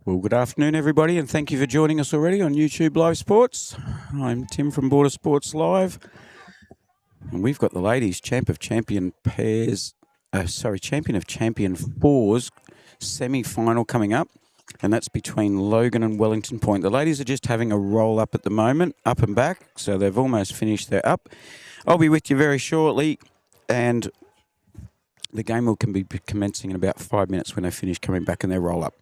Well, good afternoon, everybody, and thank you for joining us already on YouTube Live Sports. I'm Tim from Border Sports Live, and we've got the ladies' Champ of Champion pairs, Champion of Champion fours semi-final coming up, and that's between Logan and Wellington Point. The ladies are just having a roll up at the moment, up and back, so they've almost finished their up. I'll be with you very shortly, and the game will be commencing in about 5 minutes when they finish coming back in their roll up.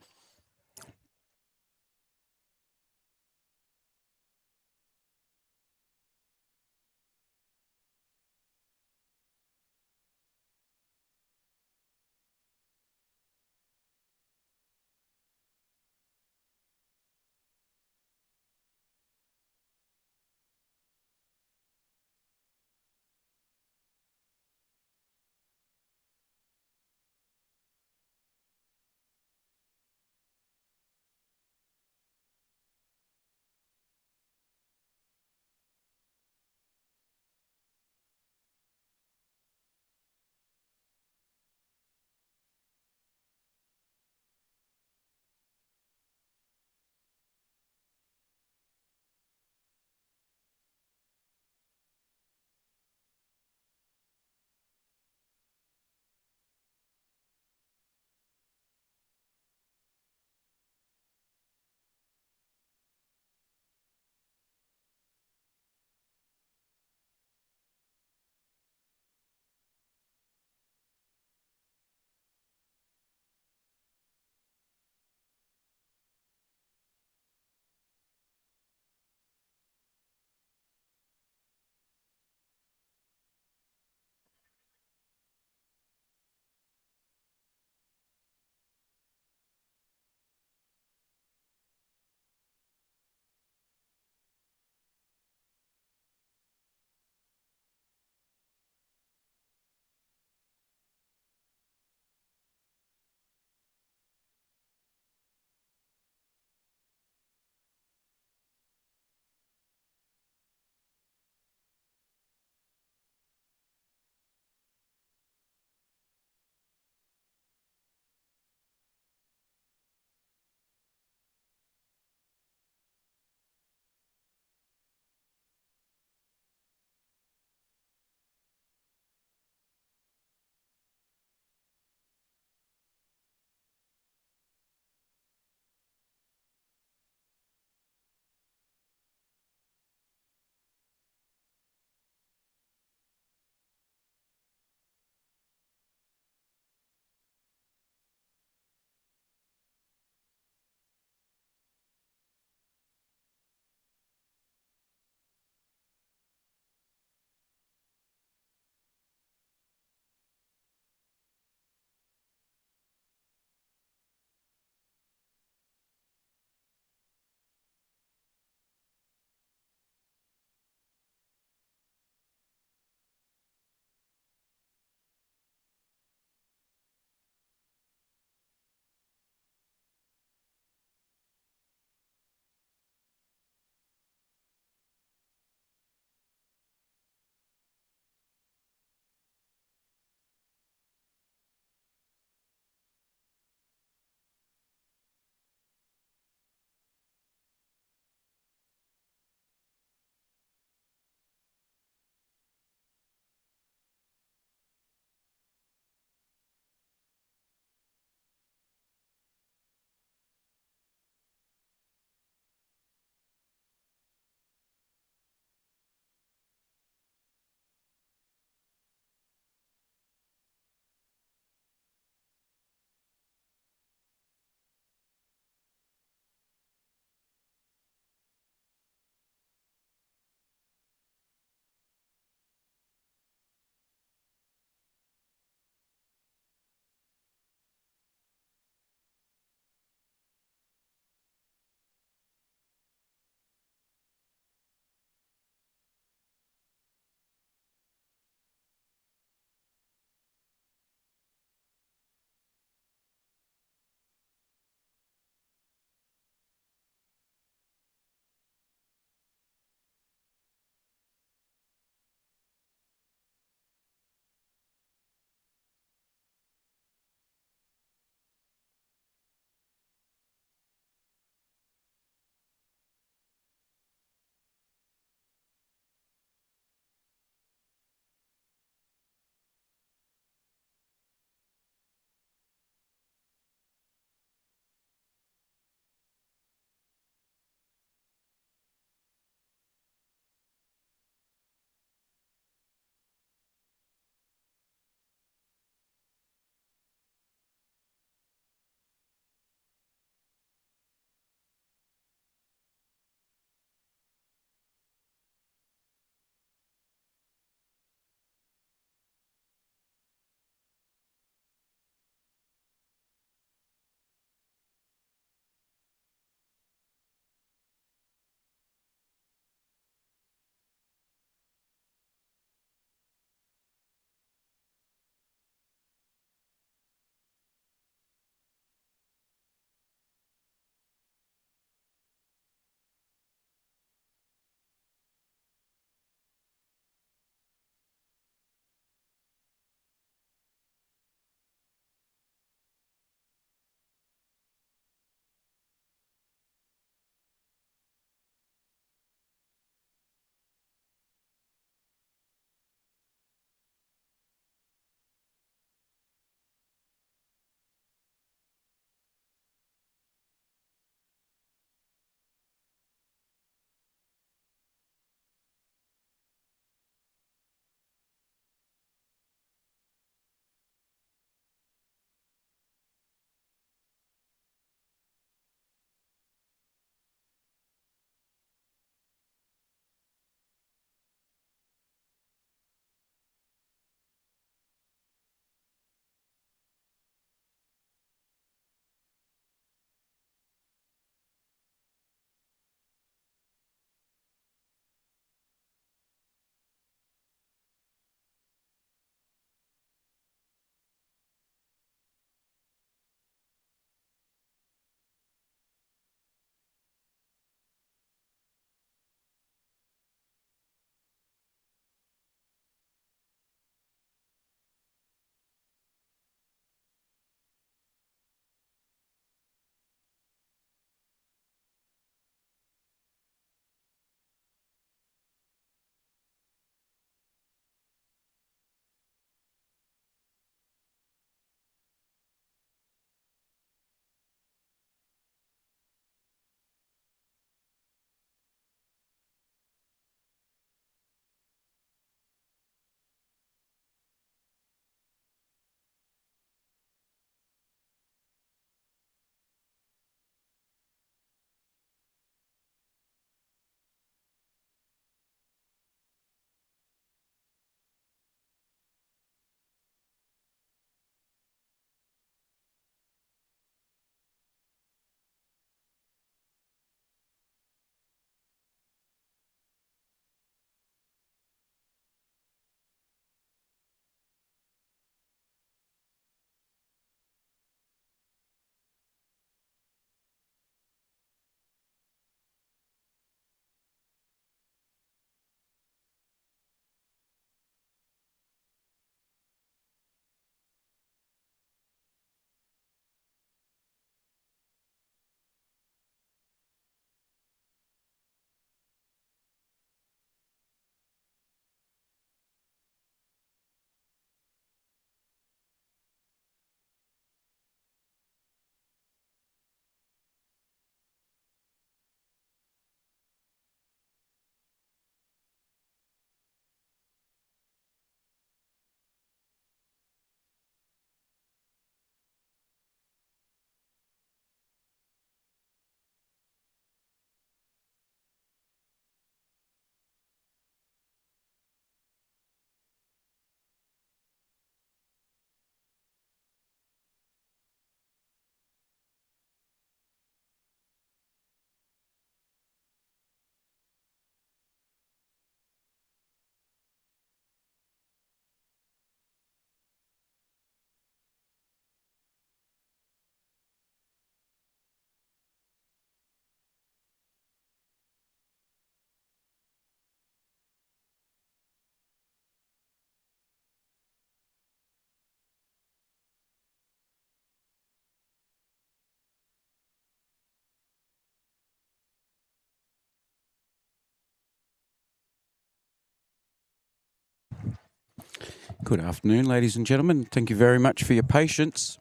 Good afternoon, ladies and gentlemen. Thank you very much for your patience.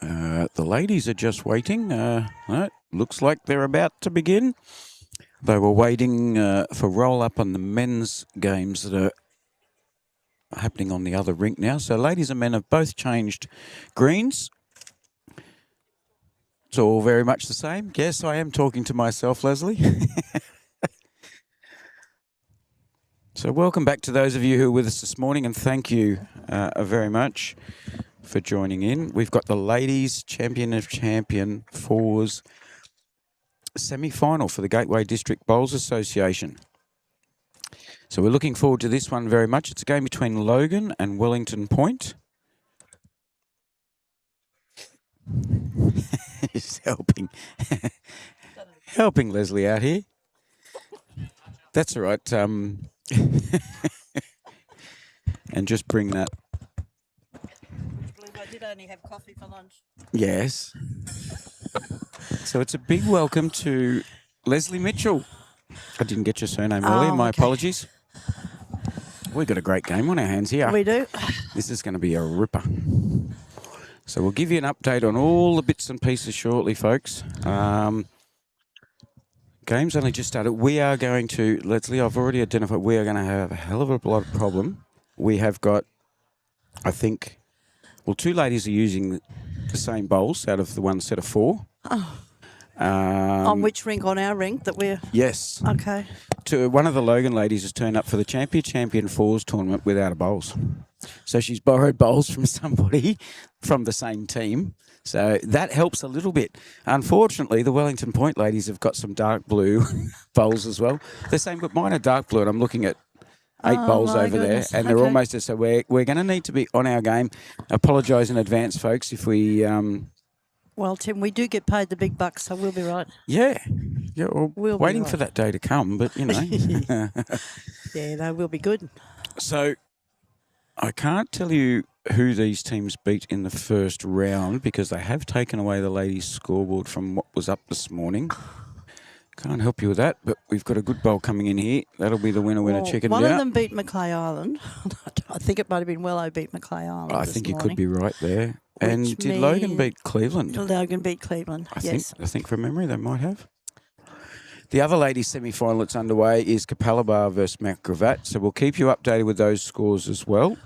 The ladies are just waiting. Looks like they're about to begin. They were waiting for roll-up on the men's games that are happening on the other rink now. So ladies and men have both changed greens. It's all very much the same. Yes, I am talking to myself, Leslie. So welcome back to those of you who are with us this morning, and thank you very much for joining in. We've got the Ladies Champion of Champion Fours semi-final for the Gateway District Bowls Association. So we're looking forward to this one very much. It's a game between Logan and Wellington Point. He's helping Leslie out here. That's all right. And just bring that. I did only have coffee for lunch. Yes. So it's a big welcome to Leslie Mitchell. I didn't get your surname earlier. My apologies. We've got a great game on our hands here. We do. This is going to be a ripper. So we'll give you an update on all the bits and pieces shortly, folks. Game's only just started. We are going to, Leslie, I've already identified, we are going to have a hell of a lot of problem. We have got, I think, well, two ladies are using the same bowls out of the one set of four. Oh. On which rink? On our rink that we're... Yes. Okay. One of the Logan ladies has turned up for the Champion Fours tournament without a bowls. So she's borrowed bowls from somebody from the same team. So that helps a little bit. Unfortunately, the Wellington Point ladies have got some dark blue bowls as well. They're saying, but mine are dark blue, and I'm looking at 8 bowls over goodness. there, and they're almost... So we're going to need to be on our game. Apologise in advance, folks, if we... Well, Tim, we do get paid the big bucks, so we'll be right. Yeah. Well, we'll waiting for that day to come, but, you know. Yeah, no, we'll be good. So I can't tell you who these teams beat in the first round because they have taken away the ladies' scoreboard from what was up this morning. Can't help you with that, but we've got a good bowl coming in here. That'll be the winner chicken dinner. One of them beat Macleay Island. I think it might have been Wello beat Macleay Island. I think you could be right there. And did Logan beat Cleveland? Logan beat Cleveland, yes. I think from memory they might have. The other ladies' semi-final that's underway is Capalaba versus Mount Gravatt, so we'll keep you updated with those scores as well.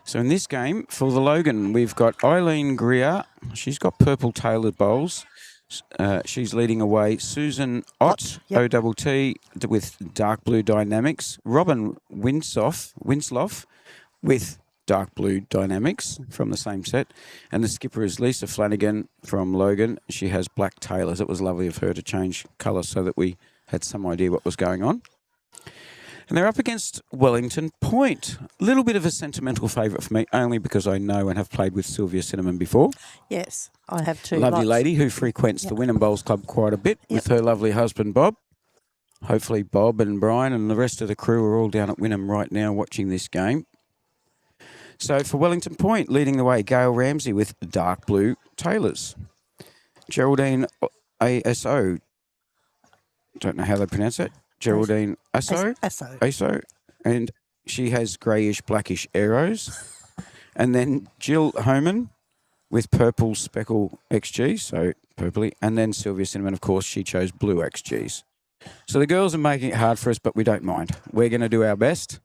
So in this game, for the Logan, we've got Eileen Greer. She's got purple tailored bowls. She's leading away. Susan Ott, yep. OTT, with dark blue dynamics. Robin Winsloff with dark blue dynamics from the same set. And the skipper is Lisa Flanagan from Logan. She has black tailors. It was lovely of her to change colour so that we had some idea what was going on. And they're up against Wellington Point. A little bit of a sentimental favourite for me, only because I know and have played with Sylvia Cinnamon before. Yes, I have too. Lovely lady who frequents the Wynnum Bowls Club quite a bit with her lovely husband, Bob. Hopefully Bob and Brian and the rest of the crew are all down at Wynnum right now watching this game. So for Wellington Point, leading the way, Gail Ramsey with dark blue tailors. Geraldine ASO. Don't know how they pronounce it. Geraldine Aso, and she has greyish, blackish arrows. And then Jill Homan with purple speckle XG, so purpley. And then Sylvia Cinnamon, of course, she chose blue XGs. So the girls are making it hard for us, but we don't mind. We're going to do our best.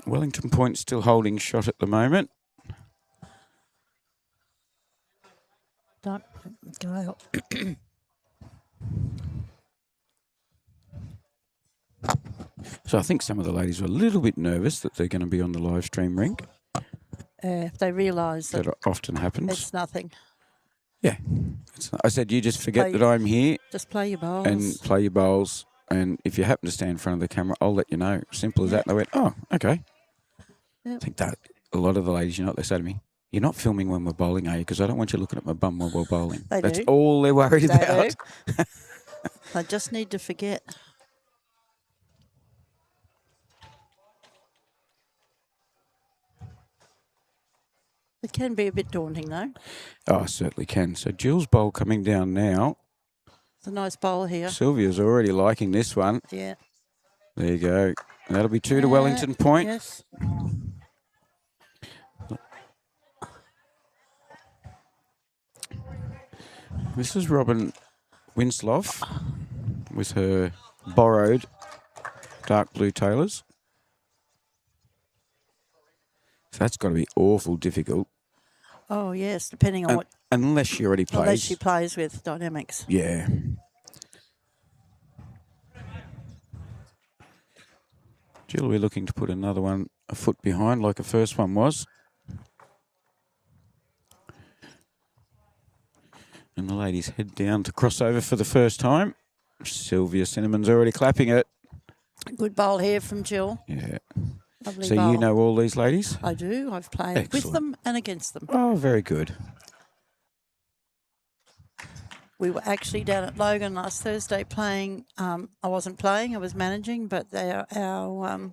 Wellington Point still holding shot at the moment. Gail. So I think some of the ladies are a little bit nervous that they're going to be on the live stream rink. If they realise that often happens. It's nothing. Yeah. I said you just forget that I'm here. Just play your bowls. And play your bowls. And if you happen to stand in front of the camera, I'll let you know. Simple as that. And they went, oh, okay. Yep. I think that a lot of the ladies, you know what they say to me? You're not filming when we're bowling, are you? Because I don't want you looking at my bum while we're bowling. That's all they're worried about. I just need to forget. It can be a bit daunting, though. Oh, it certainly can. So Jill's bowl coming down now. It's a nice bowl here. Sylvia's already liking this one. Yeah. There you go. That'll be 2 to Wellington Point. Yes. This is Robin Winslow with her borrowed dark blue tailors. So that's got to be awful difficult. Oh, yes, depending on what... Unless she already plays. Unless she plays with dynamics. Yeah. Jill, we're looking to put another one a foot behind like the first one was. And the ladies head down to crossover for the first time. Sylvia Cinnamon's already clapping it. Good bowl here from Jill. Yeah. Lovely So bowl. you know all these ladies? I do. I've played Excellent. with them and against them. Oh, very good. We were actually down at Logan last Thursday playing. I wasn't playing, I was managing, but they are our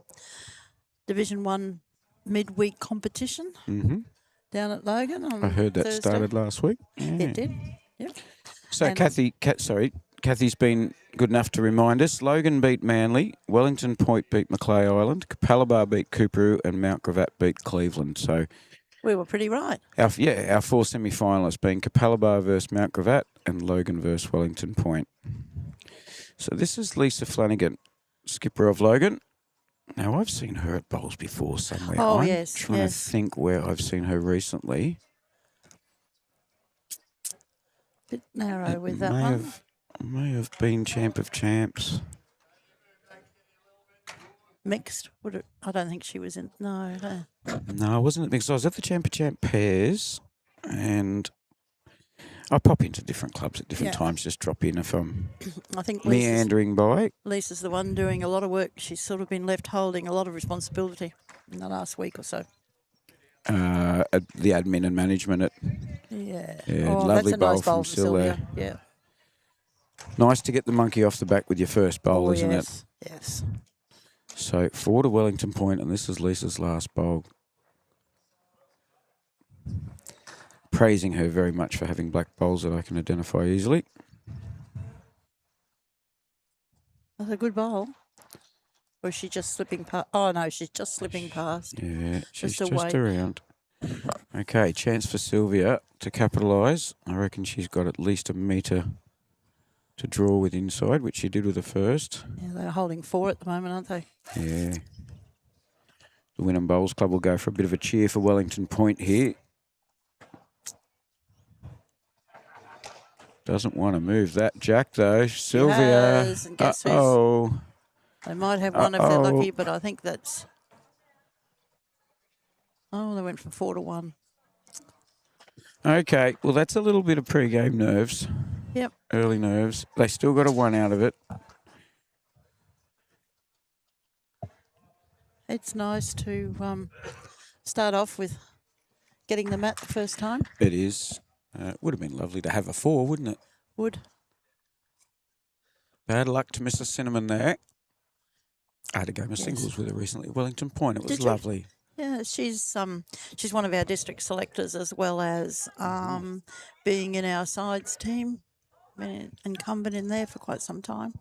Division 1 midweek competition down at Logan on I heard that Thursday. started last week. It did, yep. So And- Kathy's been good enough to remind us. Logan beat Manly, Wellington Point beat Macleay Island, Capalaba beat Coorparoo, and Mount Gravatt beat Cleveland. So we were pretty right. our 4 semi-finalists being Capalaba versus Mount Gravatt and Logan versus Wellington Point. So this is Lisa Flanagan, skipper of Logan. Now, I've seen her at bowls before somewhere. Oh, I'm yes, trying to think where I've seen her recently. Bit narrow with that may one. May have been Champ of Champs. Mixed? Would it? I don't think she was in. No. No, I wasn't at mixed. I was at the Champ of Champ pairs, and I pop into different clubs at different times. Just drop in if I'm I think meandering by. Lisa's the one doing a lot of work. She's sort of been left holding a lot of responsibility in the last week or so. At the admin and management at lovely that's a bowl nice bowl from Sylvia. Yeah. Nice to get the monkey off the back with your first bowl, isn't it? Yes. So 4 to Wellington Point, and this is Lisa's last bowl. Praising her very much for having black bowls that I can identify easily. That's a good bowl. Or is she just slipping past? Oh, no, she's just slipping past. Yeah, she's Just just away. around. Okay, chance for Sylvia to capitalise. I reckon she's got at least a metre to draw with inside, which she did with the first. Yeah, they're holding 4 at the moment, aren't they? Yeah. The Wynnum Bowls Club will go for a bit of a cheer for Wellington Point here. Doesn't want to move that jack, though. Sylvia. Has, and guess who's- Uh-oh. They might have one if they're lucky, but I think that's... Oh, they went from 4 to 1. Okay, well, that's a little bit of pre-game nerves. Yep. Early nerves. They still got a 1 out of it. It's nice to start off with getting them at the first time. It is. Would have been lovely to have a 4, wouldn't it? Would. Bad luck to Mrs. Cinnamon there. I had a game of singles with her recently at Wellington Point. It was Did you? lovely. Yeah, she's one of our district selectors as well as being in our sides team. Been incumbent in there for quite some time.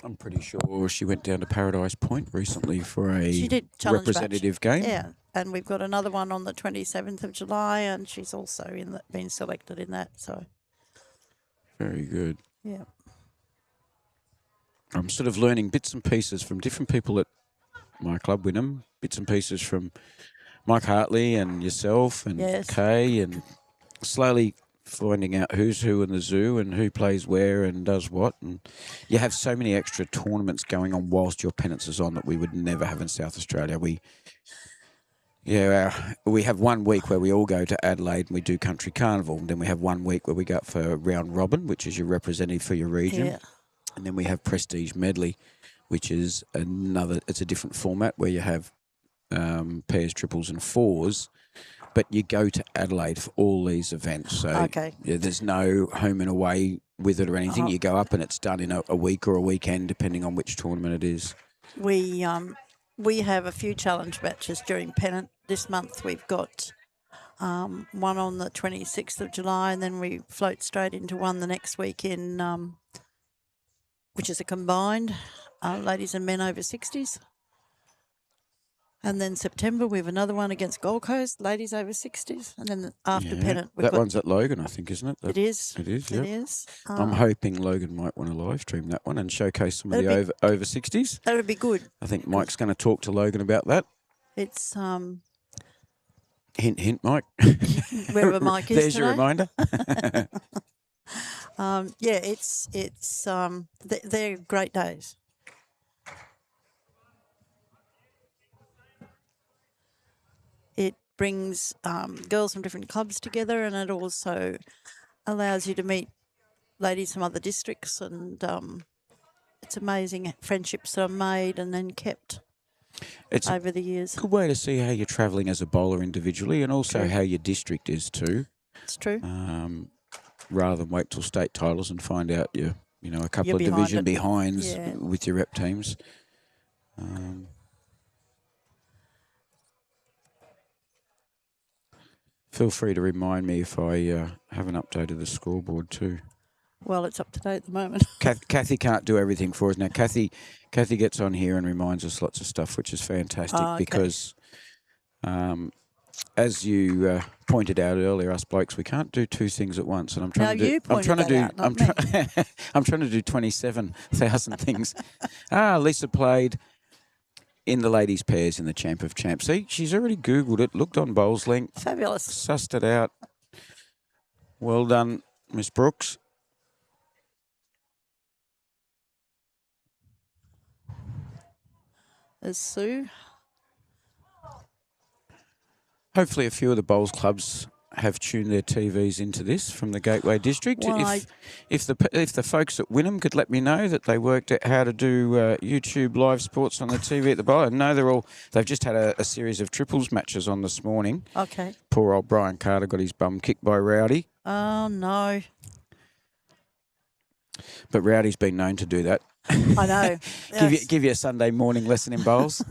I'm pretty sure she went down to Paradise Point recently for a She did challenge representative match. game. Yeah, and we've got another one on the 27th of July, and she's also been selected in that. So Very good. yeah, I'm sort of learning bits and pieces from different people at my club, Wynnum, bits and pieces from Mike Hartley and yourself and Kay, and slowly finding out who's who in the zoo and who plays where and does what. And you have so many extra tournaments going on whilst your pennants is on that we would never have in South Australia. We have 1 week where we all go to Adelaide and we do Country Carnival. And then we have 1 week where we go for round robin, which is your representative for your region. Yeah. And then we have Prestige Medley, which is it's a different format where you have pairs, triples and 4s. But you go to Adelaide for all these events. So there's no home and away with it or anything. You go up and it's done in a week or a weekend, depending on which tournament it is. we have a few challenge matches during pennant. This month we've got one on the 26th of July, and then we float straight into one the next week in, which is a combined ladies and men over 60s. And then September, we have another one against Gold Coast, ladies over 60s. And then after pennant, we've that got... one's at Logan, I think, isn't it? It is. It is, It yep. is. I'm hoping Logan might want to live stream that one and showcase some of the over 60s. That would be good. I think Mike's going to talk to Logan about that. It's... Hint, hint, Mike. Wherever Mike is There's today. your reminder. They're great days. It brings girls from different clubs together, and it also allows you to meet ladies from other districts, and it's amazing friendships that are made and then kept over the years. Good way to see how you're travelling as a bowler individually, and also how your district is too. It's true. Rather than wait till state titles and find out a couple of division behinds with your rep teams. Feel free to remind me if I haven't updated the scoreboard too. Well, it's up to date at the moment. Kathy can't do everything for us now. Kathy gets on here and reminds us lots of stuff, which is fantastic because, as you pointed out earlier, us blokes, we can't do two things at once. And I'm trying to do 27,000 things. Lisa played in the ladies' pairs in the Champ of Champs. See, she's already Googled it, looked on Bowls Link. Fabulous. Sussed it out. Well done, Miss Brooks. There's Sue. Hopefully a few of the bowls clubs have tuned their TVs into this from the Gateway District. Well, if the folks at Wynnum could let me know that they worked out how to do YouTube live sports on the TV at the bowl. I know they've just had a series of triples matches on this morning. Okay. Poor old Brian Carter got his bum kicked by Rowdy. Oh, no. But Rowdy's been known to do that. I know. Give you a Sunday morning lesson in bowls.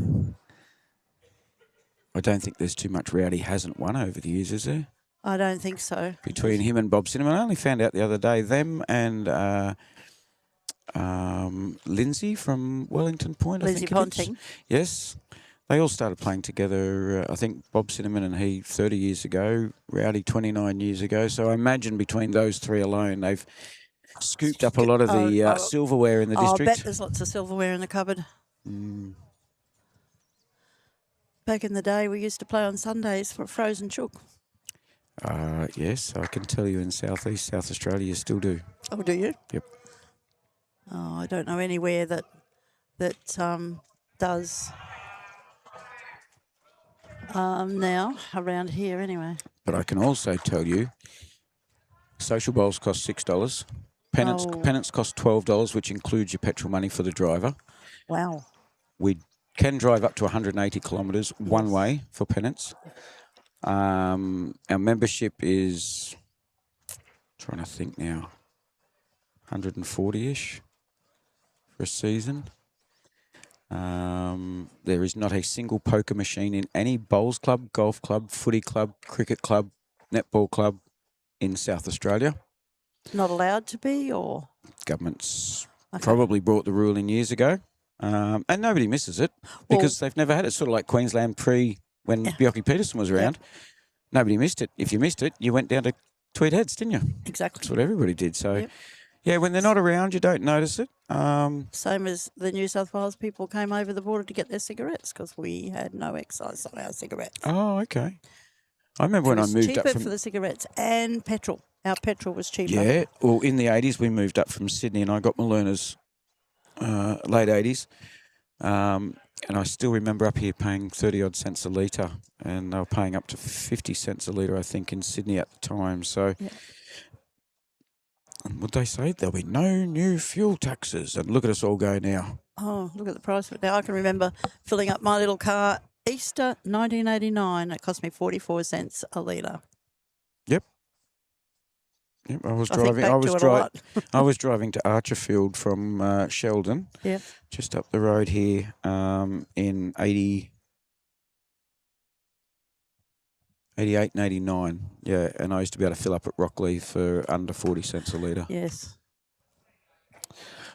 I don't think there's too much Rowdy hasn't won over the years, is there? I don't think so. Between him and Bob Cinnamon. I only found out the other day, them and Lindsay from Wellington Point. Lindsay Ponting. Yes. They all started playing together, I think Bob Cinnamon and he 30 years ago, Rowdy 29 years ago. So I imagine between those three alone, they've scooped up a lot of the silverware in the district. I bet there's lots of silverware in the cupboard. Mm. Back in the day, we used to play on Sundays for Frozen Chook. Yes, I can tell you in South Australia you still do. Oh, do you? Yep. Oh, I don't know anywhere that does now around here anyway. But I can also tell you, social bowls cost $6. Pennants cost $12, which includes your petrol money for the driver. Wow. We can drive up to 180 kilometres one way for pennants. Our membership is, trying to think now, 140-ish for a season. There is not a single poker machine in any bowls club, golf club, footy club, cricket club, netball club in South Australia. Not allowed to be, or? Government's probably brought the rule in years ago. And nobody misses it because they've never had it. Sort of like Queensland when Bjorky Peterson was around. Yep. Nobody missed it. If you missed it, you went down to Tweed Heads, didn't you? Exactly. That's what everybody did. So, when they're not around, you don't notice it. Same as the New South Wales people came over the border to get their cigarettes because we had no excise on our cigarettes. Oh, okay. I remember when I moved up cheaper for the cigarettes and petrol. Our petrol was cheaper. Yeah. Well, in the 80s, we moved up from Sydney and I got my learners late 80s. And I still remember up here paying 30-odd cents a litre, and they were paying up to 50 cents a litre, I think, in Sydney at the time. So, what they say? There'll be no new fuel taxes. And look at us all go now. Oh, look at the price of it now. I can remember filling up my little car, Easter 1989. It cost me 44 cents a litre. Yep. I was driving to Archerfield from Sheldon, just up the road here in 88 and 89. Yeah, and I used to be able to fill up at Rockley for under 40 cents a litre. Yes.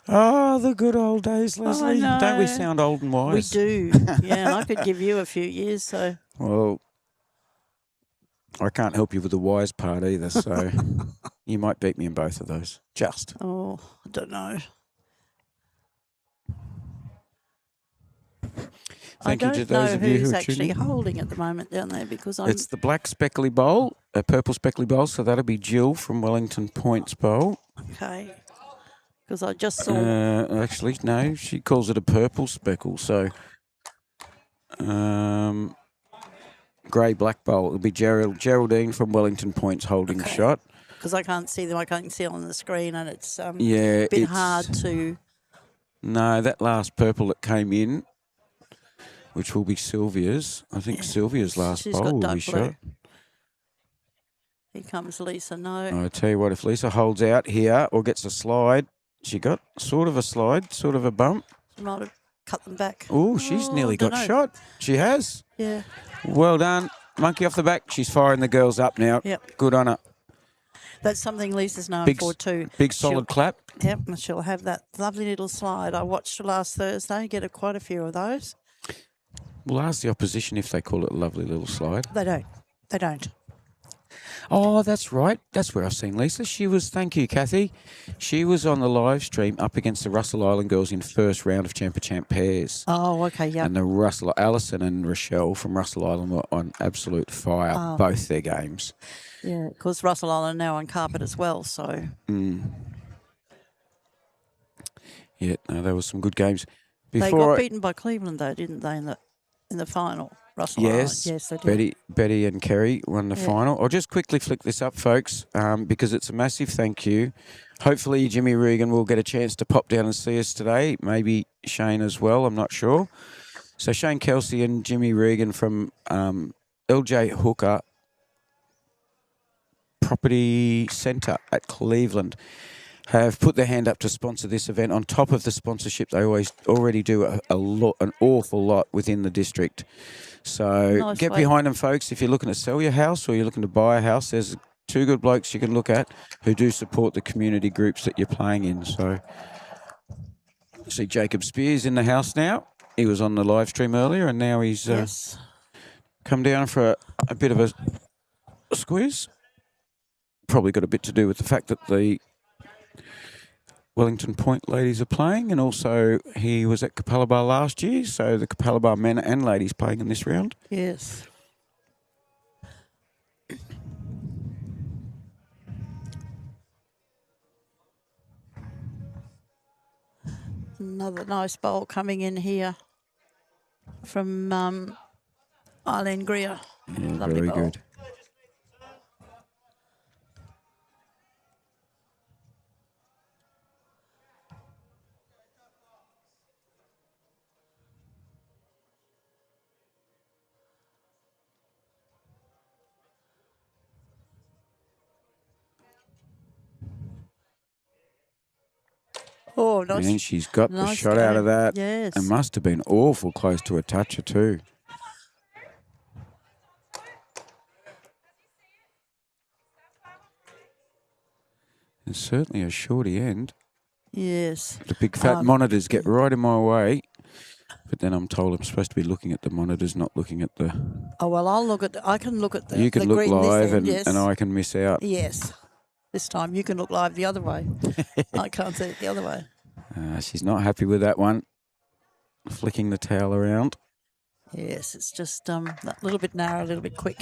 Oh, the good old days, Leslie. know. Don't we sound old and We wise? do. Yeah, and I could give you a few years, so. Well, I can't help you with the wise part either, so you might beat me in both of those. Just. Oh, I don't know. Thank you to don't know those of you who who's are actually tuning in. holding at the moment down there because I'm. It's the black speckly bowl, a purple speckly bowl, so that'll be Jill from Wellington Points Bowl. Okay. Because I just saw. Actually, no, she calls it a purple speckle, so grey black bowl. It'll be Geraldine from Wellington Points holding Okay. shot. Because I can't see them. I can't see on the screen, and it's Yeah, a bit hard to. No, that last purple that came in, which will be Sylvia's. I think Sylvia's last She's bowl got will dark be blue. shot. Here comes Lisa. No. I tell you what, if Lisa holds out here or gets a slide, she got sort of a slide, sort of a bump. She might have cut them back. Oh, she's nearly got dunno. shot. She has. Yeah. Well done. Monkey off the back. She's firing the girls up now. Yep. Good on her. That's something Lisa's known Big, for too. big solid clap. Yep, and she'll have that lovely little slide. I watched her last Thursday, get quite a few of those. We'll ask the opposition if they call it a lovely little slide. They don't. They don't. Oh, that's right. That's where I've seen Lisa. She was, thank you, Kathy. She was on the live stream up against the Russell Island girls in first round of Champ of Champ pairs. Oh, okay, yeah. And the Alison and Rochelle from Russell Island were on absolute fire, both their games. Yeah, because Russell Island are now on carpet as well, so. Yeah, no, there were some good games. They got beaten by Cleveland though, didn't they, in the final? Russell Island. Yes, they did. Betty and Kerry won the final. I'll just quickly flick this up, folks, because it's a massive thank you. Hopefully Jimmy Regan will get a chance to pop down and see us today. Maybe Shane as well, I'm not sure. So Shane Kelsey and Jimmy Regan from LJ Hooker Property Centre at Cleveland have put their hand up to sponsor this event. On top of the sponsorship, they already do an awful lot within the district. So get behind them, folks. If you're looking to sell your house or you're looking to buy a house, there's two good blokes you can look at who do support the community groups that you're playing in. So see Jacob Spears in the house now. He was on the live stream earlier, and now he's come down for a bit of a squeeze. Probably got a bit to do with the fact that the Wellington Point ladies are playing, and also he was at Capalaba last year, so the Capalaba men and ladies playing in this round. Yes. Another nice bowl coming in here from Eileen Greer. Yeah, Lovely very bowl. good. Oh, nice. And she's got the nice shot out game. of that. Yes. It must have been awful close to a toucher too. It's certainly a shorty end. Yes. The big fat monitors get right in my way. But then I'm told I'm supposed to be looking at the monitors, not looking at the... Oh, well, I can look at the You can the look green this live end, yes. and I can miss out. Yes. This time you can look live the other way. I can't see it the other way. She's not happy with that one. Flicking the towel around. Yes, it's just a little bit narrow, a little bit quick.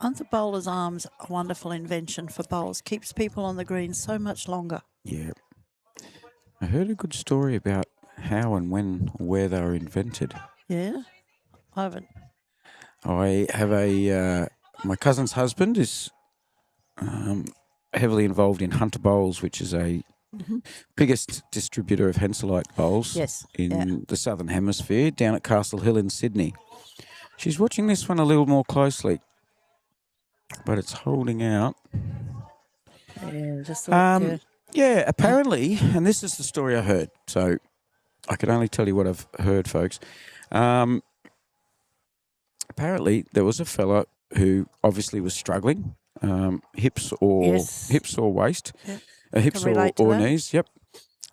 Aren't the bowler's arms a wonderful invention for bowls? Keeps people on the green so much longer. Yeah. I heard a good story about how and when or where they were invented. Yeah? I haven't. I have my cousin's husband is heavily involved in Hunter Bowls, which is a biggest distributor of Henselite bowls in the Southern Hemisphere, down at Castle Hill in Sydney. She's watching this one a little more closely, but it's holding out. Yeah, just yeah, apparently, and this is the story I heard, so I can only tell you what I've heard, folks. apparently there was a fella who obviously was struggling, hips or waist, Yeah. hips Can relate to or that. knees. Yep.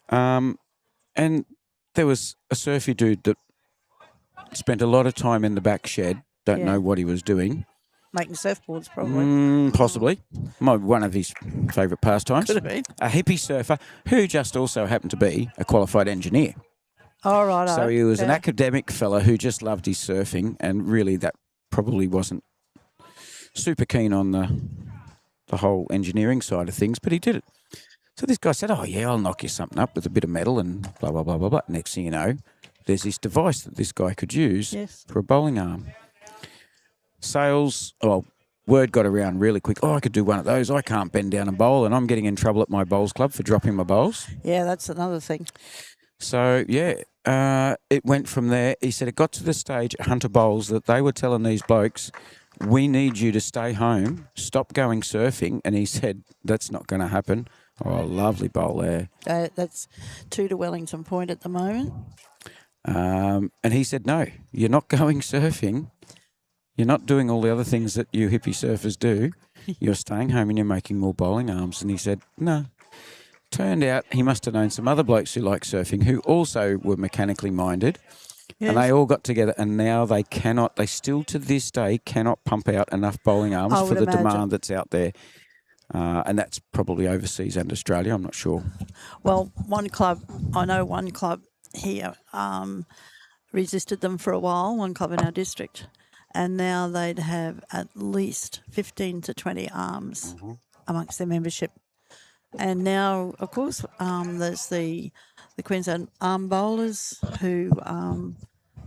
And there was a surfy dude that spent a lot of time in the back shed. Don't know what he was doing. Making surfboards, probably. Possibly. One of his favourite pastimes. Could have been. A hippie surfer who just also happened to be a qualified engineer. All right. So he was an academic fella who just loved his surfing, and really that probably wasn't super keen on the whole engineering side of things, but he did it. So this guy said, oh, yeah, I'll knock you something up with a bit of metal and blah, blah, blah, blah, blah. Next thing you know, there's this device that this guy could use for a bowling arm. Word got around really quick. Oh, I could do one of those. I can't bend down and bowl, and I'm getting in trouble at my bowls club for dropping my bowls. Yeah, that's another thing. So, it went from there. He said it got to the stage at Hunter Bowls that they were telling these blokes, we need you to stay home, stop going surfing. And he said, that's not going to happen. Oh, lovely bowl there. That's 2 to Wellington Point at the moment. And he said, no, you're not going surfing. You're not doing all the other things that you hippie surfers do. You're staying home and you're making more bowling arms. And he said, no. Turned out he must have known some other blokes who like surfing who also were mechanically minded. Yes. And they all got together, and now they still to this day cannot pump out enough bowling arms for the demand that's out there. And that's probably overseas and Australia, I'm not sure. Well, one club here resisted them for a while, one club in our district, and now they'd have at least 15 to 20 arms amongst their membership. And now, of course, there's the Queensland arm bowlers who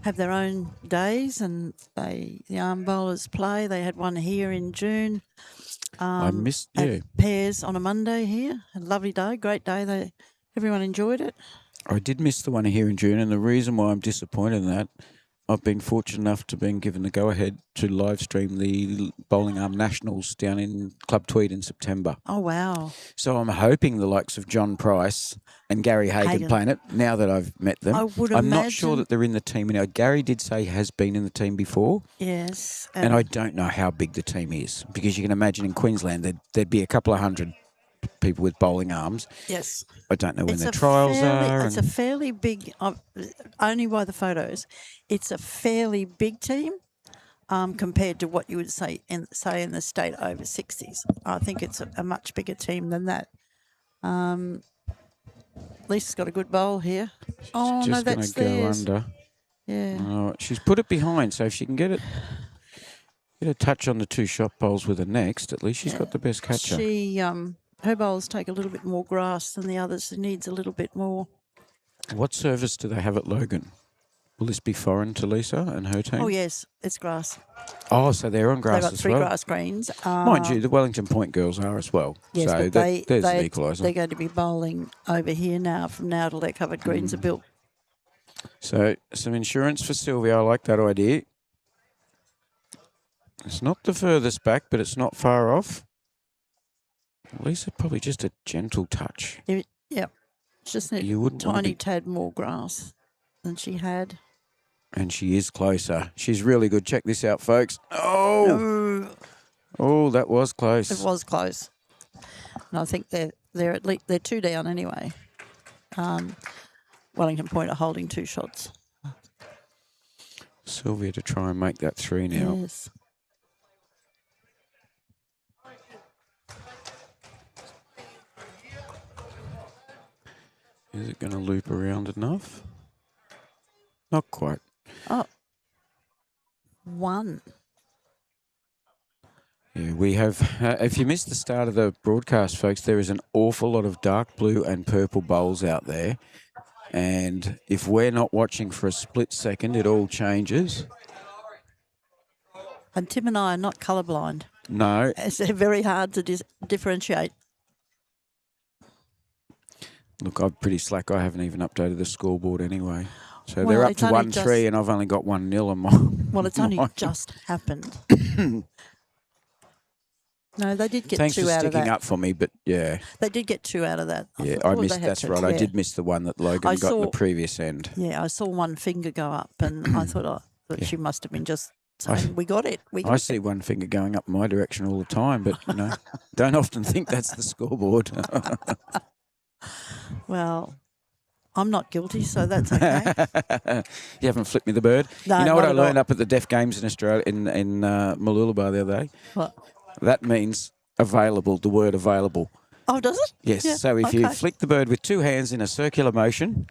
have their own days, and the arm bowlers play. They had one here in June. I missed pairs on a Monday here. A lovely day, great day. Everyone enjoyed it. I did miss the one here in June, and the reason why I'm disappointed in that, I've been fortunate enough to be given the go-ahead to live stream the Bowling Arm Nationals down in Club Qd in September. Oh, wow. So I'm hoping the likes of John Price and Gary Hagan playing it, now that I've met them. I'm not sure that they're in the team now. Gary did say he has been in the team before. Yes. And I don't know how big the team is, because you can imagine in Queensland there'd be a couple of hundred people with bowling arms. Yes. I don't know when the trials are. It's a fairly big, only by the photos, it's a fairly big team compared to what you would say in the state over 60s. I think it's a much bigger team than that. Lisa's got a good bowl here. Oh, no, that's theirs. Go under. Yeah. Oh, she's put it behind, so if she can get a touch on the 2 shot bowls with her next, at least she's got the best catcher. Her bowls take a little bit more grass than the others. It needs a little bit more. What service do they have at Logan? Will this be foreign to Lisa and her team? Oh, yes, it's grass. Oh, so they're on grass as well? They've got 3 grass greens. Mind you, the Wellington Point girls are as well. Yes, so but there's an equaliser. They're going to be bowling over here now from now till their covered greens are built. So some insurance for Sylvia. I like that idea. It's not the furthest back, but it's not far off. Lisa, probably just a gentle touch. Yeah. It's just a tiny tad more grass than she had. And she is closer. She's really good. Check this out, folks. Oh! No. Oh, that was close. It was close. And I think they're at least they're 2 down anyway. Wellington Point are holding 2 shots. Sylvia to try and make that 3 now. Yes. Is it going to loop around enough? Not quite. Oh. 1. Yeah, we have, if you missed the start of the broadcast, folks, there is an awful lot of dark blue and purple bowls out there. And if we're not watching for a split second, it all changes. And Tim and I are not colourblind. No. It's very hard to differentiate. Look, I'm pretty slack. I haven't even updated the scoreboard anyway. So they're up to 1-3 and I've only got 1-0 on my... Well, it's only just happened. No, they did get 2 out of that. Thanks for sticking up for me, but yeah. They did get 2 out of that. I missed, that's right. I did miss the one that Logan got in the previous end. Yeah, I saw one finger go up and I thought she must have been just saying, we got it. We got I see one finger going up my direction all the time, but, don't often think that's the scoreboard. Well, I'm not guilty, so that's okay. You haven't flipped me the bird? No, You know not what I at learned all. up at the Deaf Games in Australia, in Mooloolaba the other day? What? That means available, the word available. Oh, does it? Yes, Yeah, so if you okay. flick the bird with two hands in a circular motion...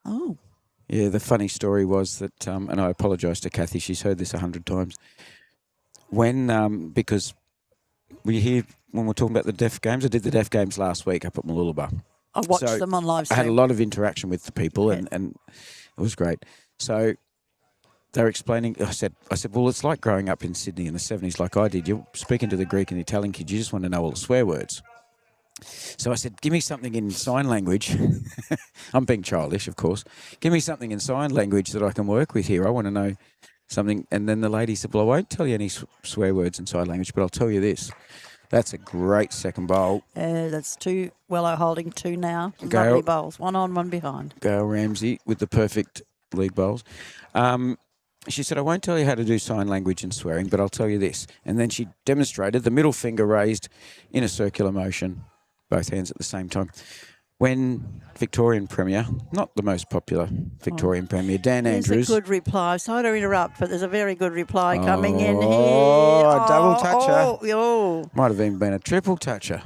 Oh. Yeah, the funny story was that, and I apologise to Kathy, she's heard this 100 times, because we hear, when we're talking about the Deaf Games, I did the Deaf Games last week up at Mooloolaba. I watched them on live stream. I had a lot of interaction with the people, and it was great. So they were explaining, I said, well, it's like growing up in Sydney in the 70s like I did. You're speaking to the Greek and Italian kids, you just want to know all the swear words. So I said, give me something in sign language. I'm being childish, of course. Give me something in sign language that I can work with here. I want to know something. And then the lady said, well, I won't tell you any swear words in sign language, but I'll tell you this. That's a great second bowl. That's two. Wello holding two now. Go. Lovely bowls. One on, one behind. Gail Ramsey with the perfect league bowls. She said, I won't tell you how to do sign language and swearing, but I'll tell you this. And then she demonstrated the middle finger raised in a circular motion, both hands at the same time. When Victorian Premier, not the most popular Victorian Premier, Dan Andrews. There's a good reply. Sorry to interrupt, but there's a very good reply coming in here. Oh, double toucher. Oh. Might have even been a triple toucher.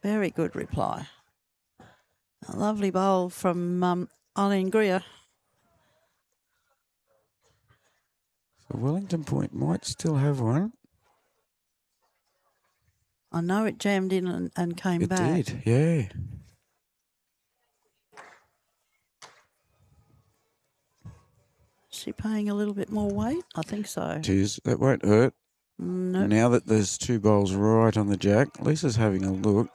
Very good reply. A lovely bowl from Eileen Greer. So Wellington Point might still have one. I know it jammed in and came back. It did, yeah. Is she paying a little bit more weight? I think so. It is. That won't hurt. No. Now that there's two bowls right on the jack, Lisa's having a look.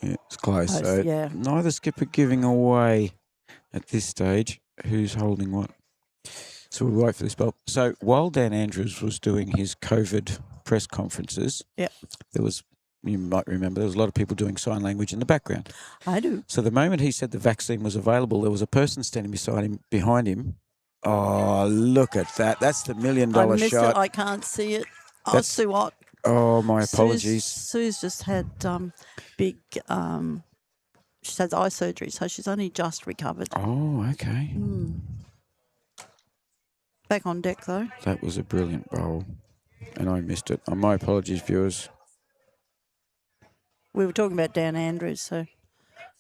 Yeah, it's close. So yeah. neither skipper giving away at this stage who's holding what. So we'll wait for this bowl. So while Dan Andrews was doing his COVID press conferences, there was, you might remember, there was a lot of people doing sign language in the background. I do. So the moment he said the vaccine was available, there was a person standing behind him. Oh, look at that. That's the $1 million I missed shot. it. I can't see it. That's, Sue Ott. Oh, my apologies. Sue's just had big, she's had eye surgery, so she's only just recovered. Oh, okay. Back on deck, though. That was a brilliant bowl, and I missed it. My apologies, viewers. We were talking about Dan Andrews, so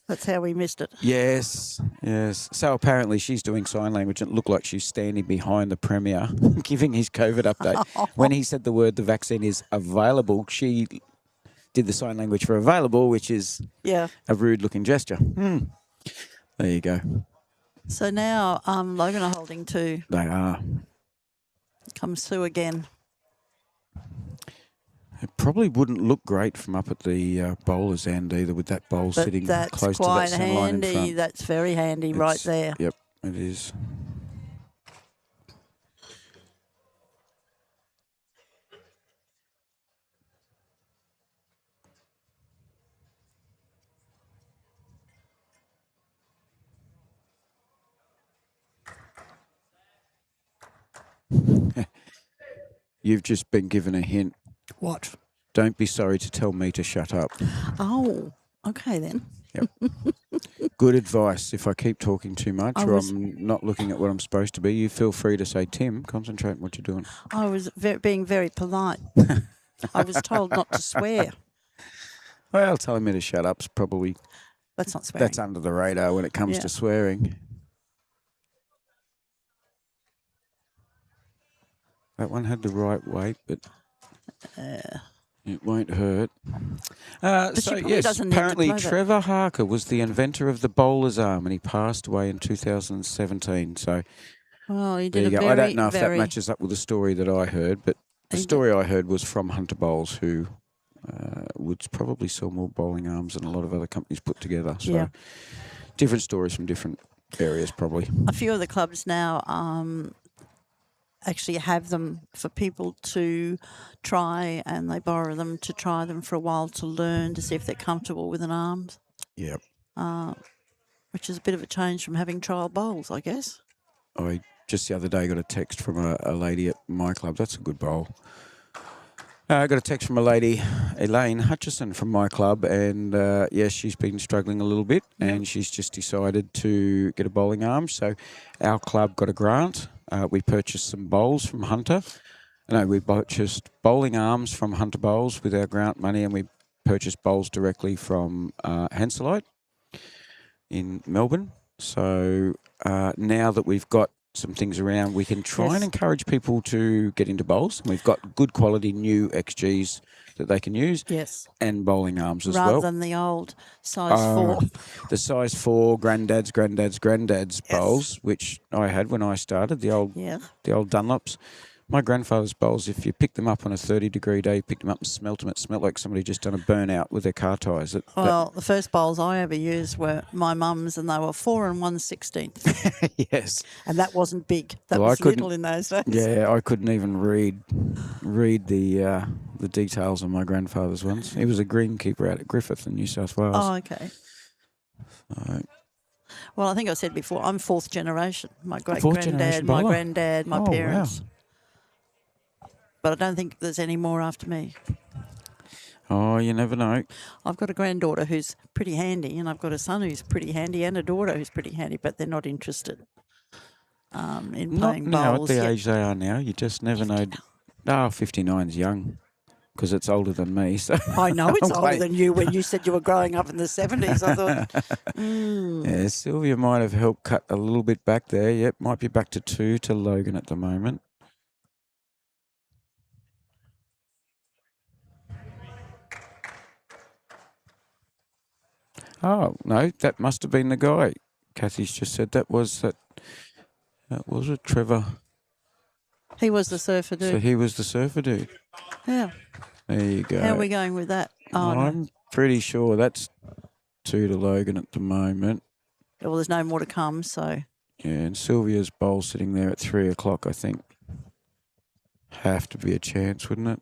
that's how we missed it. Yes, yes. So apparently she's doing sign language, and it looked like she's standing behind the Premier giving his COVID update. When he said the word, the vaccine is available, she did the sign language for available, which is a rude-looking gesture. There you go. So now Logan are holding two. They are. Comes Sue again. It probably wouldn't look great from up at the bowler's end either, with that bowl sitting close to that centre line in front. That's very handy right there. Yep, it is. You've just been given a hint. What? Don't be sorry to tell me to shut up. Oh, okay then. Yep. Good advice. If I keep talking too much or I'm not looking at what I'm supposed to be, you feel free to say, Tim, concentrate on what you're doing. I was being very polite. I was told not to swear. Well, telling me to shut up's probably... That's not swearing. That's under the radar when it comes to swearing. That one had the right weight, but it won't hurt. So, yes, apparently Trevor Harker was the inventor of the bowler's arm, and he passed away in 2017. So, he did there you go. very, I don't know if that matches up with the story that I heard, but the story I heard was from Hunter Bowls, who would probably sell more bowling arms than a lot of other companies put together. So, different stories from different areas, probably. A few of the clubs now actually have them for people to try, and they borrow them to try them for a while to learn to see if they're comfortable with an arm. Yep. Which is a bit of a change from having trial bowls, I guess. I just the other day got a text from a lady at my club. That's a good bowl. I got a text from a lady, Elaine Hutchison from my club, and yes, she's been struggling a little bit, and she's just decided to get a bowling arm. So our club got a grant. We purchased some bowls from Hunter. No, we purchased bowling arms from Hunter Bowls with our grant money, and we purchased bowls directly from Hanselite in Melbourne. So now that we've got some things around, we can try and encourage people to get into bowls. And we've got good quality new XGs that they can use. Yes. And bowling arms as well. Rather than the old size 4. The size 4 granddad's bowls, which I had when I started, the old Dunlops. My grandfather's bowls, if you pick them up on a 30-degree day, you pick them up and smelt them, it smelt like somebody just done a burnout with their car tyres. The first bowls I ever used were my mum's, and they were 4 1/16. Yes. And that wasn't big. That was little in those days. Yeah, I couldn't even read the details on my grandfather's ones. He was a greenkeeper out at Griffith in New South Wales. Oh, okay. Well, I think I said before, I'm 4th generation. My great-granddad, my granddad, my parents. Wow. But I don't think there's any more after me. Oh, you never know. I've got a granddaughter who's pretty handy, and I've got a son who's pretty handy, and a daughter who's pretty handy, but they're not interested in playing now bowls. At the age they are now, you just never know. 59's young, because it's older than me. So I know it's older than you. When you said you were growing up in the 70s, I thought, Yeah, Sylvia might have helped cut a little bit back there. Yep, might be back to 2 to Logan at the moment. Oh, no, that must have been the guy. Kathy's just said that was it, Trevor. He was the surfer dude. So he was the surfer dude. Yeah. There you go. How are we going with that? I'm pretty sure that's 2 to Logan at the moment. Well, there's no more to come, so. Yeah, and Sylvia's bowl sitting there at 3 o'clock, I think. Have to be a chance, wouldn't it?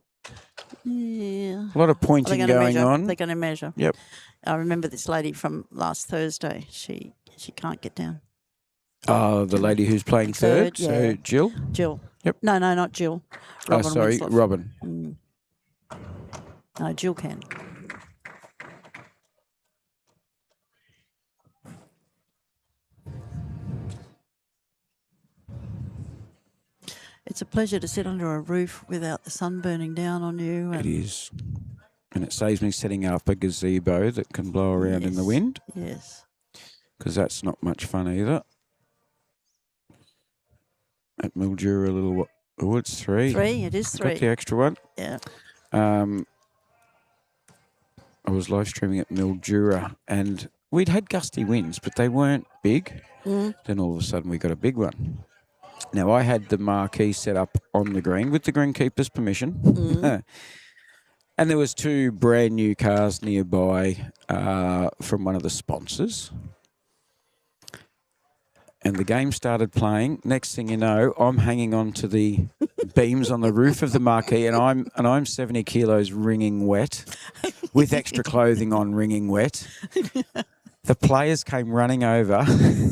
Yeah. A lot of pointing going on. They're going to measure. Yep. I remember this lady from last Thursday. She can't get down. Oh, the lady who's playing third. Yeah. So Jill? Jill. Yep. No, not Jill. Robin Winslow. Robin. No, Jill can. It's a pleasure to sit under a roof without the sun burning down on you. It is. And it saves me setting up a gazebo that can blow around in the wind. Yes. Because that's not much fun either. At Mildura, a little... Oh, it's 3. 3, it is 3. Got the extra one. Yeah. I was live streaming at Mildura, and we'd had gusty winds, but they weren't big. Then all of a sudden we got a big one. Now, I had the marquee set up on the green with the greenkeeper's permission. And there was 2 brand new cars nearby from one of the sponsors. And the game started playing. Next thing you know, I'm hanging on to the beams on the roof of the marquee, and I'm 70 kilos wringing wet, with extra clothing on, wringing wet. The players came running over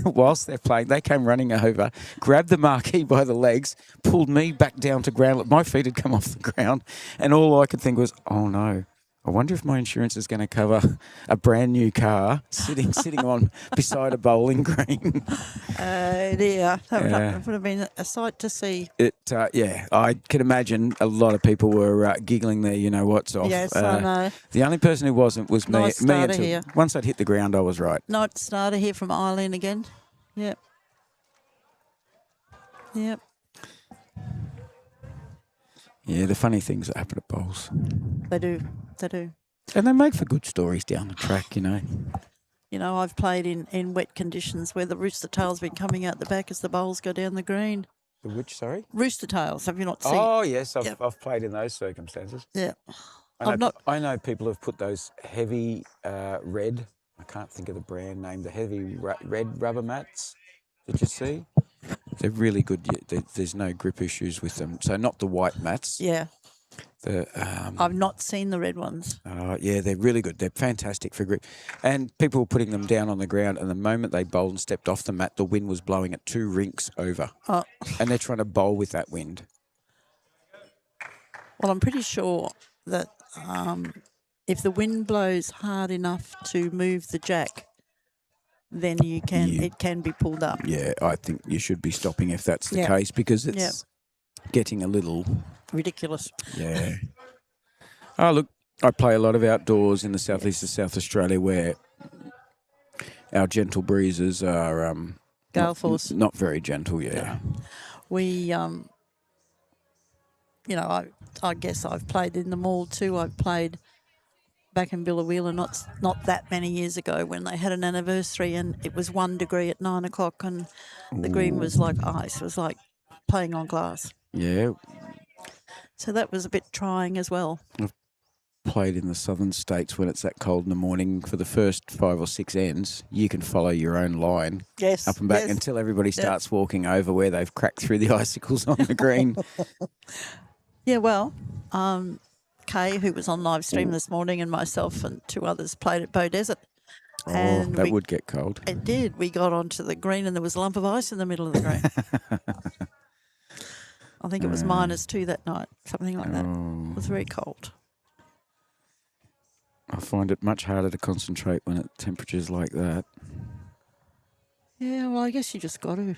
whilst they're playing. They came running over, grabbed the marquee by the legs, pulled me back down to ground. My feet had come off the ground, and all I could think was, "Oh no! I wonder if my insurance is going to cover a brand new car sitting on beside a bowling green." Dear, that would have been a sight to see. I can imagine a lot of people were giggling there. You know what's off. Yes, I know. The only person who wasn't was me. Nice starter here. Once I'd hit the ground, I was right. Nice starter here from Eileen again. Yep. Yep. Yeah, the funny things that happen at bowls. They do. They do. And they make for good stories down the track, you know. You know, I've played in wet conditions where the rooster tail's been coming out the back as the bowls go down the green. The which, sorry? Rooster tails. Have you not seen? Oh, yes. I've played in those circumstances. Yeah. I know people have put those heavy red, I can't think of the brand name, the heavy red rubber mats that you see. They're really good. There's no grip issues with them. So not the white mats. Yeah. I've not seen the red ones. Yeah, they're really good. They're fantastic for grip. And people were putting them down on the ground, and the moment they bowled and stepped off the mat, the wind was blowing at 2 rinks over. Oh. And they're trying to bowl with that wind. Well, I'm pretty sure that if the wind blows hard enough to move the jack, then it can be pulled up. Yeah, I think you should be stopping if that's the case, because it's getting a little ridiculous. Yeah. Oh, look, I play a lot of outdoors in the southeast of South Australia where our gentle breezes are Gale force. Not very gentle, We, I guess I've played in the mall too. I've played back in Billawheeler not that many years ago when they had an anniversary, and it was 1 degree at 9 o'clock, and the green was like ice. It was like playing on glass. Yeah. So that was a bit trying as well. I've played in the southern states when it's that cold in the morning. For the first 5 or 6 ends, you can follow your own line up and back until everybody starts walking over where they've cracked through the icicles on the green. Yeah, well, Kay, who was on live stream this morning, and myself and 2 others played at Bow Desert. And that would get cold. It did. We got onto the green and there was a lump of ice in the middle of the green. I think it was -2 that night, something like that. It was very cold. I find it much harder to concentrate when it's temperatures like that. Yeah, well, I guess you just got to.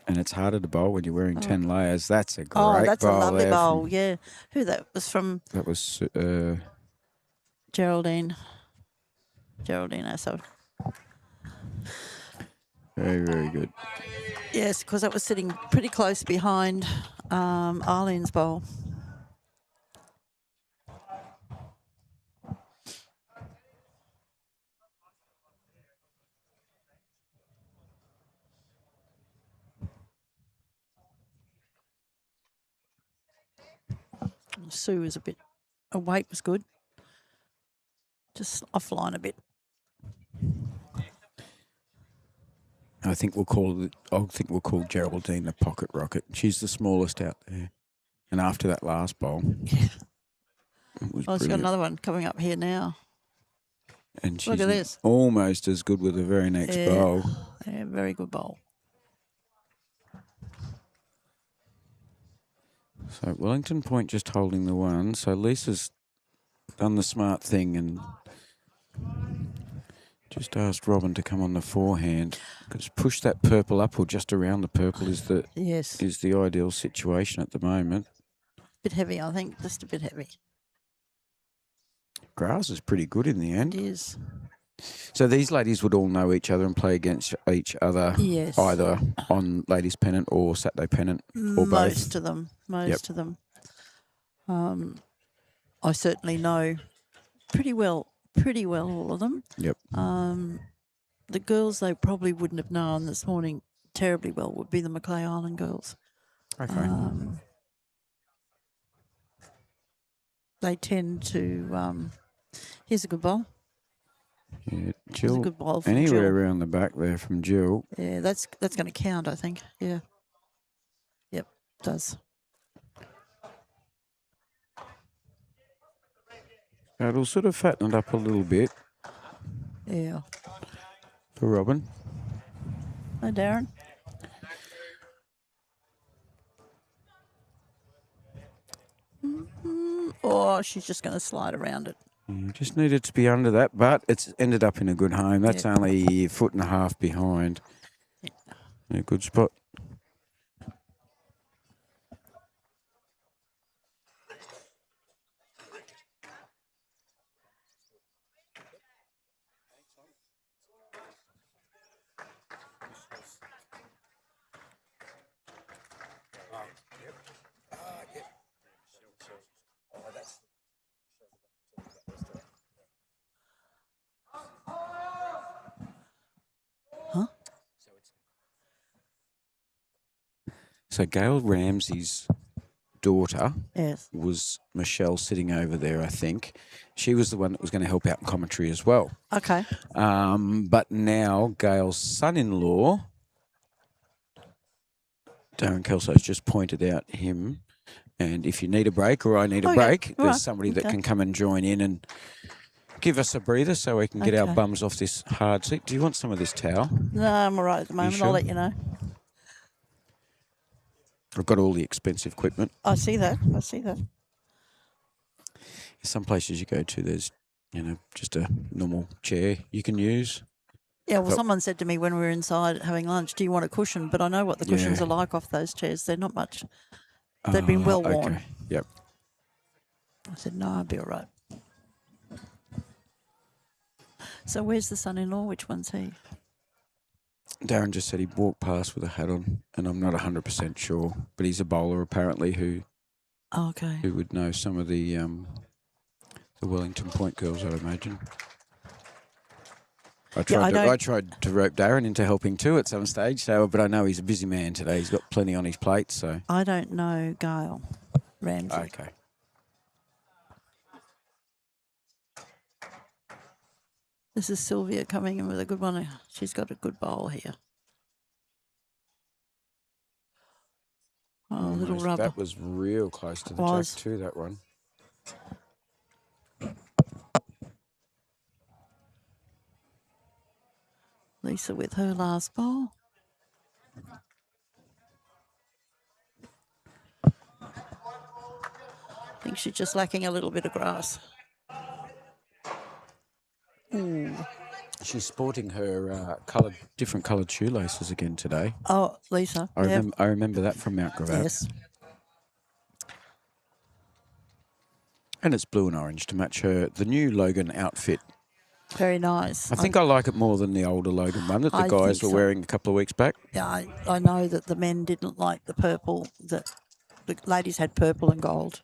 And it's harder to bowl when you're wearing 10 layers. That's a great bowl. Oh, that's a lovely bowl, yeah. Who that was from? That was Geraldine Asso. Very, very good. Yes, because that was sitting pretty close behind Arlene's bowl. Sue was her weight was good. Just offline a bit. I think we'll call Geraldine the pocket rocket. She's the smallest out there. And after that last bowl, it was she's got another one coming up here now. And she's look at this. Almost as good with the very next bowl. Yeah, very good bowl. So Wellington Point just holding the 1. So Lisa's done the smart thing and just asked Robin to come on the forehand. Just push that purple up, or just around the purple is the ideal situation at the moment. Bit heavy, I think. Just a bit heavy. Grass is pretty good in the end. It is. So these ladies would all know each other and play against each other, either on ladies' pennant or Saturday pennant, or both. Most of them. I certainly know pretty well all of them. Yep. The girls they probably wouldn't have known this morning terribly well would be the Macleay Island girls. Okay. They tend to. Here's a good bowl. Yeah, Jill. A good bowl from anywhere Jill. around the back there from Jill. Yeah, that's going to count, I think. Yeah. Yep, it does. It'll sort of fatten it up a little bit. Yeah. For Robin. Hi, Darren. Oh, she's just going to slide around it. Just needed to be under that, but it's ended up in a good home. That's only a foot and a half behind. Yeah, good spot. So Gail Ramsey's daughter was Michelle sitting over there, I think. She was the one that was going to help out in commentary as well. Okay. But now Gail's son-in-law, Darren Kelso's just pointed out him, And if you need a break or I need a Okay, break, all there's right, somebody that okay. can come and join in and give us a breather so we can get our Okay. bums off this hard seat. Do you want some of this towel? No, I'm all right at the moment. sure? I'll let you know. I've got all the expensive equipment. I see that. I see that. Some places you go to, there's, just a normal chair you can use. Yeah, well, But- someone said to me when we were inside having lunch, do you want a cushion? But I know what the cushions Yeah. are like off those chairs. They're not much. They've been well worn. Okay. Yep. I said, no, I'll be all right. So where's the son-in-law? Which one's he? Darren just said he walked past with a hat on, and I'm not 100% sure, but he's a bowler apparently who Okay. would know some of the Wellington Point girls, I'd imagine. I tried to rope Darren into helping too at some stage, but I know he's a busy man today. He's got plenty on his plate, so. I don't know Gail Ramsey. Okay. This is Sylvia coming in with a good one. She's got a good bowl here. Oh, little Almost. rubber. That was real close to the track too, that one. Lisa with her last bowl. I think she's just lacking a little bit of grass. Ooh. She's sporting her different coloured shoelaces again today. Oh, Lisa. I remember that from Mount Gravatt. Yes. And it's blue and orange to match the new Logan outfit. Very nice. I think I like it more than the older Logan one that the guys were wearing a couple of weeks back. Yeah, I know that the men didn't like the purple. The ladies had purple and gold.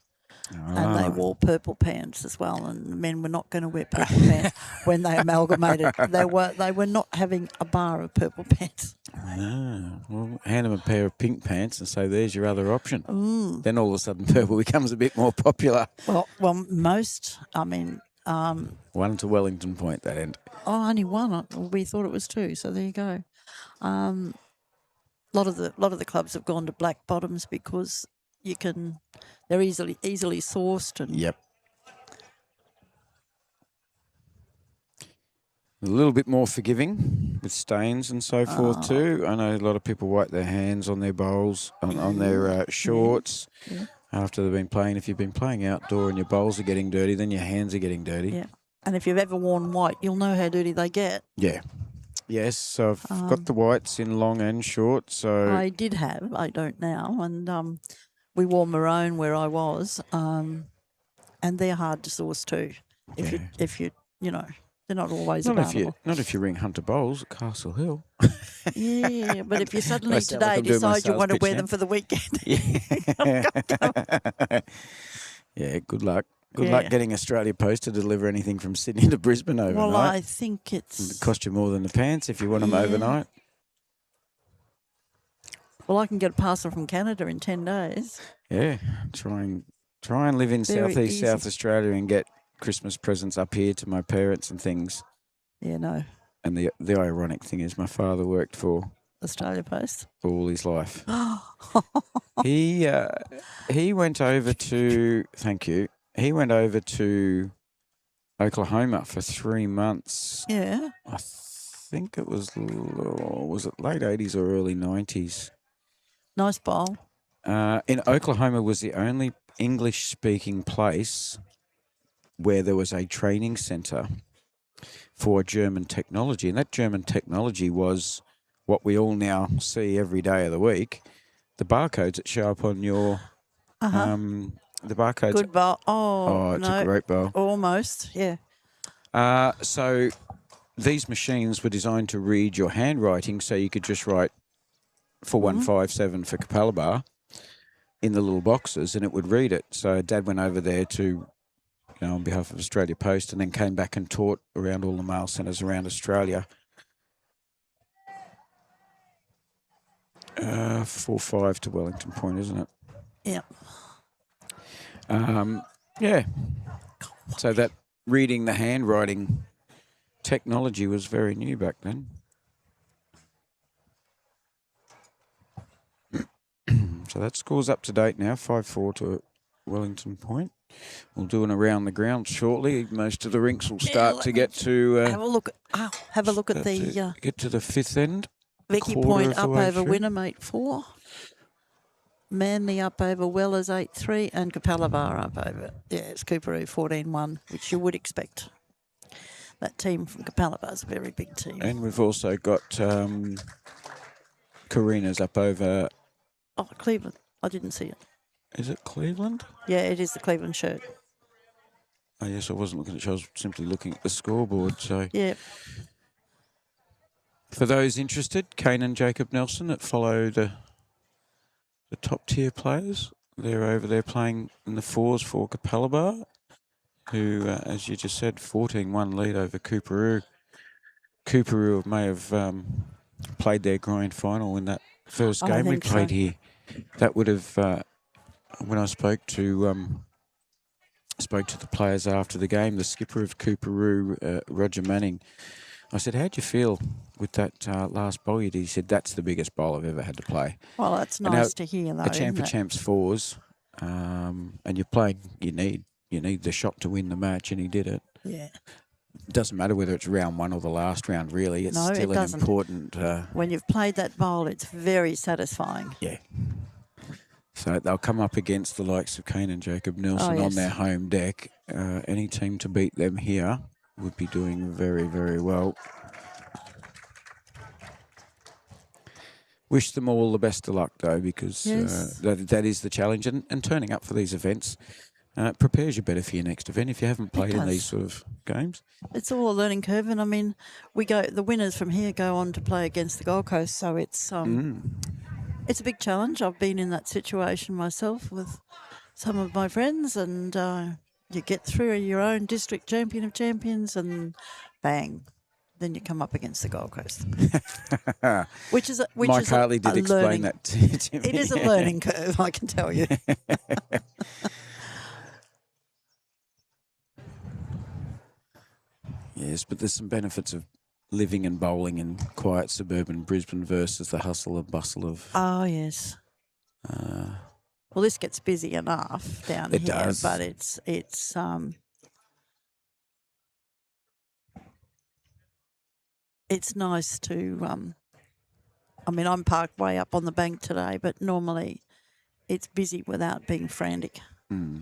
And they wore purple pants as well, and the men were not going to wear purple pants when they amalgamated. They were not having a bar of purple pants. Well, hand them a pair of pink pants and say, there's your other option. Then all of a sudden purple becomes a bit more popular. Well, most, I mean... one to Wellington Point, that end. Oh, only one. We thought it was two, so there you go. A lot of the clubs have gone to black bottoms because they're easily sourced. And Yep. A little bit more forgiving with stains and so forth too. I know a lot of people wipe their hands on their bowls, on their shorts after they've been playing. If you've been playing outdoor and your bowls are getting dirty, then your hands are getting dirty. Yeah. And if you've ever worn white, you'll know how dirty they get. Yeah. Yes, so I've got the whites in long and short. So I did have. I don't now. And we wore maroon where I was, and they're hard to source too. If you they're not always available. Not if you ring Hunter Bowls at Castle Hill. Yeah, but if you suddenly I sound like today I'm doing my decide you want to sales wear pitch them for the weekend, Yeah, good luck. Good luck getting Australia Post to deliver anything from Sydney to Brisbane overnight. well, I think It'll cost you more than the pants if you want them overnight. Well, I can get a parcel from Canada in 10 days. Yeah, try and live in southeast South Australia and get Christmas presents up here to my parents and things. Yeah, no. And the ironic thing is my father worked for Australia Post all his life. He went over to He went over to Oklahoma for 3 months. Yeah. I think it was it late 80s or early 90s. Nice bowl. In Oklahoma was the only English-speaking place where there was a training centre for German technology. And that German technology was what we all now see every day of the week, the barcodes that show up on your... the barcodes... Good bowl. Oh, it's no, a great bowl. Almost, yeah. So these machines were designed to read your handwriting so you could just write 4157 for Capalaba in the little boxes and it would read it. So Dad went over there to, on behalf of Australia Post and then came back and taught around all the mail centres around Australia. 4-5 to Wellington Point, isn't it? Yeah. Yeah. So that reading the handwriting technology was very new back then. So that score's up to date now, 5-4 to Wellington Point. We'll do an around the ground shortly. Most of the rinks will start to get to have a look. Have a look at the get to the fifth end. Vicky Point up over Winham 8-4. Manly up over Wellers 8-3 and Capalaba up over, it's Cooperoo 14-1, which you would expect. That team from Capalaba is a very big team. And we've also got Karina's up over... Oh, Cleveland. I didn't see it. Is it Cleveland? Yeah, it is the Cleveland shirt. Oh, yes, I wasn't looking at it. I was simply looking at the scoreboard. So, yeah. For those interested, Kane and Jacob Nelson that follow the top tier players, they're over there playing in the fours for Capalaba, who, as you just said, 14-1 lead over Cooperoo. Cooperoo may have played their grand final in that first game we played here. That would have, when I spoke to the players after the game, the skipper of Cooperoo, Roger Manning, I said, how'd you feel with that last bowl you did? He said, that's the biggest bowl I've ever had to play. Well, that's nice to hear, though. A champ of champs fours, and you're playing, you need the shot to win the match, and he did it. Yeah. It doesn't matter whether it's round one or the last round, really. It's still an important... when you've played that bowl, it's very satisfying. Yeah. So they'll come up against the likes of Kane and Jacob Nelson on their home deck. Any team to beat them here would be doing very, very well. Wish them all the best of luck, though, because that is the challenge. And turning up for these events prepares you better for your next event if you haven't played in these sort of games. It's all a learning curve. And, I mean, the winners from here go on to play against the Gold Coast, so it's a big challenge. I've been in that situation myself with some of my friends, and you get through your own district champion of champions and bang, then you come up against the Gold Coast. Mike Hartley did explain that to me. It is a learning curve, I can tell you. Yes, but there's some benefits of living and bowling in quiet suburban Brisbane versus the hustle and bustle of... Oh, yes. Well, this gets busy enough down here. It does. But it's nice to... I mean, I'm parked way up on the bank today, but normally it's busy without being frantic. Mm.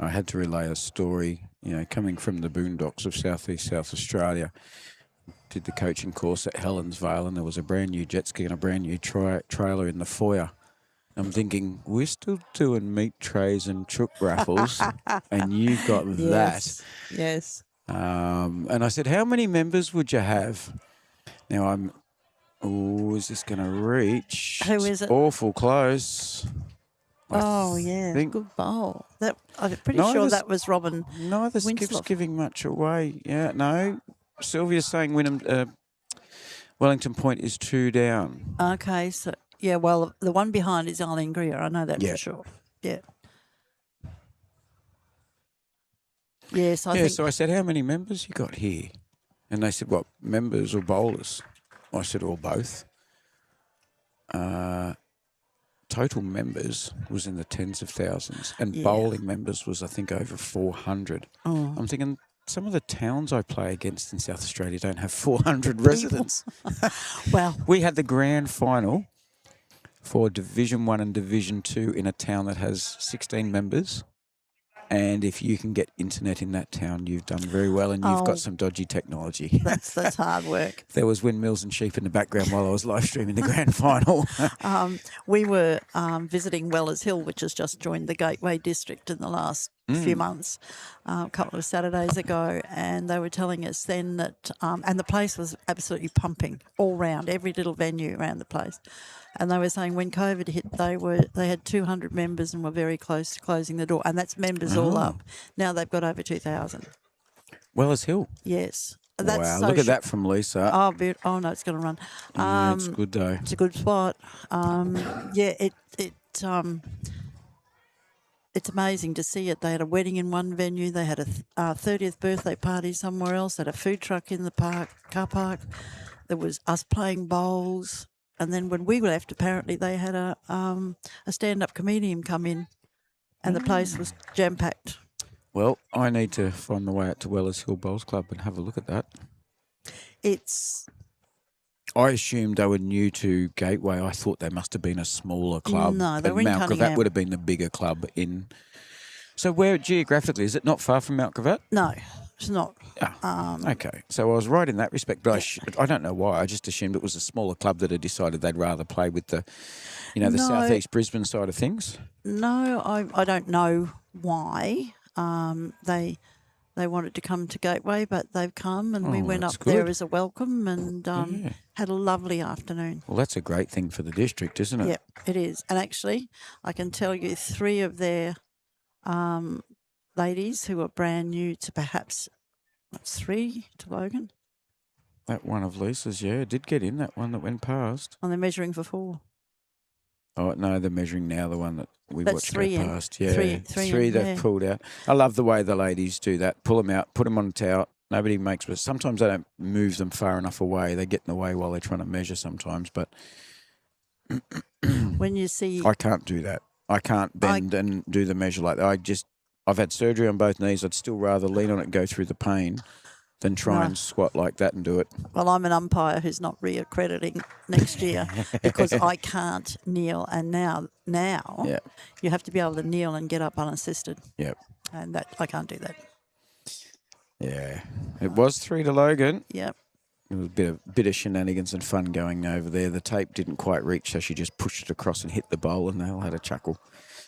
I had to relay a story, coming from the boondocks of southeast South Australia. Did the coaching course at Helensvale, and there was a brand new jet ski and a brand new trailer in the foyer. I'm thinking, we're still doing meat trays and chook raffles, and you've got that. Yes. And I said, how many members would you have? Now is this going to reach? Who is it? Awful close. Good bowl. I'm pretty sure that was Robin. Neither skip's giving much away. Yeah, no. Sylvia's saying Wellington Point is 2 down. Okay, so well, the one behind is Eileen Greer. I know that for sure. Yeah. Yes, I think. So I said, how many members you got here? And they said, what, members or bowlers? I said, or both. Total members was in the tens of thousands, and bowling members was, I think, over 400. Oh. I'm thinking some of the towns I play against in South Australia don't have 400 residents. Well, we had the grand final for Division 1 and Division 2 in a town that has 16 members. And if you can get internet in that town, you've done very well, and you've got some dodgy technology. That's hard work. There was windmills and sheep in the background while I was live streaming the grand final. We were visiting Wellers Hill, which has just joined the Gateway District in the last few months, a couple of Saturdays ago, and they were telling us then that, and the place was absolutely pumping all round, every little venue around the place. And they were saying when COVID hit, they had 200 members and were very close to closing the door. And that's members all up. Now they've got over 2,000. Wellers Hill? Yes. Wow, look at that from Lisa. Oh, no, it's going to run. It's good, though. It's a good spot. It's amazing to see it. They had a wedding in one venue. They had a 30th birthday party somewhere else. They had a food truck in the car park. There was us playing bowls. And then when we left, apparently they had a stand-up comedian come in, and the place was jam-packed. Well, I need to find my way out to Wellers Hill Bowls Club and have a look at that. I assumed they were new to Gateway. I thought they must have been a smaller club. No, they were in Mount Cunningham. Gravatt would have been the bigger club in. So where geographically is it? Not far from Mount Gravatt? No, it's not. Okay, so I was right in that respect, but I don't know why. I just assumed it was a smaller club that had decided they'd rather play with the, the southeast Brisbane side of things. No, I don't know why. They wanted to come to Gateway, but they've come, and we went up there as a welcome and had a lovely afternoon. Well, that's a great thing for the district, isn't it? Yep, it is. And actually, I can tell you 3 of their ladies who are brand new to perhaps, 3 to Logan? That one of Lisa's, did get in, that one that went past. And they're measuring for 4. Oh, no, they're measuring now, the one that we watched go past. Yeah, three they've pulled out. I love the way the ladies do that. Pull them out, put them on the towel. Nobody makes, but sometimes they don't move them far enough away. They get in the way while they're trying to measure sometimes, but when you see... I can't do that. I can't bend and do the measure like that. I've had surgery on both knees. I'd still rather lean on it and go through the pain than try and squat like that and do it. Well, I'm an umpire who's not reaccrediting next year because I can't kneel. And now you have to be able to kneel and get up unassisted. Yep. And that I can't do that. Yeah. It was 3 to Logan. Yep. There was a bit of shenanigans and fun going over there. The tape didn't quite reach, so she just pushed it across and hit the bowl, and they all had a chuckle.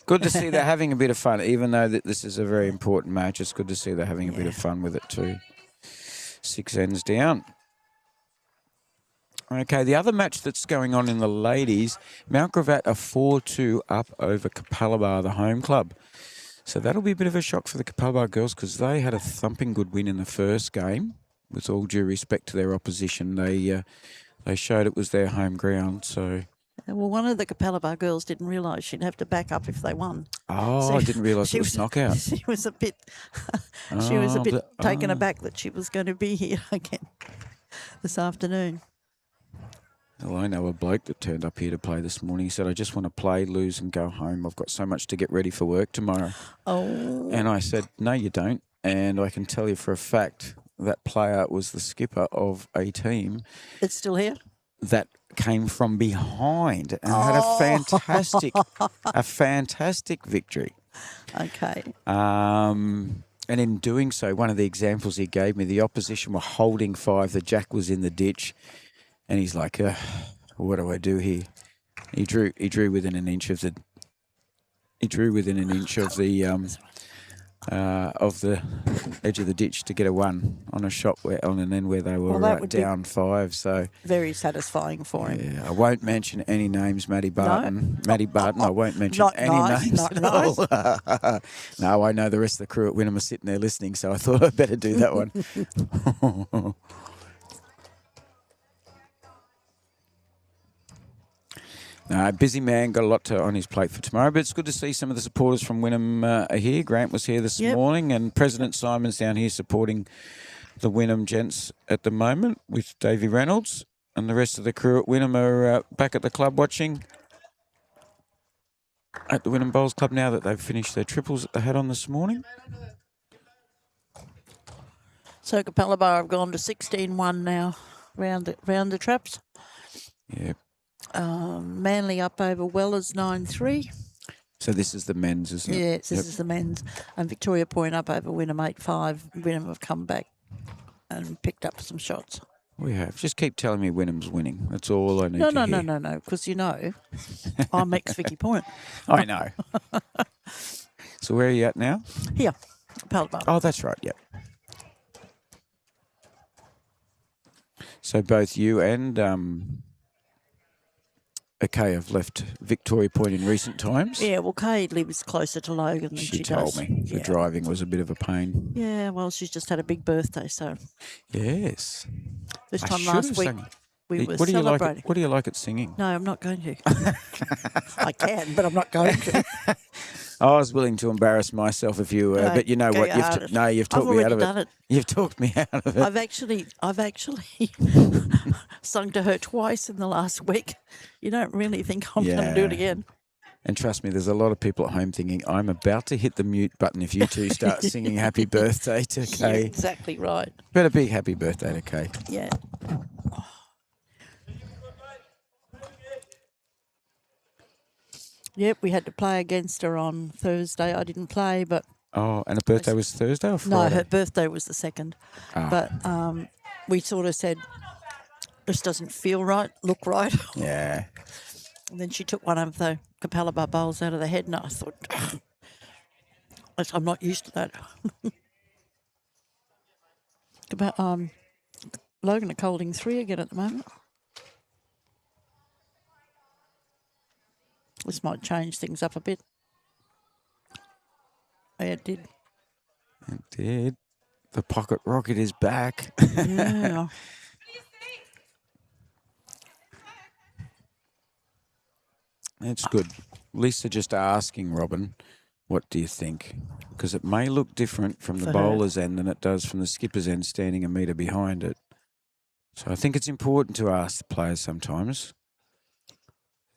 Good to see they're having a bit of fun, even though this is a very important match. It's good to see they're having a bit of fun with it too. 6 ends down. Okay, the other match that's going on in the ladies, Mount Gravatt are 4-2 up over Capalaba, the home club. So that'll be a bit of a shock for the Capalaba girls because they had a thumping good win in the first game. With all due respect to their opposition, they showed it was their home ground. So. Well, one of the Capalaba girls didn't realise she'd have to back up if they won. Oh, so I didn't realise it was knockout. She was a bit, taken aback that she was going to be here again this afternoon. Well, I know a bloke that turned up here to play this morning. He said, I just want to play, lose and go home. I've got so much to get ready for work tomorrow. Oh. And I said, no, you don't. And I can tell you for a fact that player was the skipper of a team. It's still here? That came from behind and had a fantastic victory. Okay. And in doing so, one of the examples he gave me, the opposition were holding 5. The jack was in the ditch, and he's like, "What do I do here?" He drew within an inch of the. He drew within an inch of the edge of the ditch to get a 1 on a shot on an end where they were down 5. So very satisfying for him. Yeah, I won't mention any names, Maddie Barton. No? Maddie Barton, I won't mention names at all. No, I know the rest of the crew at Wynnum are sitting there listening, so I thought I'd better do that one. No, busy man, got a lot on his plate for tomorrow, but it's good to see some of the supporters from Wynnum are here. Grant was here this morning, and President Simon's down here supporting the Wynnum gents at the moment with Davey Reynolds, and the rest of the crew at Wynnum are back at the club watching at the Wynnum Bowls Club now that they've finished their triples that they had on this morning. So Capalaba have gone to 16-1 now round the traps. Yeah. Manly up over Wellers 9-3. So this is the men's, isn't it? Yes, this is the men's. And Victoria Point up over Wynnum 8-5. Wynnum have come back and picked up some shots. We have. Just keep telling me Wynnum's winning. That's all I need to hear. No. Because, I'm ex-Vicky Point. I know. So where are you at now? Here, Capalaba. Oh, that's right, yep. So both you and... Kay have left Victoria Point in recent times. Yeah, well, Kay lives closer to Logan than she told does. Me the driving was a bit of a pain. Yeah, well, she's just had a big birthday, so. Yes. This time last week we were celebrating. What do you like at singing? No, I'm not going to. I can, but I'm not going to. I was willing to embarrass myself if you were, but you know go what? You've hard. you've I've talked me out already of done it. You've talked me out of it. I've actually sung to her twice in the last week. You don't really think I'm going to do it again. And trust me, there's a lot of people at home thinking, I'm about to hit the mute button if you two start singing happy birthday to Yeah, Kay. exactly right. But a big happy birthday to Kay. Yeah. Yep, we had to play against her on Thursday. I didn't play, but... Oh, and her birthday was Thursday or Friday? No, her birthday was the 2nd. Ah. But we sort of said, this doesn't feel right, look right. Yeah. And then she took one of the Capalaba Bowls out of the head, and I thought, I'm not used to that. Logan are holding 3 again at the moment. This might change things up a bit. Yeah, it did. It did. The pocket rocket is back. Yeah. It's good. Lisa just asking, Robin, what do you think? Because it may look different from the For her. bowler's end than it does from the skipper's end standing a metre behind it. So I think it's important to ask the players sometimes.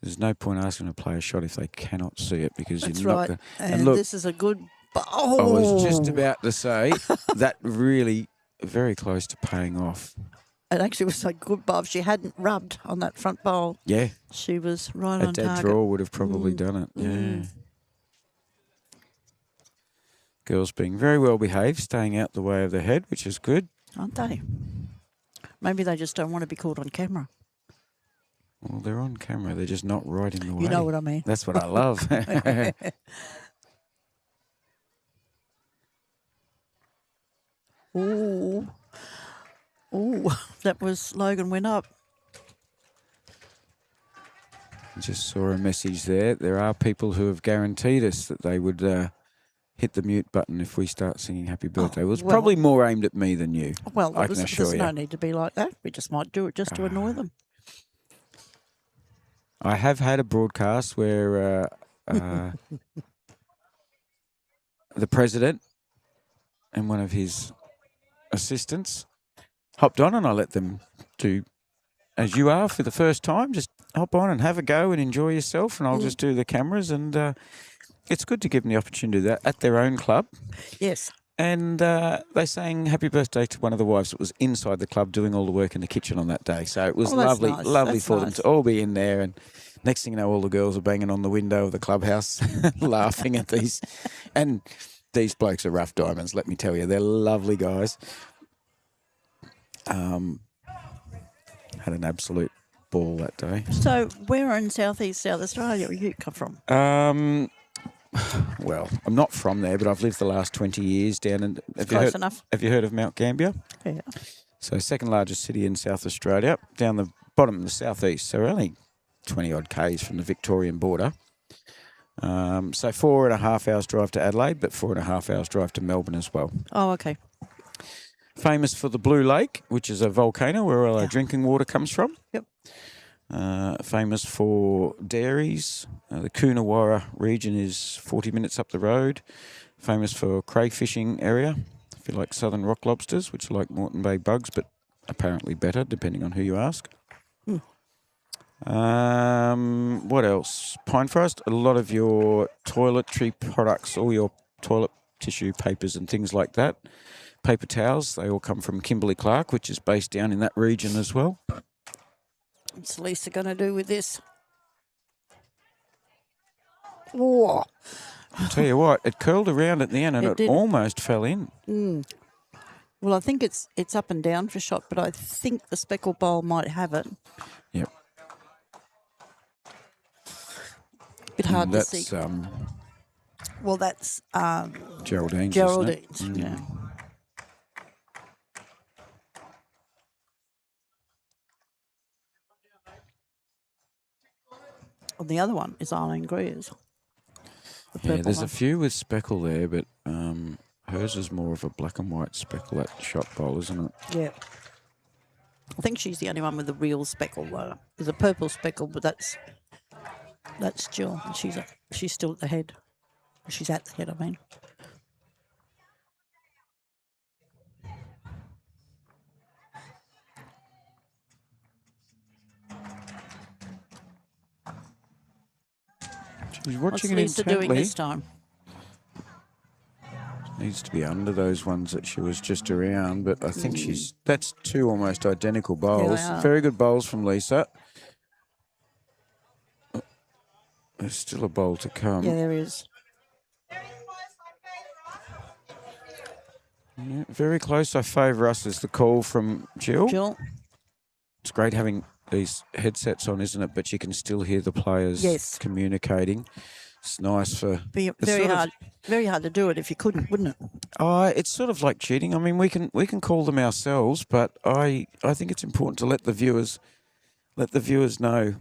There's no point asking a player a shot if they cannot see it because That's you're not right. going And look, this is a good bowl. I was just about to say that really very close to paying off. It actually was a good bowl. If she hadn't rubbed on that front bowl, Yeah. she was right A on dead target. draw would have probably done it. Yeah. Girls being very well behaved, staying out the way of the head, which is good. Aren't they? Maybe they just don't want to be caught on camera. Well, they're on camera. They're just not right in the way. You know what I mean. That's what I love. Ooh. Ooh. That was Logan went up. Just saw a message there. There are people who have guaranteed us that they would hit the mute button if we start singing happy birthday. It was probably more aimed at me than you. Well, I can assure there's you. no need to be like that. We just might do it just to annoy them. I have had a broadcast where the president and one of his assistants hopped on, and I let them do as you are for the first time. Just hop on and have a go and enjoy yourself, and I'll just do the cameras. And it's good to give them the opportunity to do that at their own club. Yes. And they sang happy birthday to one of the wives that was inside the club doing all the work in the kitchen on that day. So it was lovely, nice. lovely That's for them to all be in there. And next thing you know, all the girls are banging on the window of the clubhouse laughing at these. And these blokes are rough diamonds, let me tell you. They're lovely guys. Had an absolute ball that day. So where in southeast South Australia you come from? Well, I'm not from there, but I've lived the last 20 years down in... Close enough. Have you heard of Mount Gambier? Yeah. So second largest city in South Australia, down the bottom of the southeast. So we're only 20-odd k's from the Victorian border. So 4.5 hours drive to Adelaide, but 4.5 hours drive to Melbourne as well. Oh, okay. Famous for the Blue Lake, which is a volcano where all our drinking water comes from. Yep. Famous for dairies. The Coonawarra region is 40 minutes up the road. Famous for crayfishing area. If you like southern rock lobsters, which are like Moreton Bay bugs, but apparently better, depending on who you ask. What else? Pine Forest. A lot of your toiletry products, all your toilet tissue papers and things like that. Paper towels, they all come from Kimberley-Clark, which is based down in that region as well. What's Lisa going to do with this? Oh. I'll tell you what, it curled around at the end and it almost fell in. Well, I think it's up and down for shot, but I think the speckled bowl might have it. Yep. Bit hard to That's see. Well, that's Geraldine's. Geraldine's. Isn't it? Yeah. Well, the other one is Eileen Greer's. Yeah, there's a few with speckle there, but hers is more of a black and white speckle, that shot bowl, isn't it? Yeah. I think she's the only one with the real speckle, though. There's a purple speckle, but that's Jill. And she's still at the head. She's at the head, I mean. She's What's watching it Lisa doing intently. this time? Needs to be under those ones that she was just around, but I think that's two almost identical bowls. Yeah, they are. Very good bowls from Lisa. There's still a bowl to come. Yeah, there is. Yeah, very close. I favour us as the call from Jill. Jill. It's great having these headsets on, isn't it? But you can still hear the players communicating. It's nice for... Be very hard to do it if you couldn't, wouldn't it? It's sort of like cheating. I mean, we can call them ourselves, but I think it's important to let the viewers know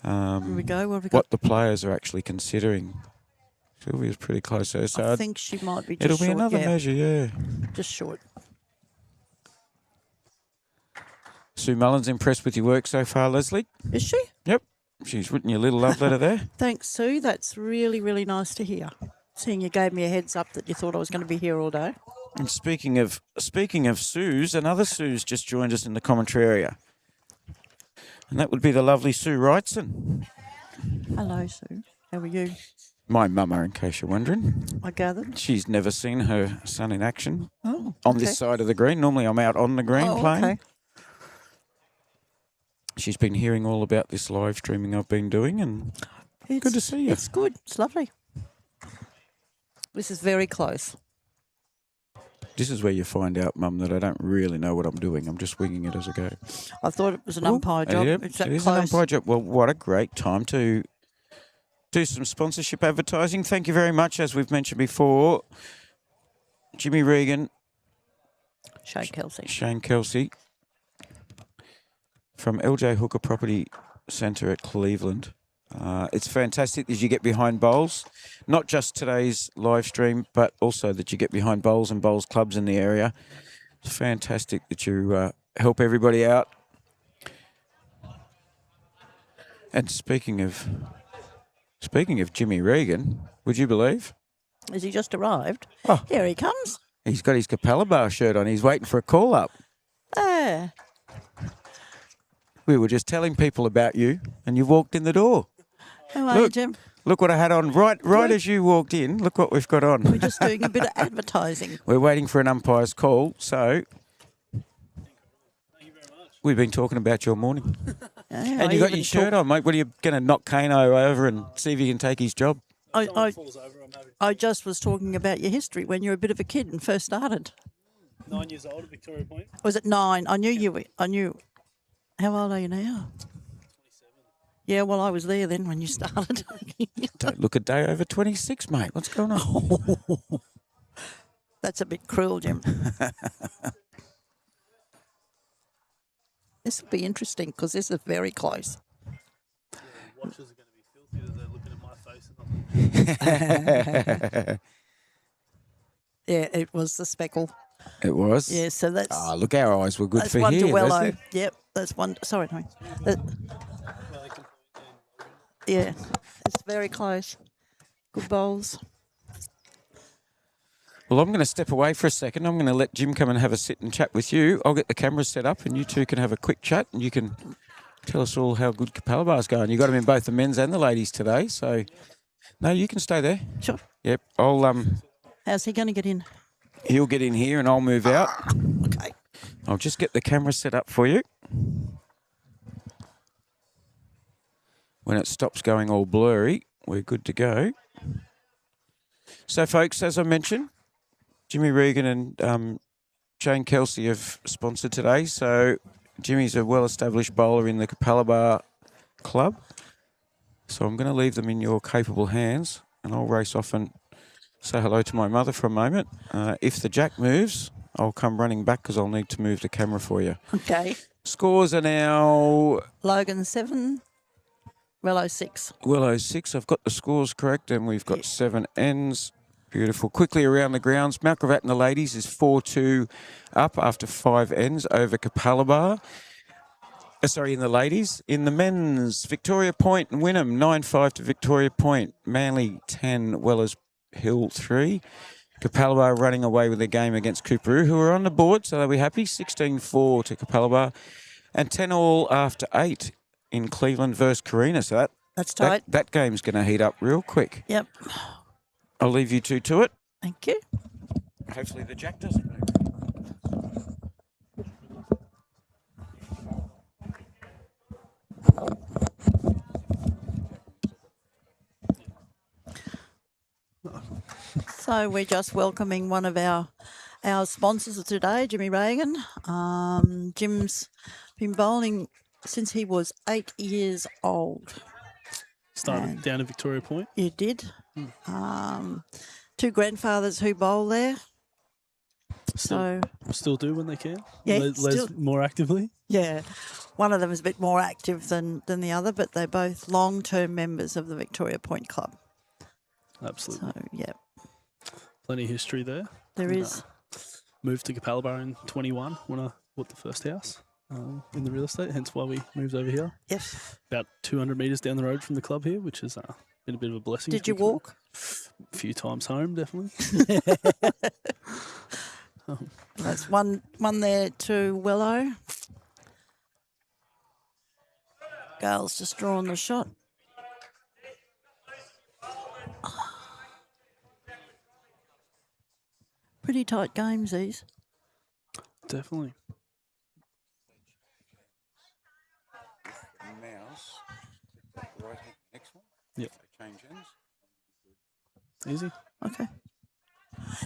Here we go. What have we got? what the players are actually considering. Sylvia's pretty close there, so I think she might be just it'll short. be another measure, yeah. Just short. Sue Mullen's impressed with your work so far, Leslie. Is she? Yep. She's written you a little love letter there. Thanks, Sue. That's really, really nice to hear. Seeing you gave me a heads up that you thought I was going to be here all day. And speaking of Sue's, another Sue's just joined us in the commentary area. And that would be the lovely Sue Wrightson. Hello, Sue. How are you? My mama, in case you're wondering. I gathered. She's never seen her son in action Oh, on this side of the green. Normally I'm out on the green playing. Okay. She's been hearing all about this live streaming I've been doing, and good to see you. It's good. It's lovely. This is very close. This is where you find out, Mum, that I don't really know what I'm doing. I'm just winging it as I go. I thought it was an umpire job. Yep, It's that it is close. an umpire job. Well, what a great time to do some sponsorship advertising. Thank you very much, as we've mentioned before. Jimmy Regan, Shane Kelsey from LJ Hooker Property Centre at Cleveland. It's fantastic that you get behind bowls, not just today's live stream, but also that you get behind bowls and bowls clubs in the area. It's fantastic that you help everybody out. And speaking of Jimmy Regan, would you believe? Has he just arrived? Oh. Here he comes. He's got his Capalaba shirt on. He's waiting for a call up. Ah, We were just telling people about you, and you walked in the door. how are you, Jim? Look what I had on right as you walked in. Look what we've got on. We're just doing a bit of advertising. We're waiting for an umpire's call, so we've been talking about your morning. Yeah, And you got your shirt on, mate. What are you going to knock Kano over and see if he can take his job? I just was talking about your history when you were a bit of a kid and first started. 9 years old at Victoria Point. Was it 9? I knew. How old are you now? 27. Yeah, well, I was there then when you started. Don't look a day over 26, mate. What's going on? That's a bit cruel, Jim. This will be interesting because this is very close. Yeah, watchers are going to be filthy that they're looking at my face. And Yeah, it was the speckle. It was? Yeah, so that's... Ah, look, our eyes were good that's for one here. to Wello. Leslie. Yep, that's one... Sorry, no. Yeah, it's very close. Good bowls. Well, I'm going to step away for a second. I'm going to let Jim come and have a sit and chat with you. I'll get the cameras set up and you two can have a quick chat and you can tell us all how good Capalaba's going. You got them in both the men's and the ladies today, so... No, you can stay there. Sure. Yep, I'll... How's he going to get in? He'll get in here and I'll move out. Okay. I'll just get the camera set up for you. When it stops going all blurry, we're good to go. So, folks, as I mentioned, Jimmy Regan and Jane Kelsey have sponsored today. So, Jimmy's a well-established bowler in the Capalaba Club. So, I'm going to leave them in your capable hands and I'll race off and say hello to my mother for a moment. If the jack moves, I'll come running back because I'll need to move the camera for you. Okay. Scores are now... Logan 7, Rello 6. Willow 6. I've got the scores correct and we've got 7 ends. Beautiful. Quickly around the grounds. Mount Gravatt and the ladies is 4-2 up after 5 ends over Capalaba. In the ladies. In the men's, Victoria Point and Wynnum, 9-5 to Victoria Point. Manly 10, Wellers Hill 3. Capalaba running away with their game against Cooperoo, who are on the board, so they'll be happy. 16-4 to Capalaba. And 10-all after 8 in Cleveland versus Carina. So That's tight. that game's going to heat up real quick. Yep. I'll leave you two to it. Thank you. Hopefully the jack doesn't move. So we're just welcoming one of our sponsors of today, Jimmy Reagan. Jim's been bowling since he was 8 years old. Started down at Victoria Point. You did. Two grandfathers who bowl there. Still do when they can. Yeah, Les more actively. Yeah, one of them is a bit more active than the other, but they're both long-term members of the Victoria Point Club. Absolutely. So, yeah. Plenty of history there. There is. Moved to Capalaba in 21 when I bought the first house in the real estate, hence why we moved over here. Yes. About 200 metres down the road from the club here, which has been a bit of a blessing. Did you walk? A few times home, definitely. That's one there to Willow. Gale's just drawing the shot. Pretty tight games, these. Definitely. Mouse. Right, next one. Yep. Change ends. Easy. Okay.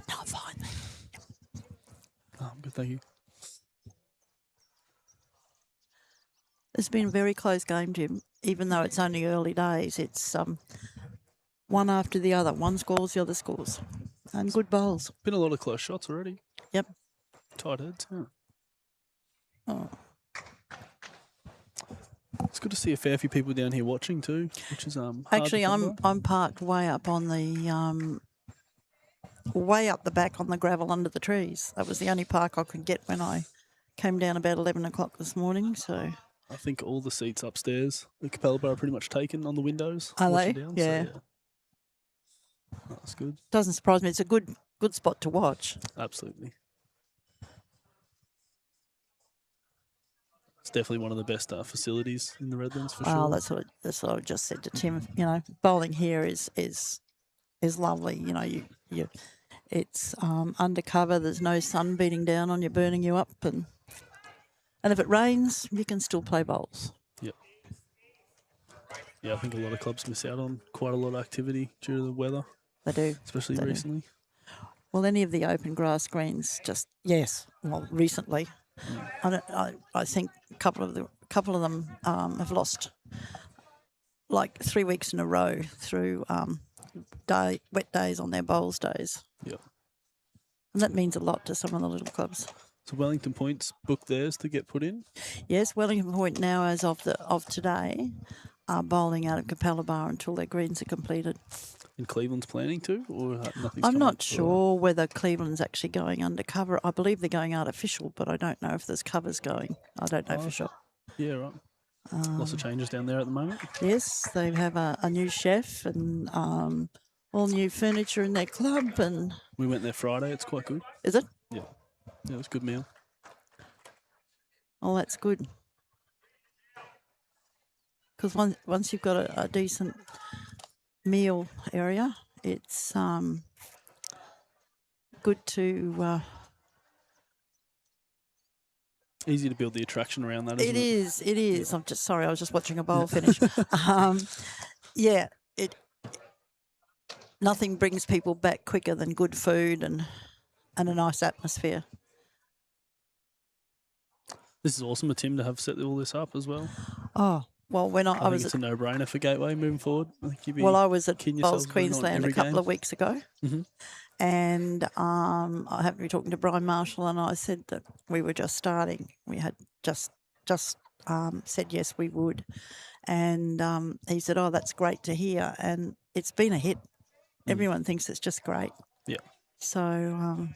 No, fine. Oh, good, thank you. It's been a very close game, Jim. Even though it's only early days, it's one after the other. One scores, the other scores. And good bowls. Been a lot of close shots already. Yep. Tight heads, yeah. Oh. It's good to see a fair few people down here watching too, which is hard Actually, to come by. I'm parked way up on the way up the back on the gravel under the trees. That was the only park I could get when I came down about 11 o'clock this morning. So I think all the seats upstairs at Capalaba are pretty much taken on the windows. Are watching they? Down, Yeah. So, that's good. doesn't surprise me. It's a good spot to watch. Absolutely. It's definitely one of the best facilities in the Redlands for sure. Oh, that's what I just said to Tim. You know, bowling here is lovely. You know, you it's undercover. There's no sun beating down on you, burning you up, and if it rains, you can still play bowls. Yep. Yeah, I think a lot of clubs miss out on quite a lot of activity due to the weather. They do, especially they recently. Do. Well, any of the open grass greens, recently. I think a couple of them have lost like 3 weeks in a row through wet days on their bowls days. Yeah. And that means a lot to some of the little clubs. So Wellington Point's booked theirs to get put in? Yes, Wellington Point now, as of today, are bowling out of Capalaba until their greens are completed. And Cleveland's planning to, or nothing's I'm not up, sure whether Cleveland's actually going undercover. I believe they're going artificial, but I don't know if there's covers going. I don't know for sure. Yeah, right. Lots of changes down there at the moment. Yes, they have a new chef and all new furniture in their club. And we went there Friday. It's quite good. Is it? Yeah. Yeah, it was a good meal. Oh, that's good. Because once you've got a decent meal area, it's good to... Easy to build the attraction around that, isn't it? It is. I'm just sorry, I was just watching a bowl finish. Yeah, nothing brings people back quicker than good food and a nice atmosphere. This is awesome of Tim to have set all this up as well. Oh, well, when I was... it's a no-brainer for Gateway moving forward. I was at Bowls Queensland a couple of weeks ago. Mm-hmm. And I happened to be talking to Brian Marshall, and I said that we were just starting. We had just said yes, we would. And he said, oh, that's great to hear. And it's been a hit. Everyone thinks it's just great. Yeah. So...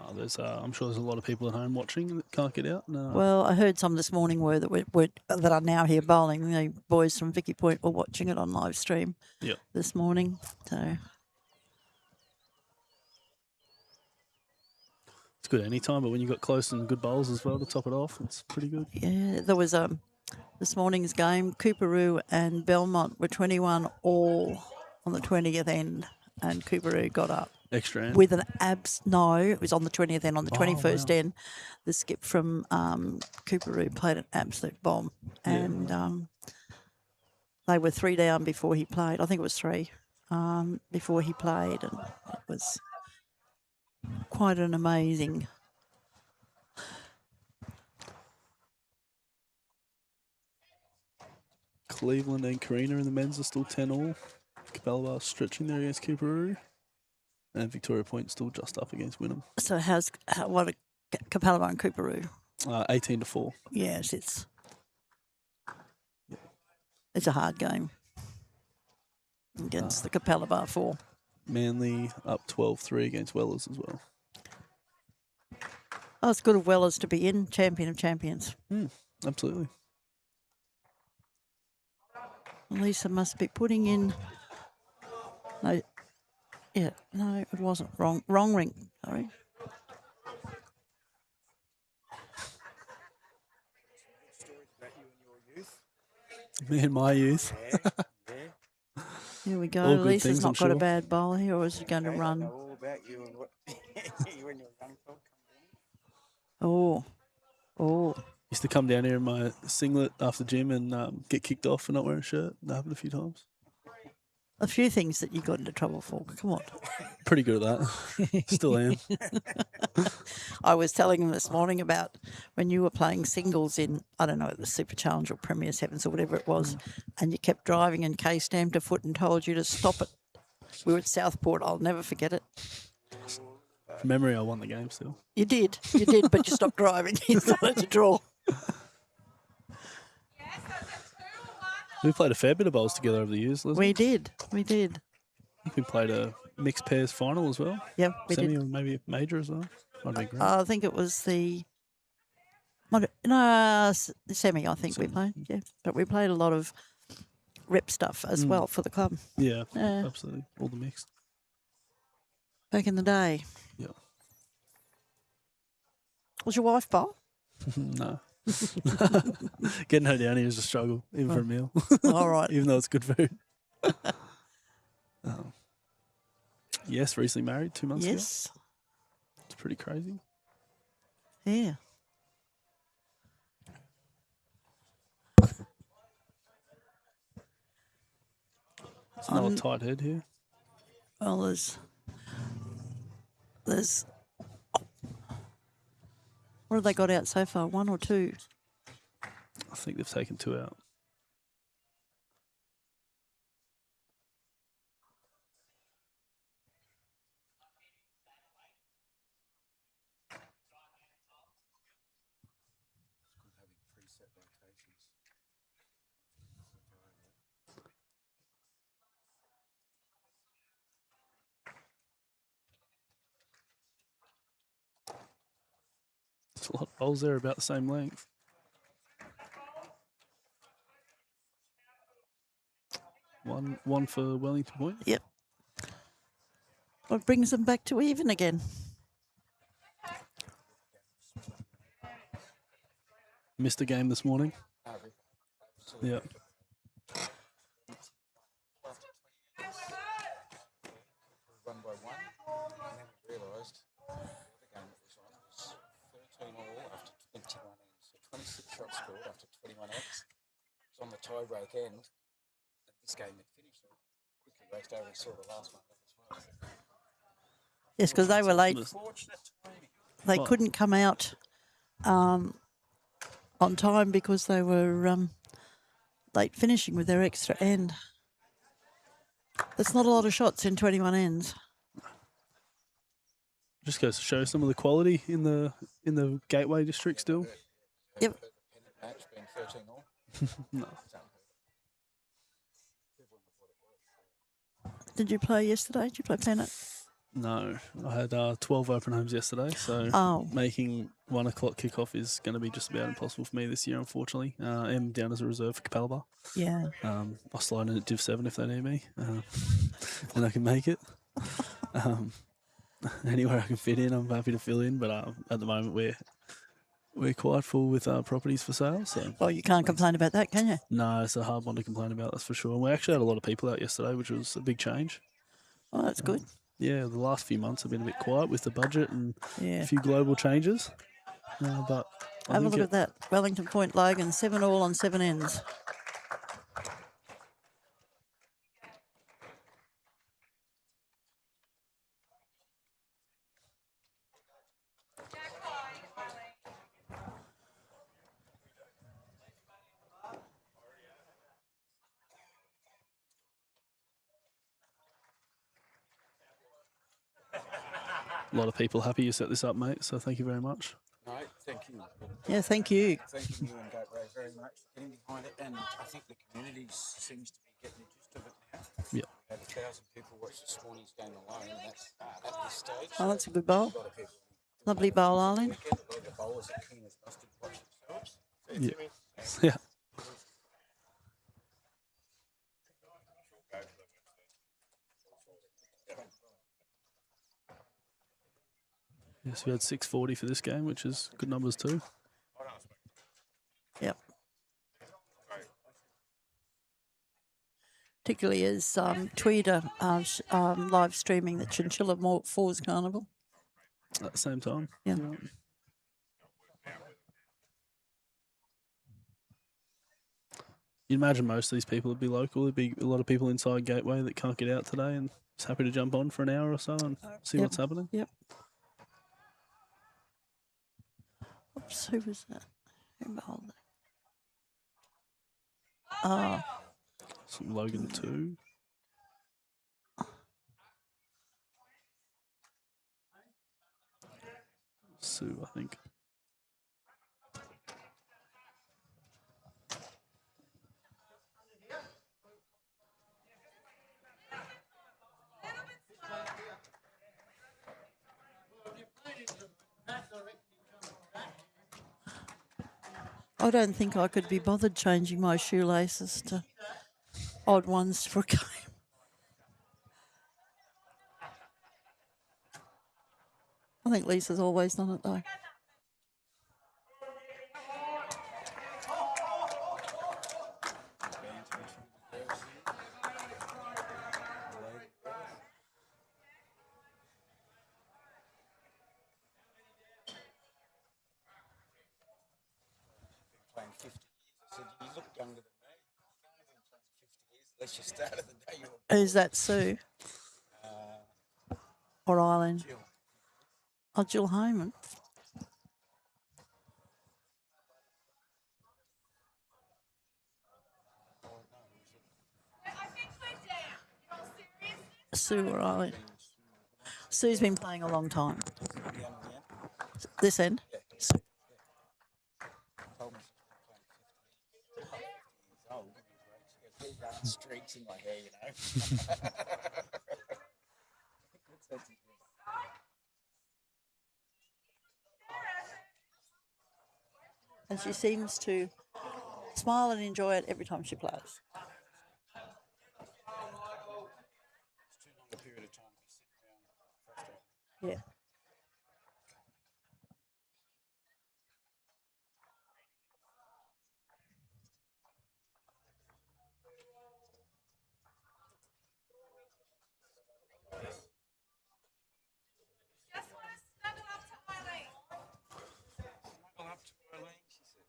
I'm sure there's a lot of people at home watching that can't get out. No. Well, I heard some this morning that are now here bowling. The boys from Vicky Point were watching it on live stream this morning. So it's good any time, but when you've got close and good bowls as well to top it off, it's pretty good. yeah, there was this morning's game. Cooperoo and Belmont were 21 all on the 20th end, and Cooperoo got up. Extra end? With an no, it was on the 20th end. On the 21st end, the skip from Cooperoo played an absolute bomb. And they were 3 down before he played. I think it was 3 before he played. And it was quite an amazing... Cleveland and Karina in the men's are still 10 all. Capalaba stretching there against Cooperoo. And Victoria Point still just up against Wynnum. So what are Capalaba and Cooperoo? 18-4. Yes, it's a hard game against the Capalaba 4. Manly up 12-3 against Wellers as well. Oh, it's good of Wellers to be in champion of champions. Absolutely. Lisa must be putting in. No, it wasn't wrong. Wrong ring. Sorry. Me and my youth. Here we go. All good Lisa's things, not I'm got a sure. bad bowl here, or is he going to run? Oh. Used to come down here in my singlet after gym and get kicked off for not wearing a shirt. That happened a few times. A few things that you got into trouble for. Come on. Pretty good at that. Still am. I was telling him this morning about when you were playing singles in, I don't know, the Super Challenge or Premier Sevens or whatever it was, and you kept driving and Kay stamped a foot and told you to stop it. We were at Southport. I'll never forget it. From memory, I won the game still. You did, but you stopped driving. You started to draw. We played a fair bit of bowls together over the years, Leslie. We did. I think we played a mixed pairs final as well. Yeah, we Semi did. or maybe major as well. Might have been great. I think it was the semi. I think we played. Yeah, but we played a lot of rep stuff as well for the club yeah, absolutely. All the mixed. back in the day. Yeah. Was your wife bowl? No. Getting her down here is a struggle, even for a meal. All right. Even though it's good food. Yes, recently married 2 months ago. Yes. It's pretty crazy. Yeah. It's another tight head here. Well, there's. What have they got out so far? 1 or 2? I think they've taken 2 out. There's a lot of bowls there about the same length. One for Wellington Point. Yep. What brings them back to even again? Missed a game this morning. Yeah. Run by 1, and then we realised the other game that was on was 13 all after 21 ends. So 26 shots scored after 21 ends. It was on the tie-break end, and this game had finished. So quickly raced over and saw the last one as well. Yes, because they were late. They What? couldn't come out on time because they were late finishing with their extra end. There's not a lot of shots in 21 ends. Just goes to show some of the quality in the Gateway district still. Yep. Match being 13 all. No. Did you play yesterday? Did you play Pennant? No, I had 12 open homes yesterday, so Oh. making 1 o'clock kickoff is going to be just about impossible for me this year, unfortunately. I'm down as a reserve for Capalaba. Yeah. I'll slide in at Div 7 if they need me, and I can make it. Anywhere I can fit in, I'm happy to fill in, but at the moment we're quite full with properties for sale, so... Well, you can't complain about that, can you? No, it's a hard one to complain about, that's for sure. And we actually had a lot of people out yesterday, which was a big change. Oh, that's good. Yeah, the last few months have been a bit quiet with the budget and Yeah. a few global changes. But I Have a think look at that. Wellington Point Logan, 7 all on 7 ends. a lot of people happy you set this up, mate, so thank you very much. No, thank you. Yeah, thank you. Thanking you and Gateway very much for getting behind it. And I think the community seems to be getting the gist of it now. Yeah. We had 1,000 people watch this morning's game alone, and that's at this stage. Oh, that's a good bowl. A lot of people. Lovely bowl, Arlene. Weekend, a lot of the bowlers are keen as mustard to watch themselves. Yeah. Yeah. Yes, we had 640 for this game, which is good numbers too. Yep. Particularly as Tweeder live streaming the Chinchilla Falls Carnival. At the same time. Yeah. You'd imagine most of these people would be local. There'd be a lot of people inside Gateway that can't get out today and just happy to jump on for an hour or so and see Yep. what's happening. Yep. Oops, who was that? Who bowled that? Oh, Some Logan 2. Sue, I think. I don't think I could be bothered changing my shoelaces to odd ones for a game. I think Lisa's always done it though. Playing 50 years. I said, you look younger than me. You've been playing 50 years unless you started the day you were Who's that, Sue? Or Eileen? Jill. Oh, Jill Heyman. Sue or Eileen? Sue's been playing a long time. This end? Told me she's been playing 50 years old. Give me a break. She goes, "There's streaks in my hair, you know." And she seems to smile and enjoy it every time she plays. It's too long a period of time to be sitting around frustrated. Yeah. Snuggle up to Eileen, she says.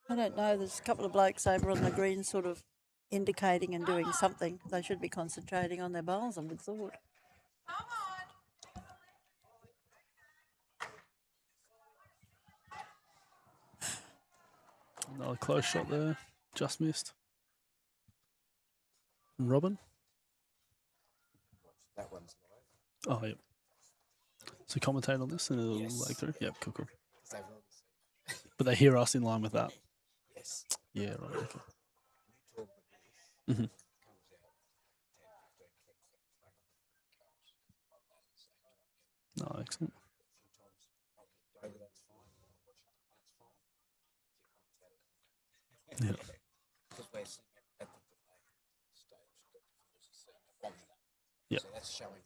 I don't know. There's a couple of blokes over on the green sort of indicating and doing something. They should be concentrating on their bowls, I would have thought. Another close shot there. Just missed. And Robin? That one's live. Oh, yep. So commentate on this and it'll Yes. lag through? Yep, cool. Because they've already seen. But they hear us in line with that? Yes. Yeah, right, okay. You talk with this. Mhm. Come Yeah. Because we're seeing it at the delay stage. Yeah. So that's showing.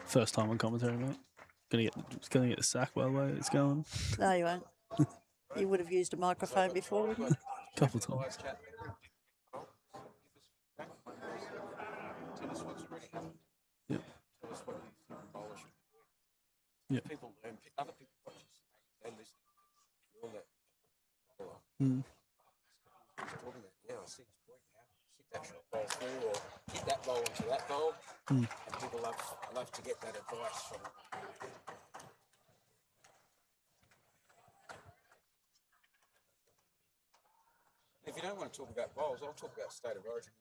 First time on commentary, mate. Gonna get the sack by the way it's going. No, you won't. You would have used a microphone before, wouldn't you? Couple times. Tell us what's already happened. Yeah. Tell us what you think bowlers should do. Yeah. People learn. Other people watch this. They listen. All that. Mm. He's talking about, yeah, I see his point now. Hit that short bowl through, or hit that bowl into that bowl. Mm. And people love to get that advice from. If you don't want to talk about bowls, I'll talk about state of origin.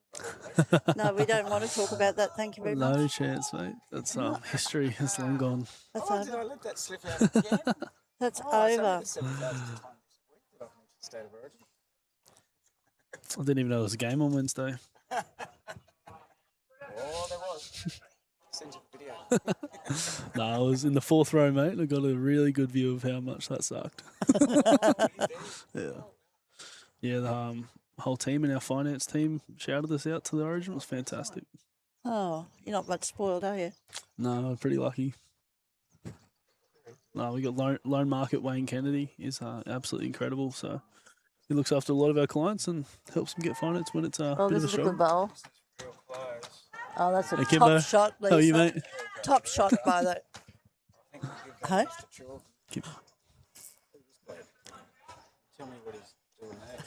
No, we don't want to talk about that. Thank you very much. No chance, mate. That's history. It's long gone. That's Oh, did I over. let that slip out again? That's It's only over. the 7,000th time this week that I've mentioned state of origin. I didn't even know there was a game on Wednesday. Oh, there was. Send you the video. No, I was in the 4th row, mate, and I got a really good view of how much that sucked. Yeah. Yeah, the whole team and our finance team shouted us out to the Origin. It was fantastic. Oh, you're not much spoiled, are you? No, pretty lucky. No, we got loan market Wayne Kennedy is absolutely incredible. So he looks after a lot of our clients and helps them get finance when it's a Oh, bit this of a is a good struggle. bowl. Real close. Oh, that's a Hey, top Kimbo. shot, Lisa. How are you, mate? Top shot by the. I think we'll give Hey? that Mr. Chalk. Keep- Tell me what he's doing there.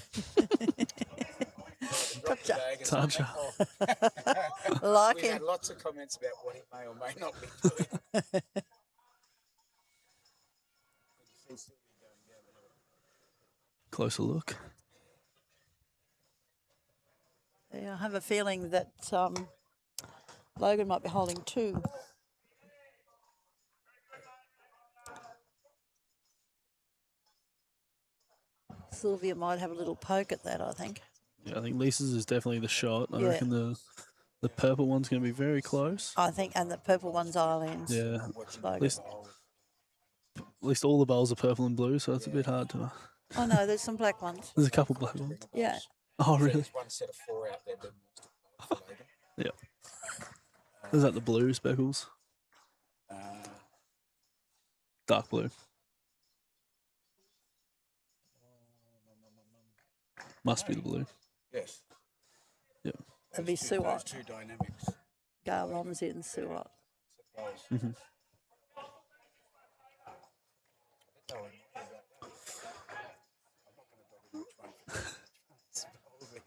Gotcha. Toucher. Like We him. had lots of comments about what he may or may not be doing. Closer look. Yeah, I have a feeling that Logan might be holding 2. Sylvia might have a little poke at that, I think. Yeah, I think Lisa's is definitely the shot. I Yeah. reckon the purple one's going to be very close. I think, and the purple one's Eileen's. Yeah. Logan. At least all the bowls are purple and blue, so it's a bit hard to. Oh no, there's some black ones. There's a couple black ones. Yeah. Oh, really? There's one set of 4 out there. For Logan. Yeah. Is that the blue speckles? Dark blue. Must be the blue. Yes. Yep. It'd be Those Suat. 2 dynamics. Gail Romsey and Suat. Mm-hmm.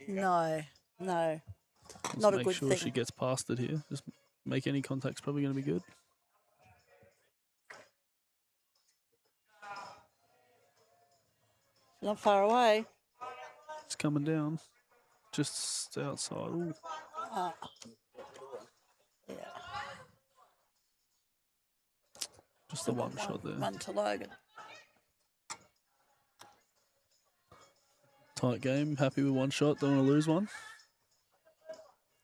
No, no. Just Not a make good sure thing. she gets past it here. Just make any contact's probably going to be good. Not far away. It's coming down. Just outside. Ooh. Yeah. Just the one shot there. One to Logan. Tight game. Happy with one shot. Don't want to lose one.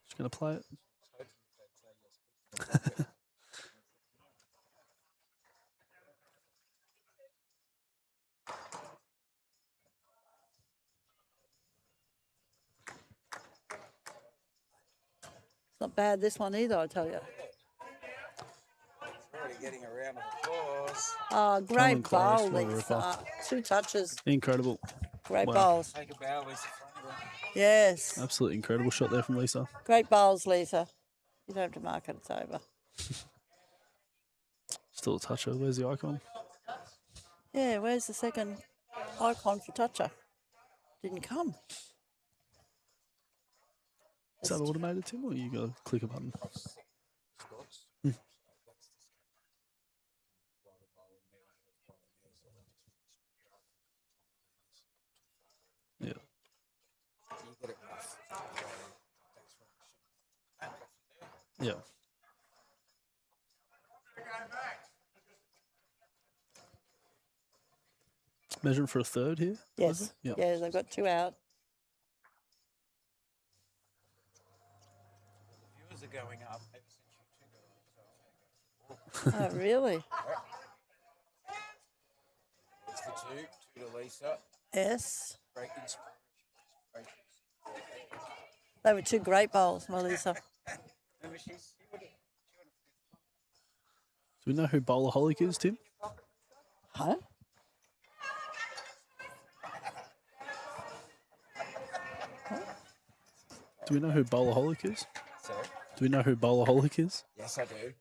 Just going to play it. It's not bad, this one either, I tell you. Already getting a round of applause. Oh, great close, bowl, what a Lisa. 2 touches. Incredible. Great Wow. bowls. Take a bow, Lisa. Yes. Absolutely incredible shot there from Lisa. Great bowls, Lisa. You don't have to mark it, it's over. Still a toucher. Where's the icon? Yeah, where's the second icon for toucher? Didn't come. Is that automated, Tim, or you got to click a button? Yeah. Yeah. Measuring for a third here? Yes. Yep. Yeah, they've got 2 out. Viewers are going up ever since you 2 got on. Oh, really? It's for 2. to Lisa. Yes. Great inspiration. They were two great bowls, Melissa. Do we know who Bowlaholic is, Tim? Huh? Do we know who Bowlaholic is? Sorry? Do we know who Bowlaholic is? Yes, I do.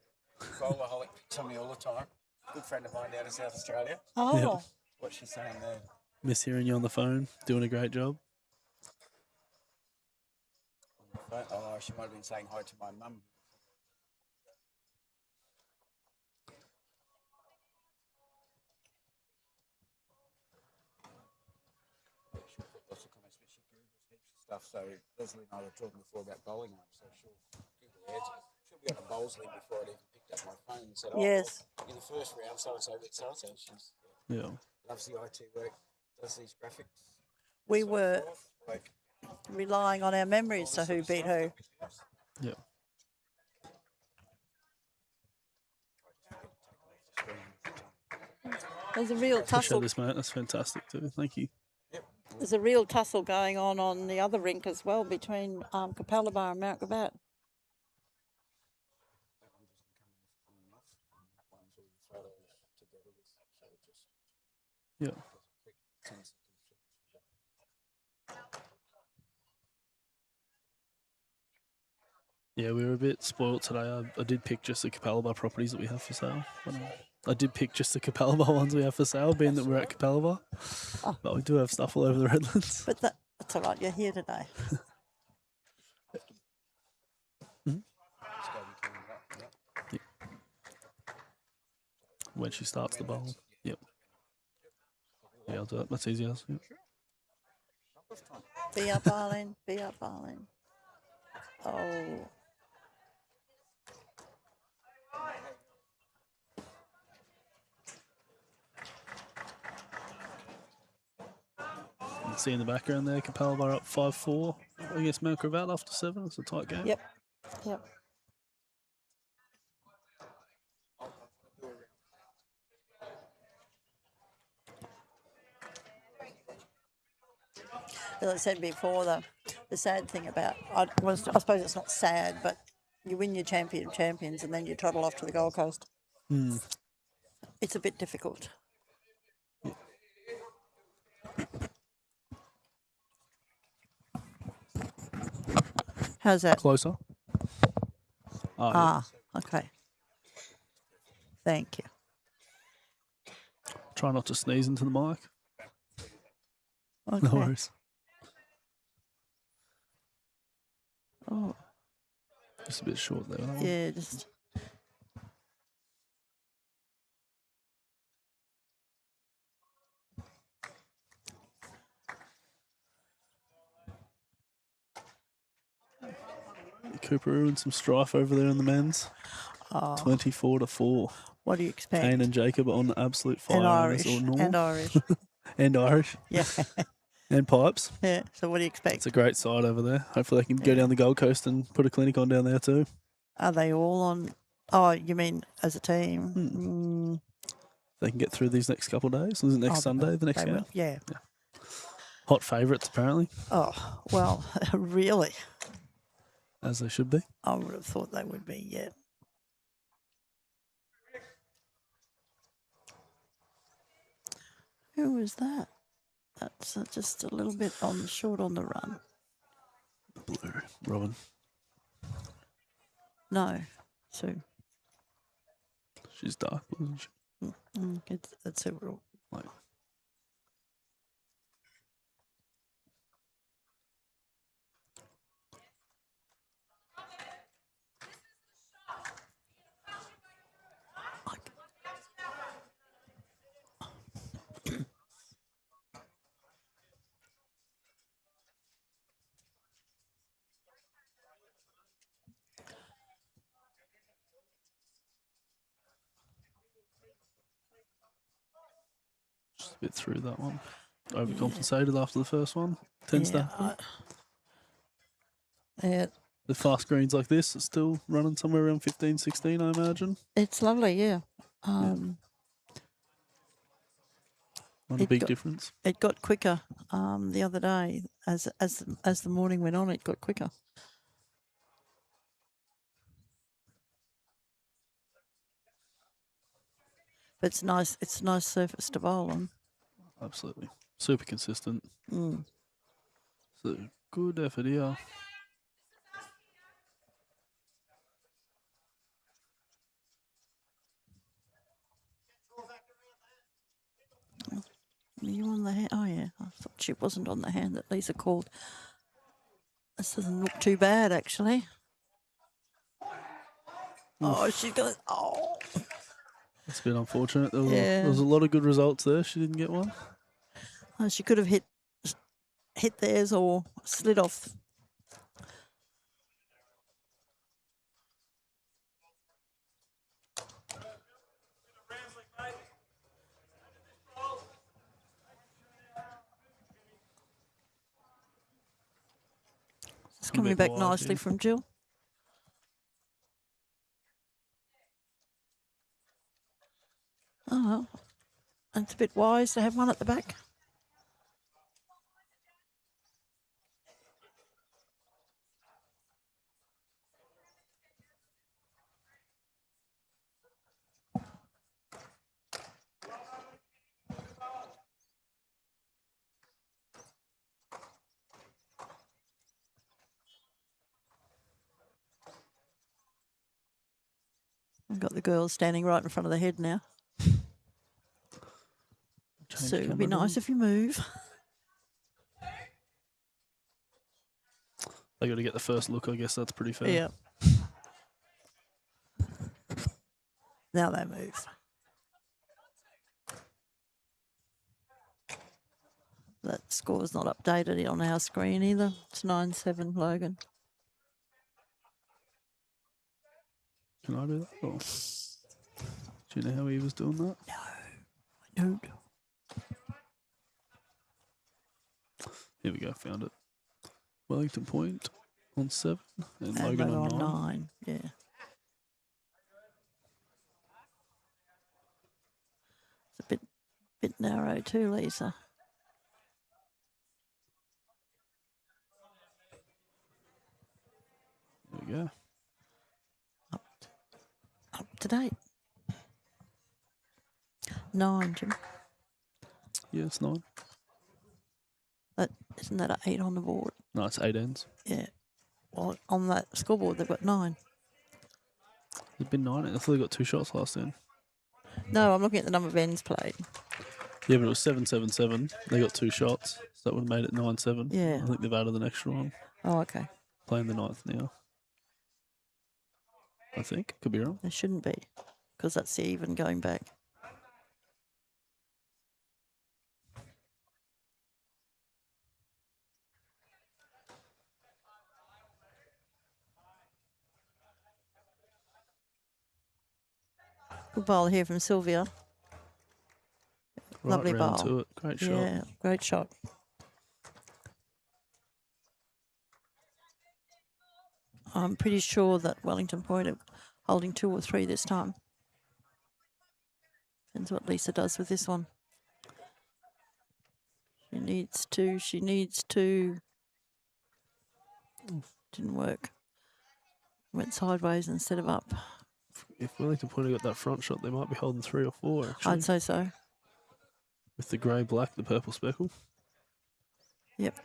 Bowlaholic picks on me all the time. Good friend of mine down in South Australia. Oh. Yeah. What she's saying there. Miss hearing you on the phone, doing a great job. Oh, she might have been saying hi to my mum. She'll put lots of comments, but she Googles heaps of stuff. So Leslie and I were talking before about bowling, so she'll Google the answers. She'll be on a bowls league before I'd even picked up my phone and said, "Oh, Yes. well, in the first round, so and so beat so and so." She's Yeah. loves the IT work, does these graphics. We so were forth. Like, relying on our memories all to this who sort of beat stuff who. Yeah. that we use. There's a real Appreciate tussle. this, mate. That's fantastic too. Thank you. There's a real tussle going on the other rink as well between Capalaba and Mount Gabat. Yeah. Yeah, we were a bit spoilt today. I did pick just the Capalaba properties that we have for sale. I did pick just the Capalaba ones we have for sale, being that we're at Capalaba. Oh. But we do have stuff all over the Redlands. But that's all right. You're here today. When she starts the bowl. Yep. Yeah, I'll do that. That's easy as. Yep. Be up, Arlene. Be up, Arlene. Oh. You can see in the background there, Capalaba up 5-4 against Mount Gravatt after 7. It's a tight game. Yep. Yep. As I said before, the sad thing about, I suppose it's not sad, but you win your champions and then you trottle off to the Gold Coast. It's a bit difficult. How's that? Closer. Okay. Thank you. Try not to sneeze into the mic. Okay. No worries. Oh, Just a bit short there. yeah, just. Cooperoo and some strife over there in the men's. 24-4. What do you expect? Kane and Jacob are on the absolute fire. And Irish. As normal. And Irish. And Irish. Yeah. And Pipes. Yeah. So what do you expect? It's a great side over there. Hopefully they can go down the Gold Coast and put a clinic on down there too. Are they all on? Oh, you mean as a team? They can get through these next couple of days. Is it next Sunday, the next They game? will, yeah. Hot favourites, apparently. Oh, well, really? As they should be. I would have thought they would be, yeah. Who was that? That's just a little bit short on the run. Blue. Robin. No, Sue. She's dark, isn't she? It's a real. Like, just a bit through that one. Overcompensated after the first one. Tends to happen. Yeah, The fast greens like this are still running somewhere around 15, 16, I imagine. it's lovely, yeah. A Not a big difference. It got quicker the other day. As the morning went on, it got quicker. But it's nice. It's a nice surface to bowl on. Absolutely. Super consistent. Mm. So good effort here. Are you on the hand? Oh, yeah. I thought she wasn't on the hand that Lisa called. This doesn't look too bad, actually. Oh, she's got it. Oh. It's a bit unfortunate. There Yeah. was a lot of good results there. She didn't get one. Oh, she could have hit theirs or slid off. It's coming back wide nicely here. from Jill. Oh, well. And it's a bit wise to have one at the back. I've got the girls standing right in front of the head now. So it'd be nice if you move. They got to get the first look. I guess that's pretty fair. Yeah. Now they move. That score's not updated on our screen either. It's 9-7, Logan. Can I do that? Or do you know how he was doing that? No, I don't. Here we go. Found it. Wellington Point on 7 and And Logan on 9. 9. Yeah. It's a bit narrow too, Lisa. There we go. Up to date. 9, Jim. Yeah, it's 9. Isn't that an 8 on the board? No, it's 8 ends. Yeah. Well, on that scoreboard, they've got 9. There's been 9. I thought they got 2 shots last end. No, I'm looking at the number of ends played. Yeah, but it was 7-7-7. They got 2 shots, so that would have made it 9-7. Yeah. I think they've added an extra one. Oh, okay. Playing the 9th now. I think. Could be wrong. There shouldn't be, because that's the even going back. Good bowl here from Sylvia. Lovely round bowl. to it. Great shot. Yeah, great shot. I'm pretty sure that Wellington Point are holding 2 or 3 this time. Depends what Lisa does with this one. She needs to. Didn't work. Went sideways instead of up. If Wellington Point have got that front shot, they might be holding 3 or 4, actually. I'd say so. With the grey, black, the purple speckle. Yep.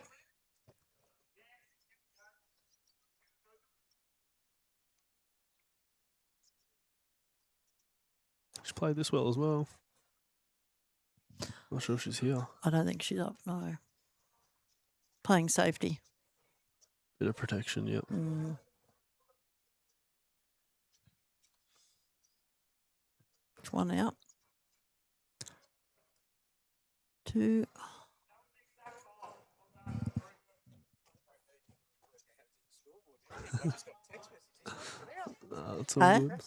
She's played this well as well. Not sure if she's here. I don't think she's up, no. Playing safety. Bit of protection, yep. Mm. Which one out? 2. That's all Huh? good.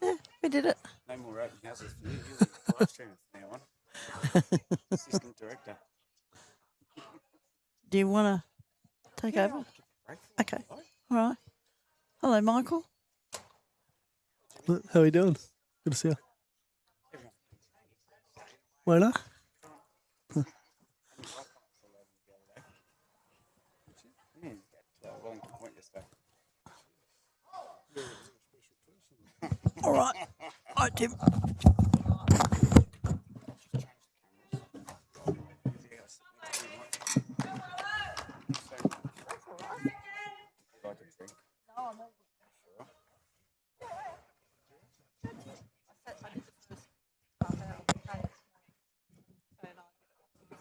Yeah, we did it. No more open houses for you. You're the live stream from now on. Assistant director. Do you want to take over? Okay. All right. Hello, Michael. How are you doing? Good to see you. Where are All right. All right, Tim.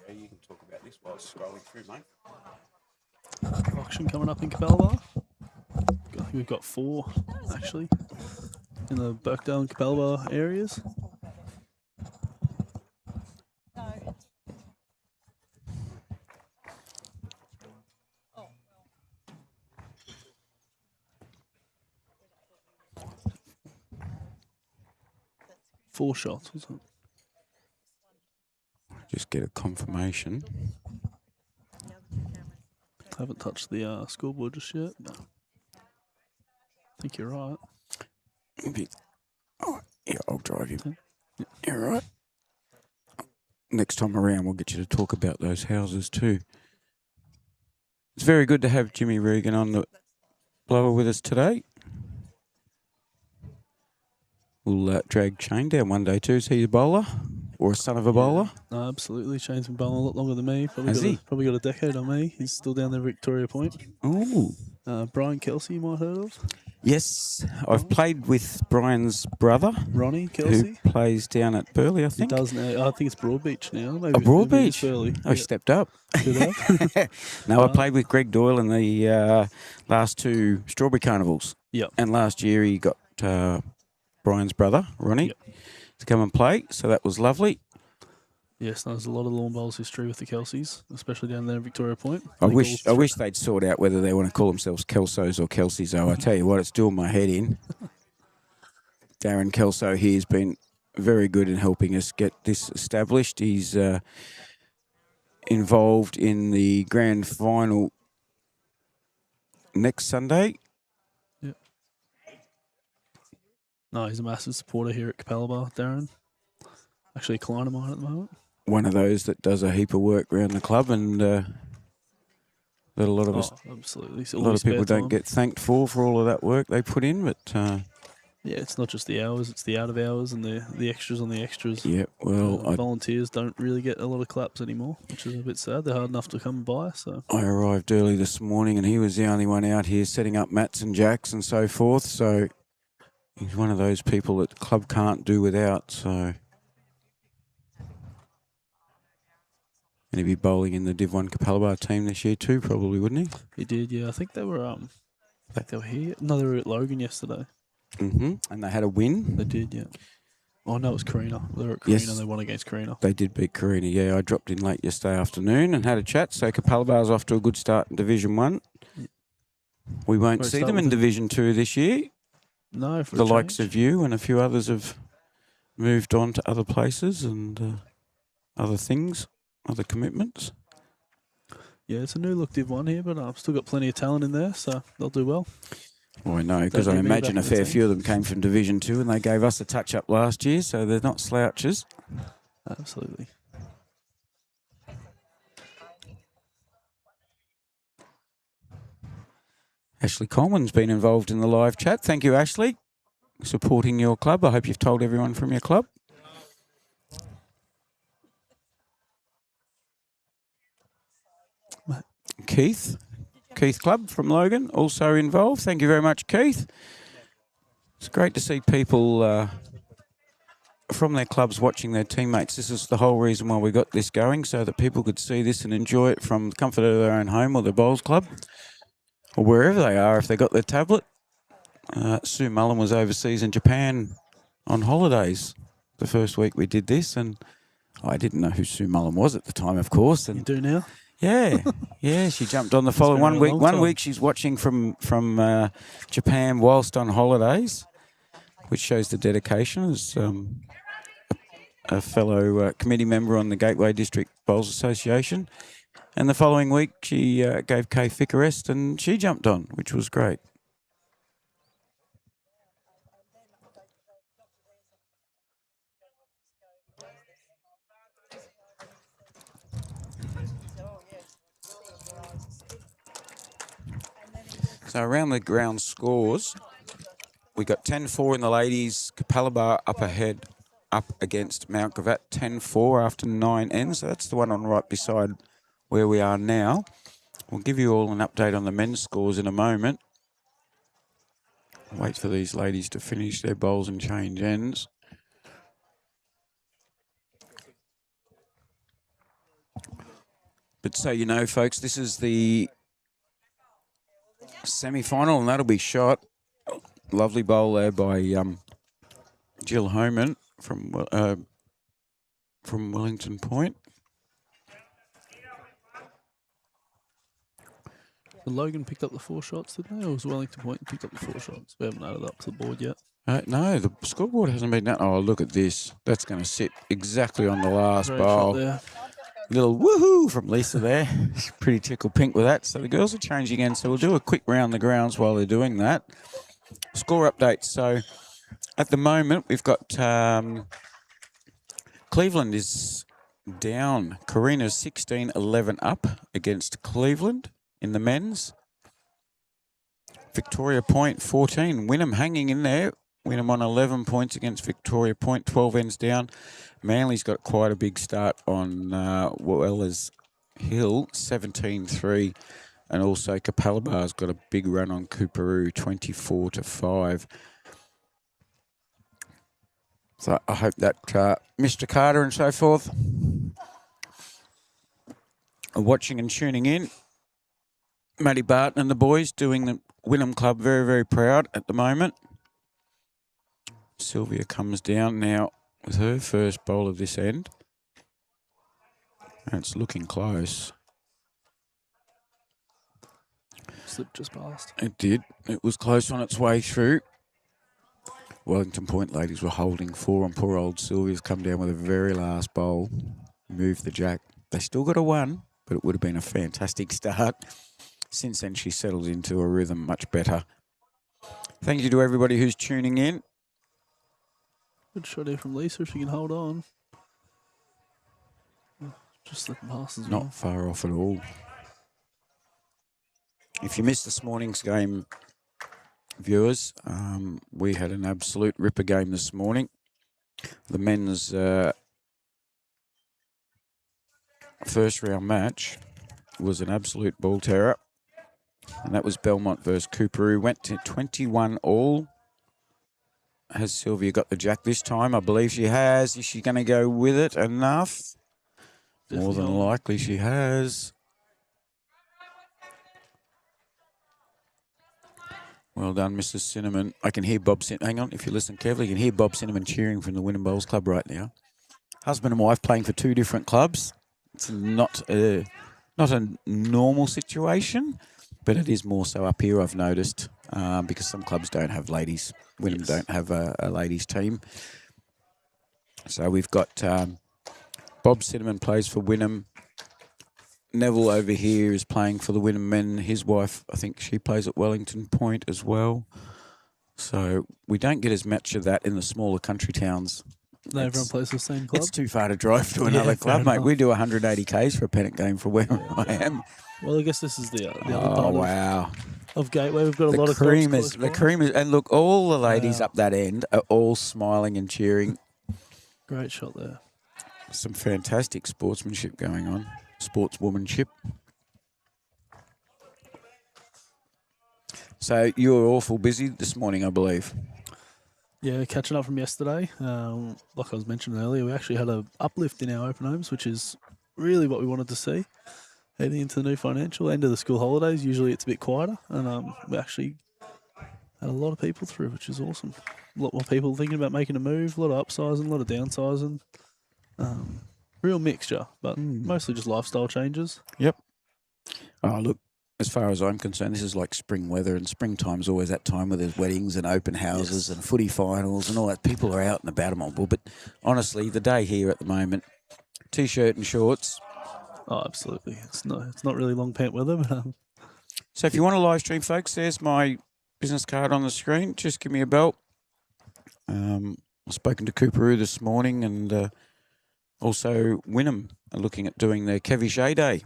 You can talk about this while it's scrolling through, mate. Auction coming up in Capalaba. I think we've got 4 actually in the Birkdale and Capalaba areas. Four shots, was it? Just get a confirmation. Haven't touched the scoreboard just yet. No. I think you're right. Oh, yeah, I'll drive you. Yeah. You're right. Next time around, we'll get you to talk about those houses too. It's very good to have Jimmy Regan on the blower with us today. We'll drag Shane down one day too. Is he a bowler or a son of a bowler? No, absolutely. Shane's been bowling a lot longer than me. Has he? Probably got a decade on me. He's still down there at Victoria Point. Oh. Brian Kelsey, you might have heard of. Yes, I've played with Brian's brother, Ronnie Kelsey. who plays down at Burleigh, I He think. does now. I think it's Broadbeach now. Maybe, Broadbeach? maybe it's Burleigh. I stepped up. Did I? No, I played with Greg Doyle in the last 2 Strawberry Carnivals. Yep. And last year he got Brian's brother, Ronnie, to come and play. So that was lovely. Yes, there's a lot of lawn bowls history with the Kelseys, especially down there at Victoria Point. I wish they'd sort out whether they want to call themselves Kelsos or Kelseys, though. I tell you what, it's doing my head in. Darren Kelso here has been very good in helping us get this established. He's involved in the grand final next Sunday. Yep. No, he's a massive supporter here at Capalaba, Darren. Actually a client of mine at the moment. One of those that does a heap of work around the club, and that a lot of us, absolutely. a lot of people don't get thanked for all of that work they put in. But yeah, it's not just the hours; it's the out of hours and the extras on the extras. Yeah, well, volunteers don't really get a lot of claps anymore, which is a bit sad. They're hard enough to come by. So I arrived early this morning, and he was the only one out here setting up mats and jacks and so forth. So he's one of those people that the club can't do without. So. And he'd be bowling in the Div 1 Capalaba team this year too, probably, wouldn't he? He did, yeah. I think they were here. No, they were at Logan yesterday. Mm-hmm. And they had a win. They did, yeah. Oh, no, it was Carina. They were at Carina. Yes. They won against Carina. They did beat Carina, yeah. I dropped in late yesterday afternoon and had a chat. So Capalaba's off to a good start in Division 1. Yeah. We won't see them in Division 2 this year. No, for the likes of you and a few others have moved on to other places and other things. Other commitments? Yeah, it's a new look Div 1 here, but I've still got plenty of talent in there, so they'll do well. Well, I know, because I imagine a fair few of them came from Division 2 and they gave us a touch-up last year, so they're not slouches. Absolutely. Ashley Coleman's been involved in the live chat. Thank you, Ashley, supporting your club. I hope you've told everyone from your club. Keith Clubb from Logan, also involved. Thank you very much, Keith. It's great to see people from their clubs watching their teammates. This is the whole reason why we got this going, so that people could see this and enjoy it from the comfort of their own home or their bowls club, or wherever they are if they got their tablet. Sue Mullen was overseas in Japan on holidays the first week we did this, and I didn't know who Sue Mullen was at the time, of course. And you do now? Yeah, she jumped on the following one week. One week she's watching from Japan whilst on holidays, which shows the dedication as a fellow committee member on the Gateway District Bowls Association. And the following week she gave Kay Fick a rest and she jumped on, which was great. So around the ground scores, We got 10-4 in the ladies. Capalaba up against Mount Gravatt, 10-4 after 9 ends. So that's the one on right beside where we are now. We'll give you all an update on the men's scores in a moment. Wait for these ladies to finish their bowls and change ends. But so you know, folks, this is the semi-final, and that'll be shot. Lovely bowl there by Jill Homan from Wellington Point. Logan picked up the 4 shots, didn't they? Or was Wellington Point picked up the 4 shots? We haven't added up to the board yet. No, the scoreboard hasn't been done. Oh, look at this. That's going to sit exactly on the last Great bowl. shot there. Little woohoo from Lisa there. She's pretty tickled pink with that. So the girls are changing in. So we'll do a quick round the grounds while they're doing that. Score updates. So at the moment, we've got Cleveland is down. Karina's 16-11 up against Cleveland in the men's. Victoria Point 14. Wynnum hanging in there. Wynnum on 11 points against Victoria Point, 12 ends down. Manly's got quite a big start on Weller's Hill, 17-3. And also Capalaba's got a big run on Cooperoo, 24-5. So I hope that Mr. Carter and so forth are watching and tuning in. Matty Barton and the boys doing the Wynnum Club very, very proud at the moment. Sylvia comes down now with her first bowl of this end. And it's looking close. Slipped just past. It did. It was close on its way through. Wellington Point ladies were holding 4 and poor old Sylvia's come down with a very last bowl. Moved the jack. They still got a 1, but it would have been a fantastic start. Since then, she settled into a rhythm much better. Thank you to everybody who's tuning in. Good shot here from Lisa if she can hold on. Just slipping past as well. Not far off at all. If you missed this morning's game, viewers, we had an absolute ripper game this morning. The men's first round match was an absolute ball terror. And that was Belmont versus Cooperoo. Went to 21 all. Has Sylvia got the jack this time? I believe she has. Is she going to go with it enough? Definitely More than not. likely she has. Well done, Mrs. Cinnamon. I can hear Bob Cinnamon. Hang on, if you listen carefully, you can hear Bob Cinnamon cheering from the Wynnum Bowls Club right now. Husband and wife playing for 2 different clubs. It's not a normal situation, but it is more so up here, I've noticed, because some clubs don't have ladies. Wynnum don't have a ladies team. So we've got Bob Cinnamon plays for Wynnum. Neville over here is playing for the Wynnum men. His wife, I think she plays at Wellington Point as well. So we don't get as much of that in the smaller country towns. Everyone plays the same club. It's too far to drive to another club, fair mate. We do 180 Ks for a pennant game for where I am. Well, I guess this is the other Oh, part wow. of Gateway. We've got a The lot of cream clubs is close the by. cream is, and look, all the ladies Wow. up that end are all smiling and cheering. Great shot there. Some fantastic sportsmanship going on, sportswomanship. So you were awful busy this morning, I believe. Yeah, catching up from yesterday. Like I was mentioning earlier, we actually had a uplift in our open homes, which is really what we wanted to see. Heading into the new financial end of the school holidays, usually it's a bit quieter, and we actually had a lot of people through, which is awesome. A lot more people thinking about making a move, a lot of upsizing, a lot of downsizing. Real mixture, but mostly just lifestyle changes. Yep. Oh, look, as far as I'm concerned, this is like spring weather, and springtime's always that time where there's weddings and open houses and footy finals and all that. People are out and about them all. But honestly, the day here at the moment, T-shirt and shorts. Oh, absolutely. It's not really long pant weather, but So if you want to live stream, folks, there's my business card on the screen. Just give me a bell. I've spoken to Cooperoo this morning, and also Wynnum are looking at doing their Kevishay Day,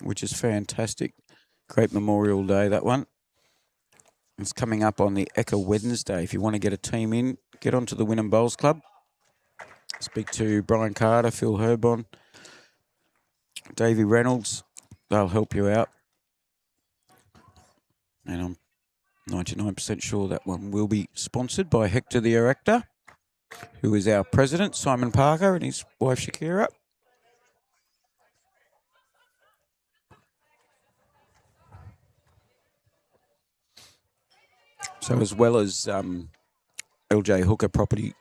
which is fantastic. Great Memorial Day, that one. It's coming up on the Eka Wednesday. If you want to get a team in, get onto the Wynnum Bowls Club. Speak to Brian Carter, Phil Herbon, Davey Reynolds. They'll help you out. And I'm 99% sure that one will be sponsored by Hector the Erector, who is our president, Simon Parker, and his wife Shakira. So as well as LJ Hooker Property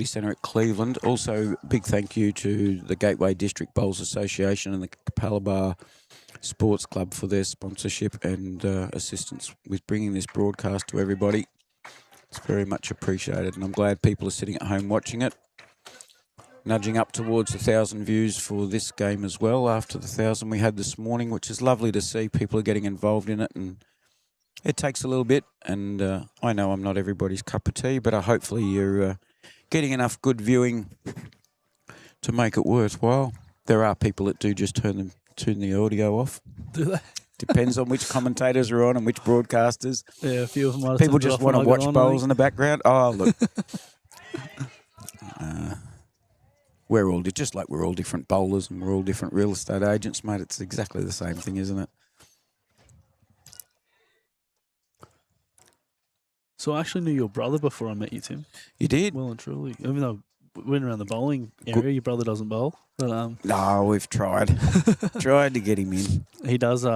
Centre at Cleveland, also big thank you to the Gateway District Bowls Association and the Capalaba Sports Club for their sponsorship and assistance with bringing this broadcast to everybody. It's very much appreciated, and I'm glad people are sitting at home watching it. Nudging up towards 1,000 views for this game as well after the 1,000 we had this morning, which is lovely to see. People are getting involved in it, and it takes a little bit, and I know I'm not everybody's cup of tea, but hopefully you're getting enough good viewing to make it worthwhile. There are people that do just turn the audio off. Do they? Depends on which commentators are on and which broadcasters. Yeah, a few of them. People just want to watch bowls in the background. Oh, look. We're all just like we're all different bowlers and we're all different real estate agents, mate. It's exactly the same thing, isn't it? So I actually knew your brother before I met you, Tim. You did? Well and truly. Even though we went around the bowling area, your brother doesn't bowl. But No, we've tried. Tried to get him in. he does.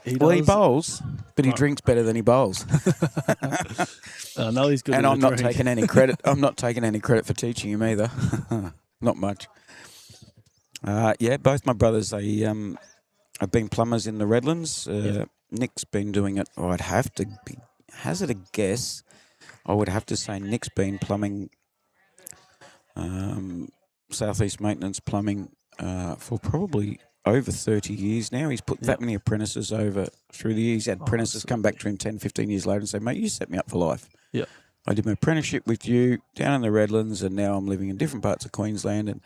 He bowls, but he drinks better than he bowls. I know he's good. And at I'm not drink. taking any credit. I'm not taking any credit for teaching him either. Not much. Yeah, both my brothers. They have been plumbers in the Redlands. Nick's been doing it. Oh, I'd have to hazard a guess. I would have to say Nick's been plumbing, Southeast Maintenance Plumbing, for probably over 30 years now. He's put that many apprentices over through the years. He's had apprentices come back to him 10, 15 years later and say, mate, you set me up for life. Yeah. I did my apprenticeship with you down in the Redlands, and now I'm living in different parts of Queensland. And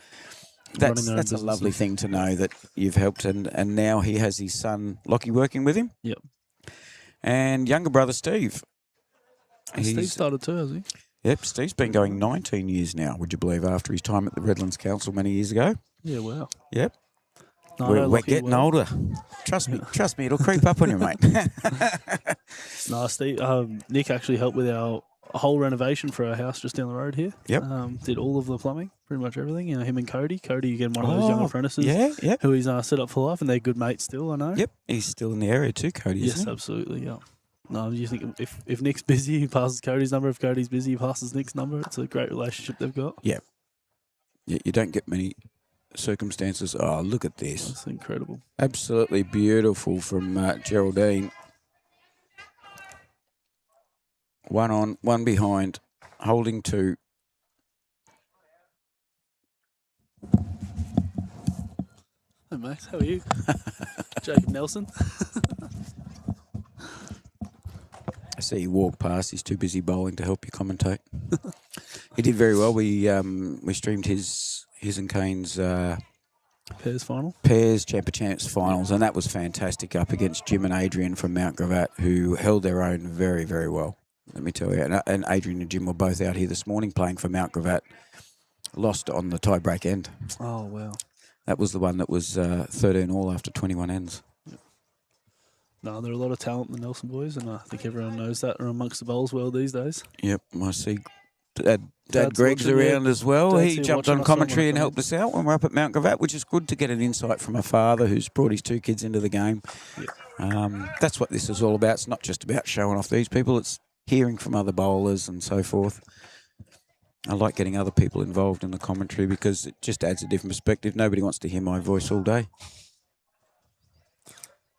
that's a lovely thing to know that you've helped. And now he has his son, Lockie, working with him. Yep. And younger brother, Steve. Steve started too, has he? Yep, Steve's been going 19 years now, would you believe, after his time at the Redlands Council many years ago. Yeah, wow. Yep. No, We're getting older. Trust me, it'll creep up on you, mate. No, Steve, Nick actually helped with our whole renovation for our house just down the road here. Yep. Did all of the plumbing, pretty much everything. You know, him and Cody. Cody, again, one of those young apprentices. Yeah. Who he's set up for life, and they're good mates still, I know. Yep. He's still in the area too, Cody, Yes, isn't he? absolutely, yeah. No, you think if Nick's busy, he passes Cody's number. If Cody's busy, he passes Nick's number. It's a great relationship they've got. Yeah. You don't get many circumstances. Oh, look at this. That's incredible. Absolutely beautiful from Geraldine. One on, one behind, holding two. Hey, mate, how are you? Jacob Nelson. I see you walk past. He's too busy bowling to help you commentate. He did very well. We streamed his and Kane's Pairs Champ of Champs finals, and that was fantastic up against Jim and Adrian from Mount Gravatt, who held their own very, very well. Let me tell you. And Adrian and Jim were both out here this morning playing for Mount Gravatt. Lost on the tie-break end. Oh, wow. That was the one that was 13 all after 21 ends. No, there are a lot of talent in the Nelson boys, and I think everyone knows that are amongst the bowls world these days. Yep, I see Dad Dad's Greg's watching, around as well. Dad's He here jumped watching on us commentary and somewhere. helped us out when we're up at Mount Gravatt, which is good to get an insight from a father who's brought his two kids into the game. Yep. That's what this is all about. It's not just about showing off these people. It's hearing from other bowlers and so forth. I like getting other people involved in the commentary because it just adds a different perspective. Nobody wants to hear my voice all day.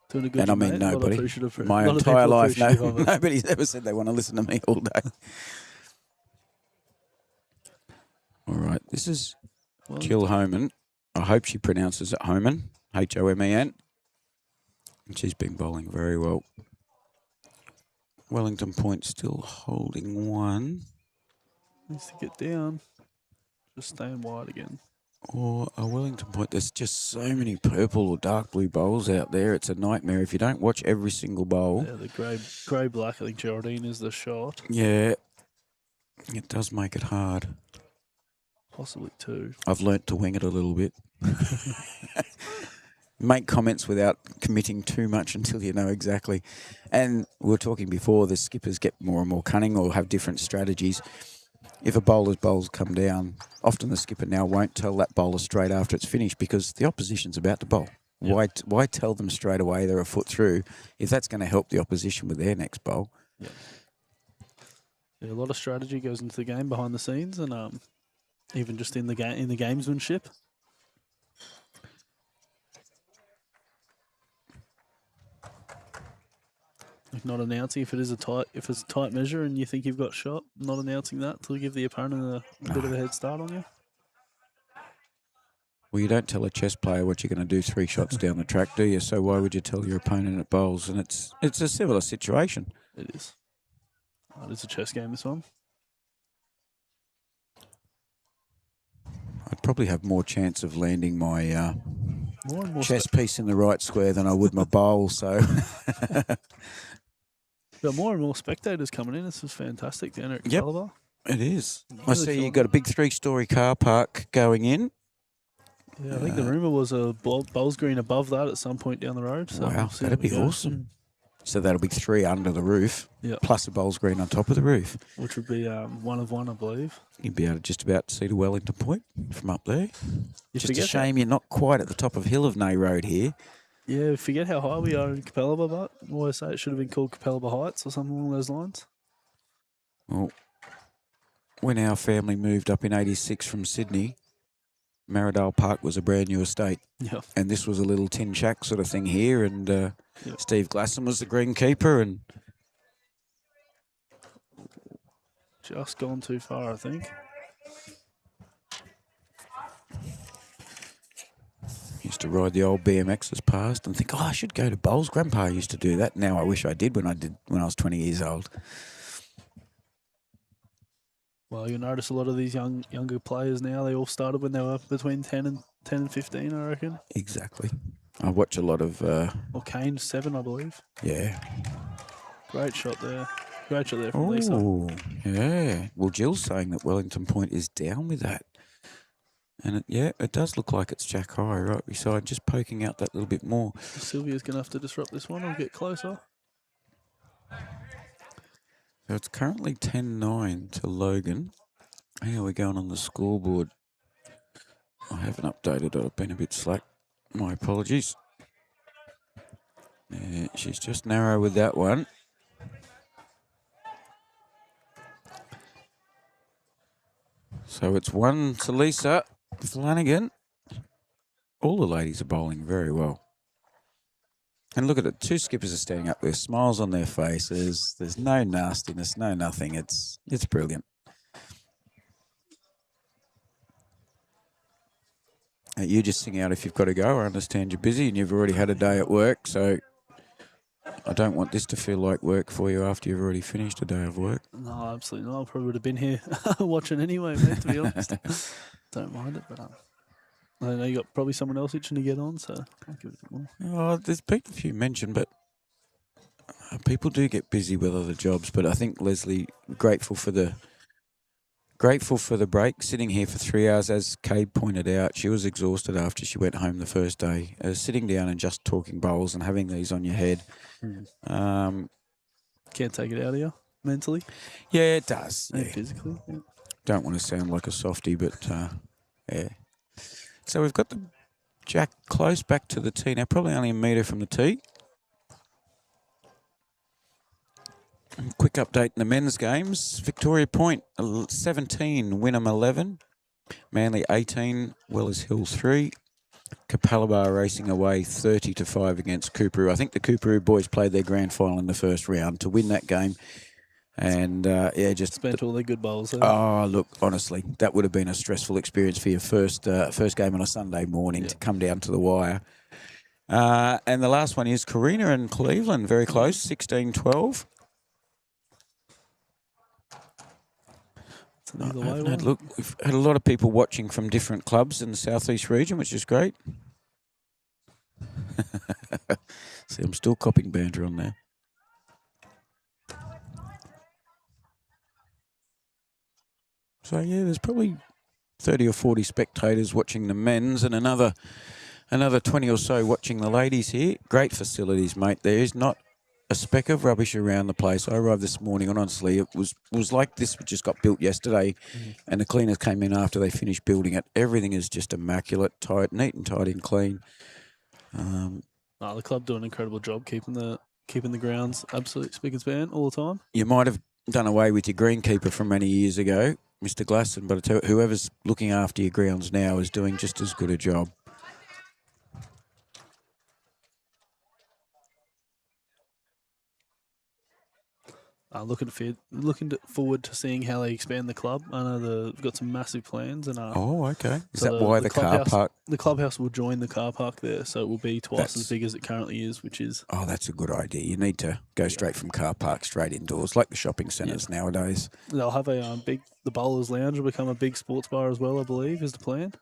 Doing a good And I job, mean mate. A lot nobody. appreciative for- My a lot of entire people life, appreciative of it. nobody's ever said they want to listen to me all day. All right, this is Well, Jill Homan. I hope she pronounces it Homan, Homen. And she's been bowling very well. Wellington Point still holding one. needs to get down. Just staying wide again. or a Wellington Point. There's just so many purple or dark blue bowls out there. It's a nightmare if you don't watch every single bowl. Yeah, the grey black. I think Geraldine is the shot. Yeah, it does make it hard. Possibly 2. I've learnt to wing it a little bit. Make comments without committing too much until you know exactly. And we were talking before, the skippers get more and more cunning or have different strategies. If a bowler's bowls come down, often the skipper now won't tell that bowler straight after it's finished because the opposition's about to bowl. Yep. Why tell them straight away they're a foot through if that's going to help the opposition with their next bowl? Yep. Yeah, a lot of strategy goes into the game behind the scenes, and even just in the gamesmanship. Like not announcing if it's a tight measure and you think you've got shot, not announcing that to give the opponent a bit of a head start on you. Well, you don't tell a chess player what you're going to do 3 shots down the track, do you? So why would you tell your opponent at bowls? And it's a similar situation. It is. It's a chess game, this one. I'd probably have more chance of landing my more and more chess piece in the right square than I would my bowl. So got more and more spectators coming in. This is fantastic down here at Capalaba. It is. Really I see you've got a big 3-story car park going in. Yeah, I think the rumour was a bowls green above that at some point down the road. So wow, that'd be awesome. So that'll be 3 under the roof, plus a bowls green on top of the roof. Which would be 1 of 1, I believe. You'd be able to just about see the Wellington Point from up there. Just a shame you're you're not quite at the top of Hill of Nay Road here. Yeah, forget how high we are in Capalaba, but I always say it should have been called Capalaba Heights or something along those lines. Well, when our family moved up in '86 from Sydney, Marradale Park was a brand new estate. Yeah. And this was a little tin shack sort of thing here, and Steve Glasson was the greenkeeper, and just gone too far, I think. Used to ride the old BMXs past and think, oh, I should go to bowls. Grandpa used to do that. Now I wish I did when I was 20 years old. Well, you'll notice a lot of these younger players now, they all started when they were between 10 and 15, I reckon. Exactly. I watch a lot of... Or Kane's 7, I believe. Yeah. Great shot there. Great shot there from Lisa. Oh, yeah. Well, Jill's saying that Wellington Point is down with that. And it does look like it's Jack High right beside, just poking out that little bit more. Sylvia's going to have to disrupt this one or get closer. So it's currently 10-9 to Logan. How are we going on the scoreboard? I haven't updated it. I've been a bit slack. My apologies. Yeah, she's just narrow with that one. So it's 1 to Lisa Flanagan. All the ladies are bowling very well. And look at it. 2 skippers are standing up there, smiles on their faces. There's no nastiness, no nothing. It's brilliant. You just sing out if you've got to go. I understand you're busy and you've already had a day at work, so I don't want this to feel like work for you after you've already finished a day of work. No, absolutely not. I probably would have been here watching anyway, mate, to be honest. Don't mind it, but I know you got probably someone else itching to get on, so I'll give it a bit more. Oh, there's been a few mentioned, but people do get busy with other jobs. But I think Leslie, grateful for the break. Sitting here for 3 hours, as Cade pointed out, she was exhausted after she went home the first day. Sitting down and just talking bowls and having these on your head. Can't take it out of you mentally. Yeah, it does. And physically. Yeah. Don't want to sound like a softie, but yeah. So we've got the Jack close back to the tee now, probably only a metre from the tee. Quick update in the men's games. Victoria Point 17, Wynnum 11, Manly 18, Wellers Hill 3. Capalaba racing away 30-5 against Cooperoo. I think the Cooperoo boys played their grand final in the first round to win that game. And, just... Spent all their good bowls. Oh, look, honestly, that would have been a stressful experience for your first game on a Sunday morning to come down to the wire. And the last one is Karina and Cleveland, very close, 16-12. No, Either I way, haven't had a well. look. We've had a lot of people watching from different clubs in the southeast region, which is great. See, I'm still copying banter on there. So yeah, there's probably 30 or 40 spectators watching the men's and another 20 or so watching the ladies here. Great facilities, mate. There is not a speck of rubbish around the place. I arrived this morning, and honestly, it was like this just got built yesterday, and the cleaners came in after they finished building it. Everything is just immaculate, tight, neat and tidy and clean. The club do an incredible job keeping the grounds absolutely spick and span all the time. You might have done away with your greenkeeper from many years ago, Mr. Glasson, but I tell you, whoever's looking after your grounds now is doing just as good a job. Looking forward to seeing how they expand the club. I know they've got some massive plans. And Oh, okay. Is so that why the car clubhouse- park? The clubhouse will join the car park there, so it will be twice That's- as big as it currently is, which is... Oh, that's a good idea. You need to go straight from car park straight indoors, like the shopping centres nowadays. They'll have the bowlers lounge will become a big sports bar as well, I believe, is the plan.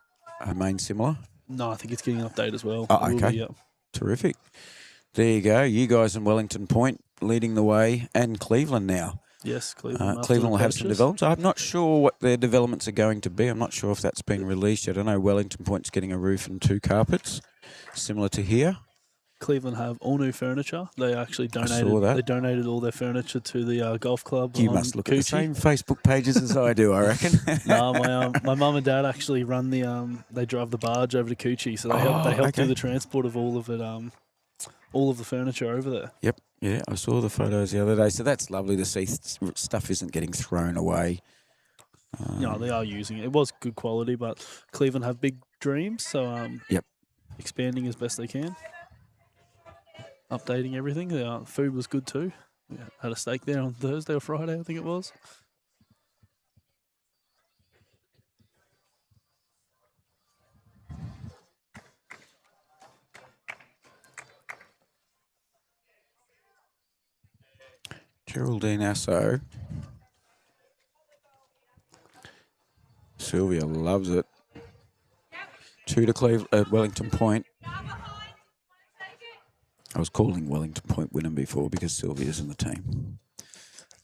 Main similar. No, I think it's getting an update as well. Oh, It will okay. be, yeah. Terrific. There you go. You guys in Wellington Point leading the way, and Cleveland now. Yes, Cleveland. after Cleveland the will have some purchase. developments. I'm not sure what their developments are going to be. I'm not sure if that's been released yet. I know Wellington Point's getting a roof and 2 carpets, similar to here. Cleveland have all new furniture. They actually saw donated. that. They donated all their furniture to the golf club. You on must look at the Coochie. same Facebook pages as I do, I reckon. No, my mum and dad actually run they drive the barge over to Coochie, so they help do the transport of all of it, all of the furniture over there. Yep. Yeah, I saw the photos the other day. So that's lovely to see. Stuff isn't getting thrown away. They are using it. It was good quality, but Cleveland have big dreams, so Yep. expanding as best they can. Updating everything. The food was good too. We had a steak there on Thursday or Friday, I think it was. Geraldine Asso. Sylvia loves it. 2 to Wellington Point. I was calling Wellington Point Wynnum before because Sylvia's in the team.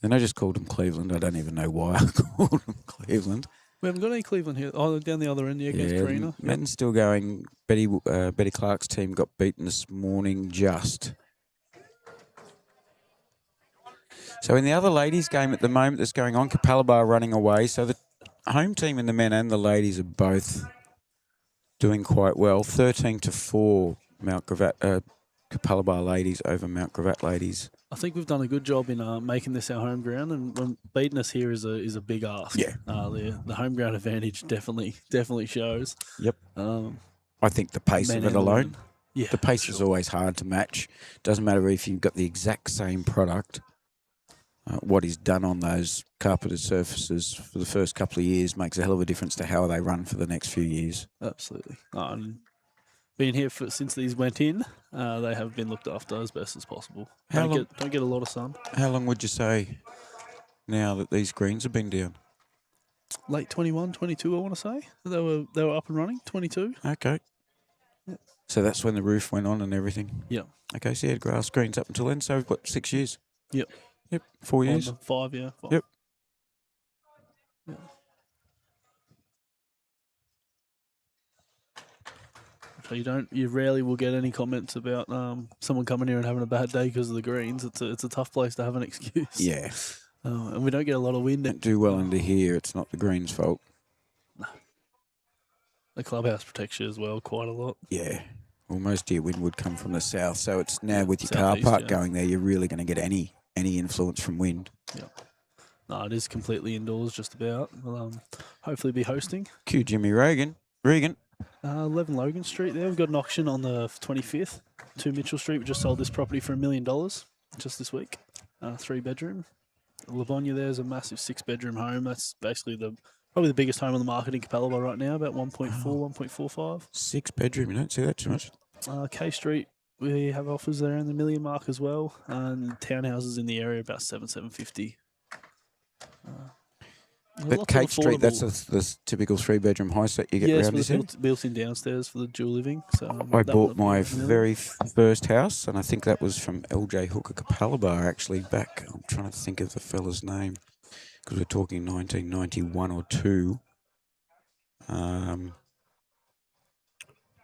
Then I just called them Cleveland. I don't even know why I called them Cleveland. We haven't got any Cleveland here. Oh, down the other end, against Karina. Men's still going. Betty Clark's team got beaten this morning just. So in the other ladies' game at the moment that's going on, Capalaba running away. So the home team in the men and the ladies are both doing quite well. 13-4 Mount Gravatt, Capalaba ladies over Mount Gravatt ladies. I think we've done a good job in making this our home ground, and beating us here is a big ask. Yeah. The home ground advantage definitely shows. Yep. I think the pace of it alone. Yeah. The pace is always hard to match. Doesn't matter if you've got the exact same product. What is done on those carpeted surfaces for the first couple of years makes a hell of a difference to how they run for the next few years. Absolutely. And being here since these went in, they have been looked after as best as possible. Don't get a lot of sun. How long would you say now that these greens have been down? Late 21, 22, I want to say. They were up and running, 22. Okay. Yep. So that's when the roof went on and everything? Yeah. Okay, so you had grass greens up until then, so we've got 6 years? Yep. Yep, 4 years? 5, yeah. 5. Yep. Yeah. So you rarely will get any comments about someone coming here and having a bad day because of the greens. It's a tough place to have an excuse. Yeah. And we don't get a lot of wind. Don't do well into here. It's not the greens' fault. No. The clubhouse protects you as well quite a lot. Yeah. Well, most of your wind would come from the south, so it's now with your Southeast, car park yeah. going there, you're really going to get any influence from wind. Yeah. No, it is completely indoors just about. We'll hopefully be hosting. Cue Jimmy Regan. 11 Logan Street there. We've got an auction on the 25th. 2 Mitchell Street. We just sold this property for $1 million just this week. 3-bedroom. Livonia there's a massive 6-bedroom home. That's basically probably the biggest home on the market in Capalaba right now, about 1.4, 1.45. 6-bedroom, you don't see that too much. K Street, we have offers there in the $1 million mark as well. And townhouses in the area about 750. There's At lots of Kate Street, that's affordable- the typical 3-bedroom high set you get yes, around with this area. built-in downstairs for the dual living. So I that bought would be my familiar. very first house, and I think that was from LJ Hooker Capalaba, actually, back. I'm trying to think of the fella's name, because we're talking 1991 or 2.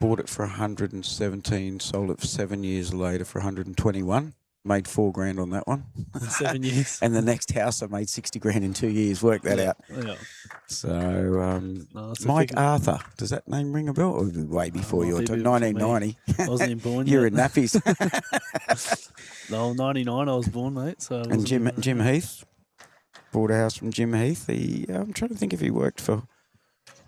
Bought it for 117, sold it for 7 years later for 121. Made $4,000 on that one. In 7 years. And the next house I made 60 grand in 2 years. Work that out. Yeah. So, No, it's a Mike figure. Arthur, does that name ring a bell? Or way before might your be time, before me. 1990. I wasn't even born You're yet. in nappies. No, 99 I was born, mate. So I And wasn't even- Jim Heath, bought a house from Jim Heath. I'm trying to think if he worked for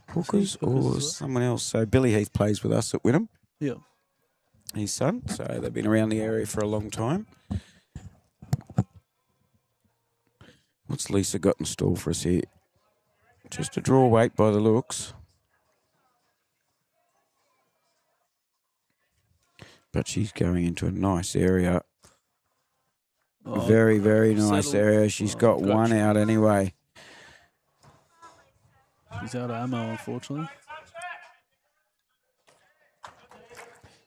Hookers Hookers or as well? someone else. So Billy Heath plays with us at Wynnum, Yeah. his son. So they've been around the area for a long time. What's Lisa got in store for us here? Just a draw weight by the looks. But she's going into a nice area. Oh, Very, very nice settled. area. She's Oh, got great one shot. out anyway. She's out of ammo, unfortunately.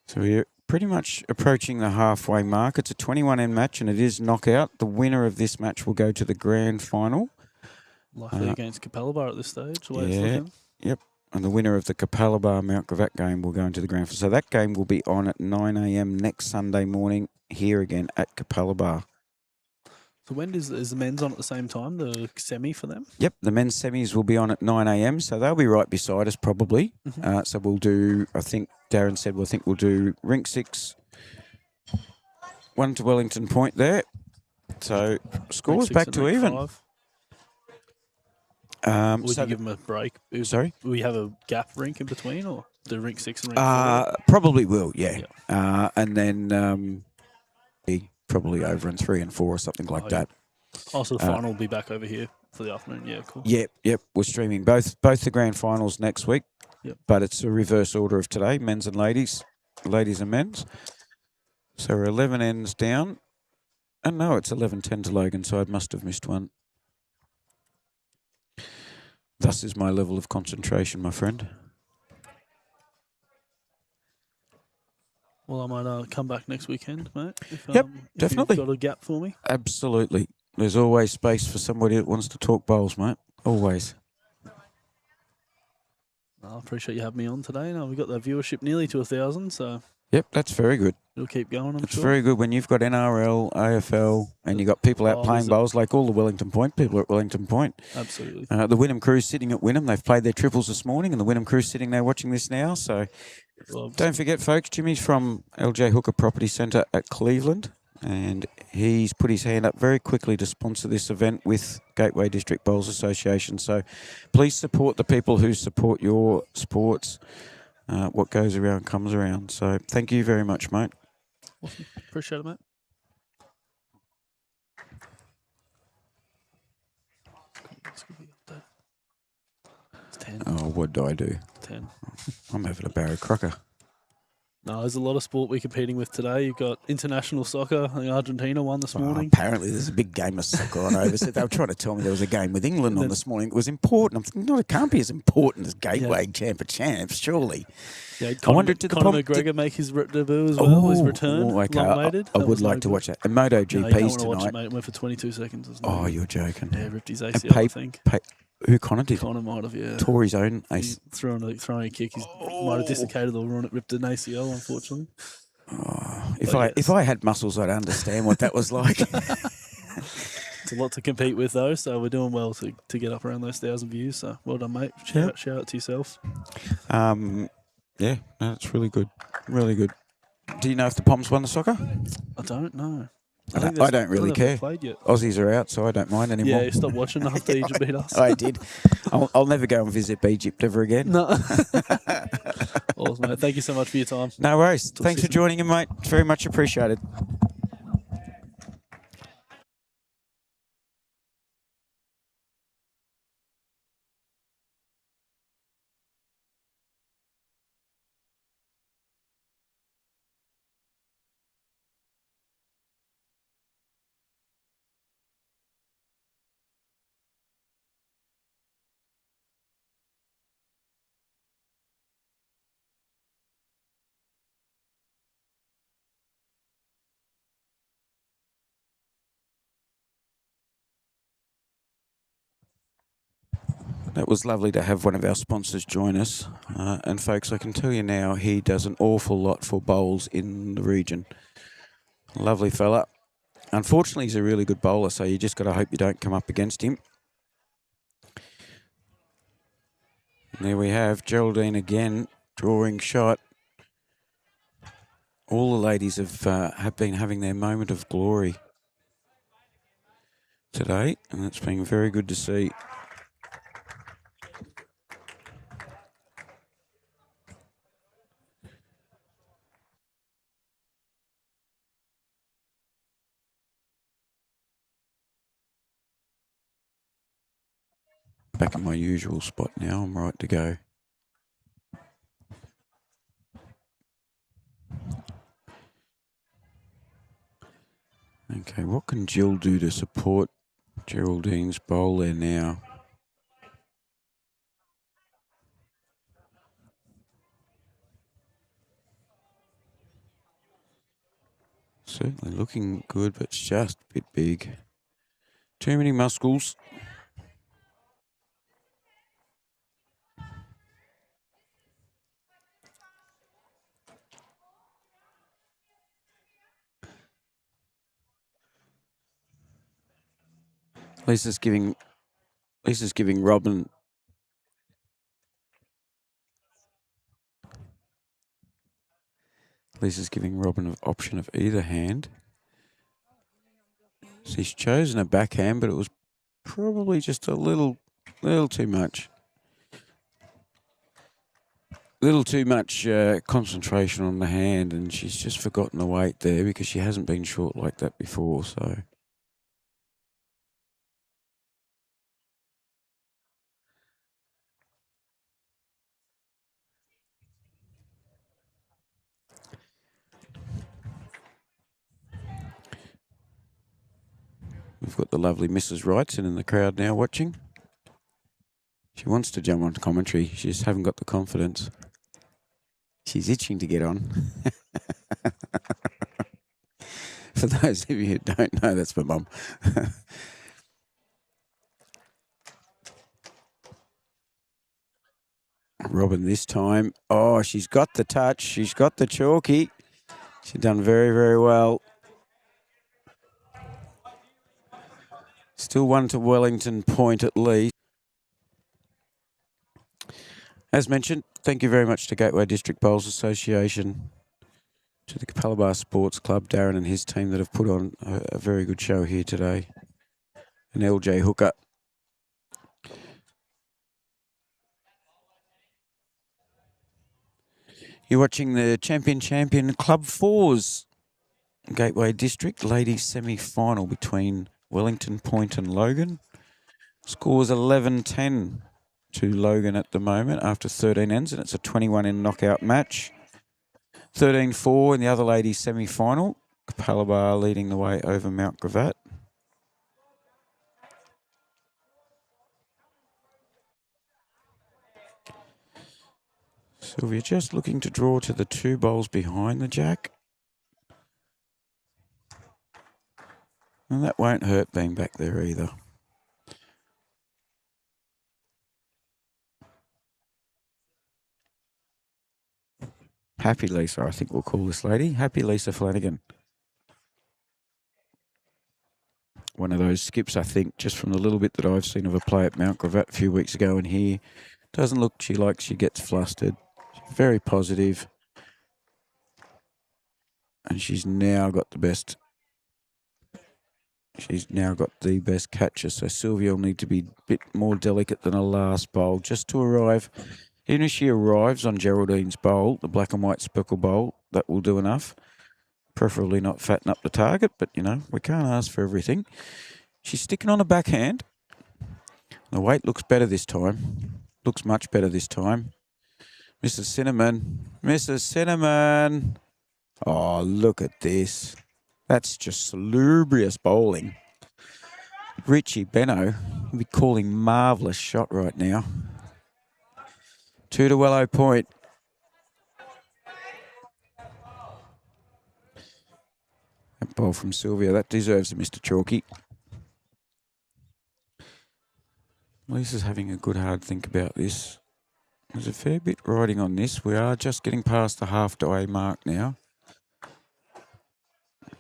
So we're pretty much approaching the halfway mark. It's a 21-end match and it is knockout. The winner of this match will go to the grand final. Likely against Capalaba at this stage. The way it's yeah. looking. Yep. And the winner of the Capalaba Mount Gravatt game will go into the grand final. So that game will be on at 9 a.m. next Sunday morning here again at Capalaba. So when is the men's on at the same time? The semi for them? Yep, the men's semis will be on at 9 a.m. So they'll be right beside us probably. Mhm. So we'll do, I think Darren said, we'll do rink 6, 1 to Wellington Point there. So scores Six back and to rink even. 5. Would So you give them a break? sorry? Will we have a gap rink in between or do rink 6 and rink 4? Probably will, yeah. And then probably over in 3 and 4 or something like that. Also, the final will be back over here for the afternoon. Yeah, cool. Yep. We're streaming both the grand finals next week. Yep. But it's a reverse order of today, men's and ladies and men's. So we're 11 ends down. And no, it's 11-10 to Logan, so I must have missed one. Thus is my level of concentration, my friend. Well, I might come back next weekend, mate. If, Yep, if definitely. You've got a gap for me. Absolutely. There's always space for somebody that wants to talk bowls, mate. Always. I appreciate you having me on today. Now we've got the viewership nearly to 1,000, so Yep, that's very good. it'll keep going, I'm It's sure. very good when you've got NRL, AFL, and you've got people out Oh, playing there's a- bowls, like all the Wellington Point people are at Wellington Point. Absolutely. The Wynnum crew's sitting at Wynnum. They've played their triples this morning, and the Wynnum crew's sitting there watching this now. So Well, don't forget, folks, Jimmy's from LJ Hooker Property Centre at Cleveland, and he's put his hand up very quickly to sponsor this event with Gateway District Bowls Association. So please support the people who support your sports. What goes around comes around. So thank you very much, mate. awesome. Appreciate it, mate. It's gonna be updated. It's 10. Oh, what do I do? 10. I'm having a Barry Crocker. No, there's a lot of sport we're competing with today. You've got international soccer. I think Argentina won this morning. Apparently, there's a big game of soccer on overseas. They were trying to tell me there was a game with England on this morning. It was important. I'm thinking, no, it can't be as important as Gateway Champ of Champs, surely. Yeah, I wonder, did the Conor prom- McGregor make his debut as well? His return, okay. long-awaited. I That would was like no to good. watch that. And MotoGP's No, you don't want to watch it, tonight. mate. It went for 22 seconds. It was Oh, no good. you're joking. Yeah, ripped his And ACL, I think. Who Connor did? Conor might have, yeah. Tore his own He ace. throwing a kick. He might have dislocated or ripped an ACL, unfortunately. Oh, But if yes. I had muscles, I'd understand what that was like. It's a lot to compete with, though, so we're doing well to get up around those 1,000 views. So well done, mate. Shout out to yourself. Yeah, no, it's really good. Really good. Do you know if the Poms won the soccer? I don't know. I don't really care. Played yet. Aussies are out, so I don't mind anymore. Yeah, stop watching after Egypt beat us. I did. I'll never go and visit Egypt ever again. No. Awesome, mate. Thank you so much for your time. No worries. Talk Thanks to you for soon. joining in, mate. It's very much appreciated. That was lovely to have one of our sponsors join us. And folks, I can tell you now, he does an awful lot for bowls in the region. Lovely fella. Unfortunately, he's a really good bowler, so you just got to hope you don't come up against him. And there we have Geraldine again, drawing shot. All the ladies have been having their moment of glory today, and it's been very good to see. Back in my usual spot now, I'm right to go. Okay, what can Jill do to support Geraldine's bowl there now? Certainly looking good, but it's just a bit big. Too many muscles. Lisa's giving Robin an option of either hand. She's chosen a backhand, but it was probably just a little too much. Little too much concentration on the hand, and she's just forgotten the weight there because she hasn't been short like that before, so. We've got the lovely Mrs. Wrightson in the crowd now watching. She wants to jump on commentary. She just haven't got the confidence. She's itching to get on. For those of you who don't know, that's my mum. Robin this time. Oh, she's got the touch. She's got the chalky. She's done very, very well. Still one to Wellington Point at least. As mentioned, thank you very much to Gateway District Bowls Association, to the Capalaba Sports Club, Darren and his team that have put on a very good show here today. And LJ Hooker. You're watching the Champion Club 4's Gateway District Ladies semi-final between Wellington Point and Logan. Scores 11-10 to Logan at the moment after 13 ends, and it's a 21 in knockout match. 13-4 in the other ladies semi-final. Capalaba leading the way over Mount Gravatt. Sylvia just looking to draw to the two bowls behind the jack. And that won't hurt being back there either. Happy Lisa, I think we'll call this lady. Happy Lisa Flanagan. One of those skips, I think, just from the little bit that I've seen of her play at Mount Gravatt a few weeks ago and here. Doesn't look like she gets flustered. She's very positive. And she's now got the best. She's now got the best catcher. So Sylvia will need to be a bit more delicate than her last bowl just to arrive. Even if she arrives on Geraldine's bowl, the black and white speckle bowl, that will do enough. Preferably not fatten up the target, but, you know, we can't ask for everything. She's sticking on a backhand. The weight looks better this time. Looks much better this time. Mrs. Cinnamon. Mrs. Cinnamon. Oh, look at this. That's just salubrious bowling. Richie Benno will be calling marvellous shot right now. 2 to Wellow Point. That bowl from Sylvia, that deserves a Mr. Chalky. Lisa's having a good hard think about this. There's a fair bit riding on this. We are just getting past the halfway mark now.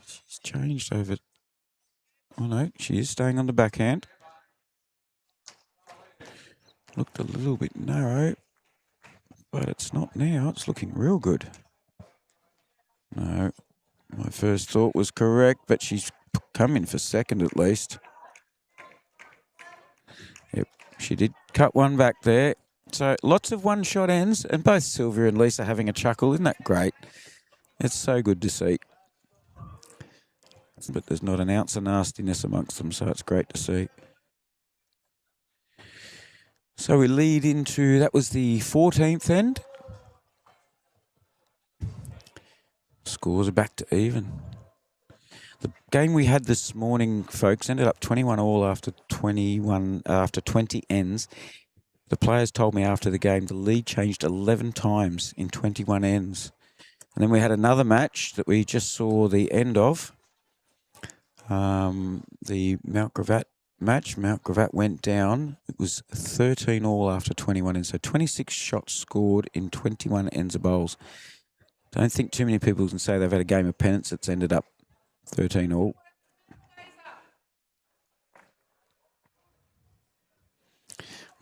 She's changed over. Oh no, she is staying on the backhand. Looked a little bit narrow, but it's not now. It's looking real good. No, my first thought was correct, but she's come in for second at least. Yep, she did cut one back there. So lots of one-shot ends, and both Sylvia and Lisa having a chuckle. Isn't that great? It's so good to see. But there's not an ounce of nastiness amongst them, so it's great to see. So we lead into, that was the 14th end. Scores are back to even. The game we had this morning, folks, ended up 21 all after 20 ends. The players told me after the game the lead changed 11 times in 21 ends. And then we had another match that we just saw the end of. The Mount Gravatt match. Mount Gravatt went down. It was 13 all after 21 ends. So 26 shots scored in 21 ends of bowls. Don't think too many people can say they've had a game of pennants that's ended up 13 all.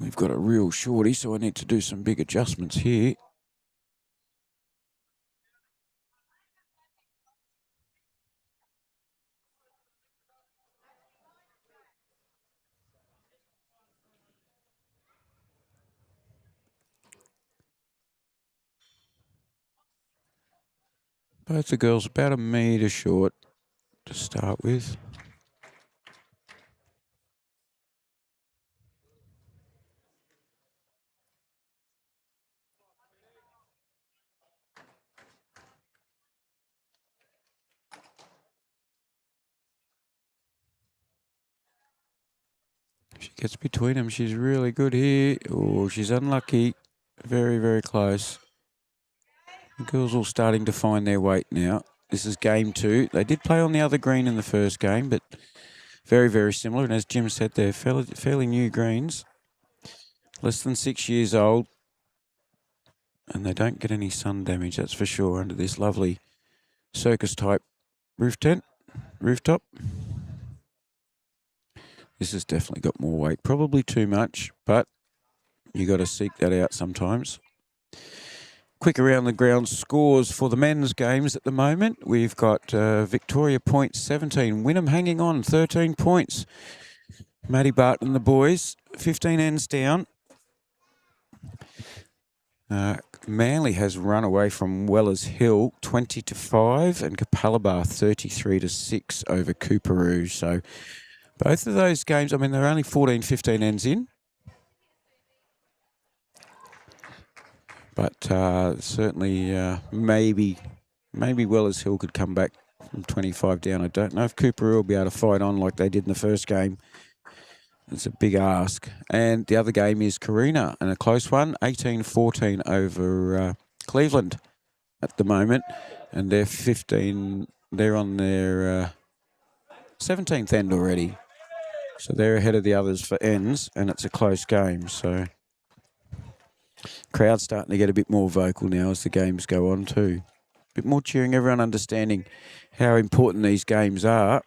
We've got a real shorty, so I need to do some big adjustments here. Both the girls about a metre short to start with. She gets between them. She's really good here. Oh, she's unlucky. Very, very close. The girls all starting to find their weight now. This is game 2. They did play on the other green in the first game, but very, very similar. And as Jim said, they're fairly new greens. Less than 6 years old. And they don't get any sun damage, that's for sure, under this lovely circus-type rooftop. This has definitely got more weight. Probably too much, but you got to seek that out sometimes. Quick around the ground scores for the men's games at the moment. We've got Victoria points 17. Wynnum hanging on 13 points. Maddie Barton and the boys 15 ends down. Manly has run away from Wellers Hill 20-5 and Capalaba 33-6 over Cooperoo. So both of those games, I mean, they're only 14, 15 ends in. But certainly maybe Wellers Hill could come back from 25 down. I don't know if Cooperoo will be able to fight on like they did in the first game. It's a big ask. And the other game is Carina, and a close one, 18-14 over Cleveland at the moment. And they're 15, they're on their 17th end already. So they're ahead of the others for ends, and it's a close game. So crowd's starting to get a bit more vocal now as the games go on too. A bit more cheering, everyone understanding how important these games are.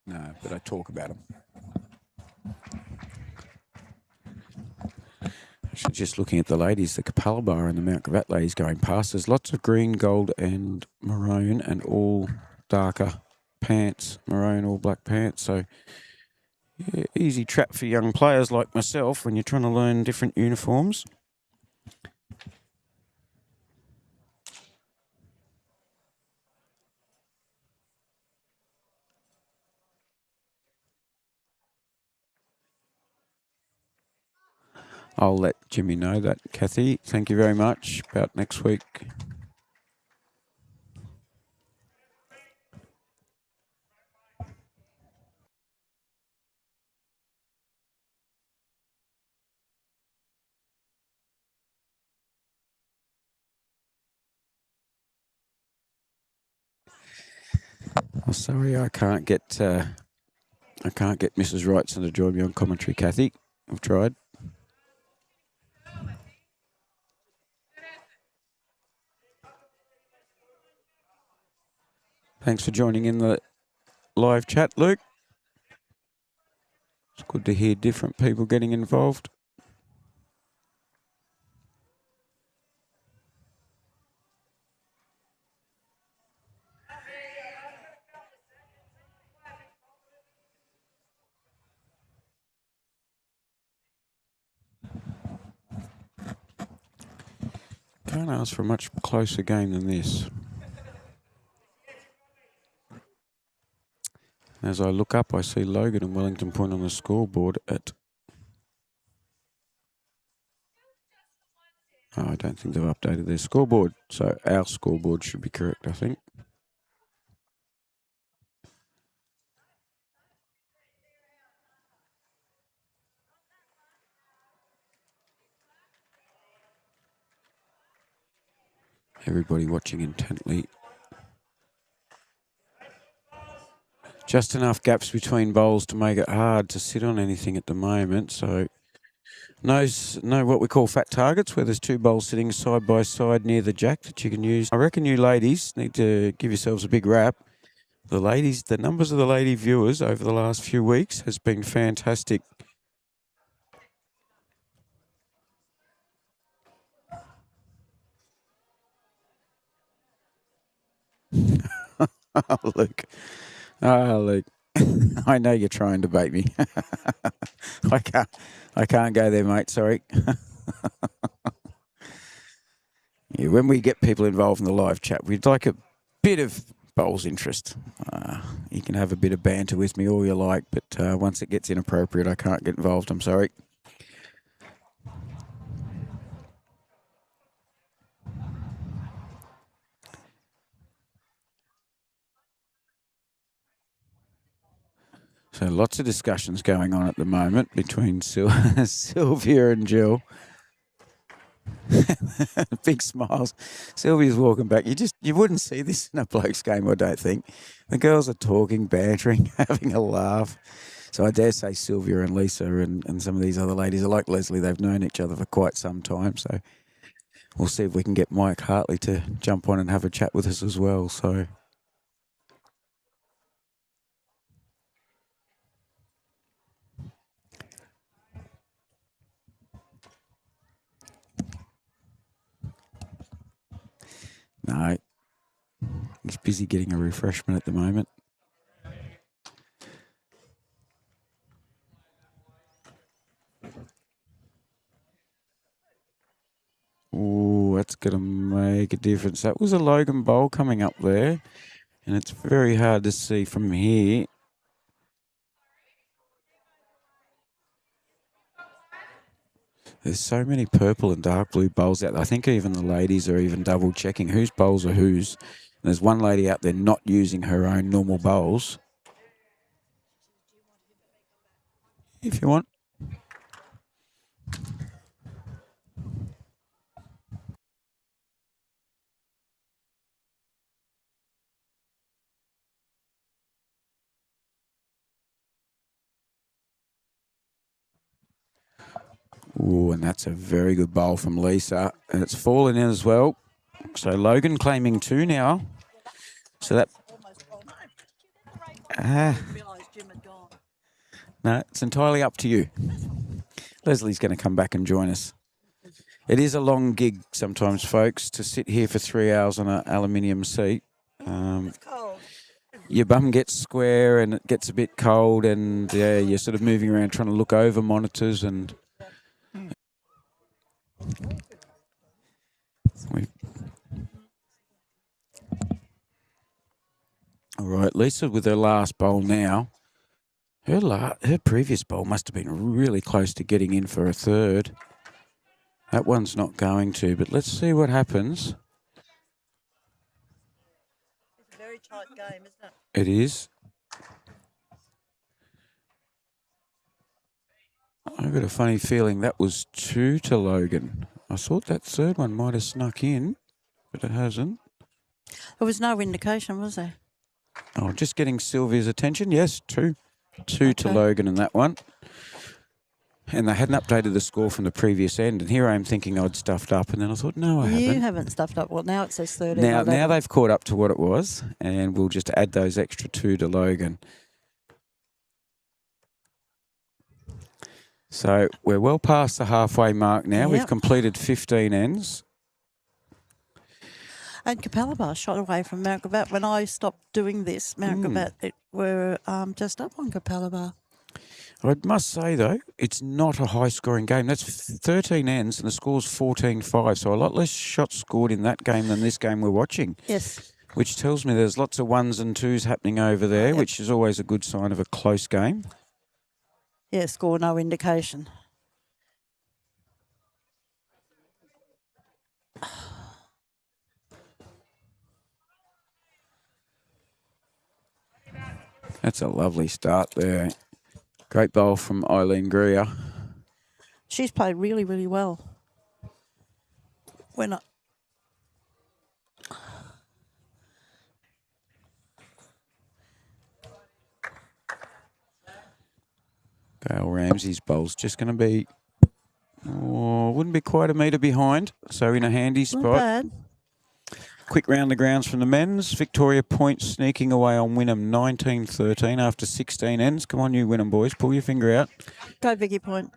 No, but I talk about them. Actually, just looking at the ladies, the Capalaba and the Mount Gravatt ladies going past. There's lots of green, gold and maroon and all darker pants, maroon or black pants. So yeah, easy trap for young players like myself when you're trying to learn different uniforms. I'll let Jimmy know that, Kathy. Thank you very much. About next week. Oh, sorry, I can't get Mrs. Wrightson to join me on commentary, Kathy. I've tried. Thanks for joining in the live chat, Luke. It's good to hear different people getting involved. Can't ask for a much closer game than this. As I look up, I see Logan and Wellington Point on the scoreboard at... Oh, I don't think they've updated their scoreboard. So our scoreboard should be correct, I think. Everybody watching intently. Just enough gaps between bowls to make it hard to sit on anything at the moment. So no what we call fat targets, where there's two bowls sitting side by side near the jack that you can use. I reckon you ladies need to give yourselves a big rap. The numbers of the lady viewers over the last few weeks has been fantastic. Oh, Luke. Oh, Luke. I know you're trying to bait me. I can't go there, mate. Sorry. Yeah, when we get people involved in the live chat, we'd like a bit of bowls interest. You can have a bit of banter with me all you like, but once it gets inappropriate, I can't get involved. I'm sorry. So lots of discussions going on at the moment between Sylvia and Jill. Big smiles. Sylvia's walking back. You wouldn't see this in a bloke's game, I don't think. The girls are talking, bantering, having a laugh. So I dare say Sylvia and Lisa and some of these other ladies are like Leslie. They've known each other for quite some time. So we'll see if we can get Mike Hartley to jump on and have a chat with us as well. So... No, he's busy getting a refreshment at the moment. Oh, that's going to make a difference. That was a Logan bowl coming up there, and it's very hard to see from here. There's so many purple and dark blue bowls out there. I think even the ladies are even double checking whose bowls are whose. And there's one lady out there not using her own normal bowls. If you want. Oh, and that's a very good bowl from Lisa. And it's fallen in as well. So Logan claiming two now. So that... No, it's entirely up to you. Leslie's going to come back and join us. It is a long gig sometimes, folks, to sit here for 3 hours on an aluminium seat. It's cold. Your bum gets square and it gets a bit cold, and yeah, you're sort of moving around trying to look over monitors and... All right, Lisa with her last bowl now. Her previous bowl must have been really close to getting in for a third. That one's not going to, but let's see what happens. It's a very tight game, isn't it? It is. I've got a funny feeling that was 2 to Logan. I thought that third one might have snuck in, but it hasn't. There was no indication, was there? Oh, just getting Sylvia's attention. Yes, two to Okay. Logan in that one. And they hadn't updated the score from the previous end. And here I am thinking I'd stuffed up. And then I thought, no, I You haven't. haven't stuffed up. Well, now it says 13. Now they've caught up to what it was. And we'll just add those extra 2 to Logan. So we're well past the halfway mark now. Yep. We've completed 15 ends. And Capalaba shot away from Mount Gravatt. When I stopped doing this, Mount Gravatt, we're just up on Capalaba. I must say, though, it's not a high-scoring game. That's 13 ends and the score's 14-5, so a lot less shots scored in that game than this game we're watching. Yes. Which tells me there's lots of 1s and 2s happening over there, Yep. which is always a good sign of a close game. Yeah, score no indication. That's a lovely start there. Great bowl from Eileen Greer. She's played really, really well. When I, Gail Ramsey's bowl's just going to be, wouldn't be quite a metre behind, so in a handy not spot. bad. Quick round the grounds from the men's. Victoria Point sneaking away on Wynnum 19-13 after 16 ends. Come on, you Wynnum boys, pull your finger out. Go Vicky Point.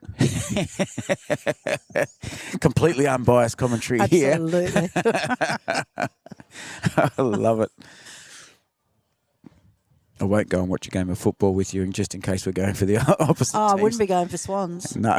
Completely unbiased commentary here. Absolutely. I love it. I won't go and watch a game of football with you, just in case we're going for the opposite I teams. wouldn't be going for Swans. No.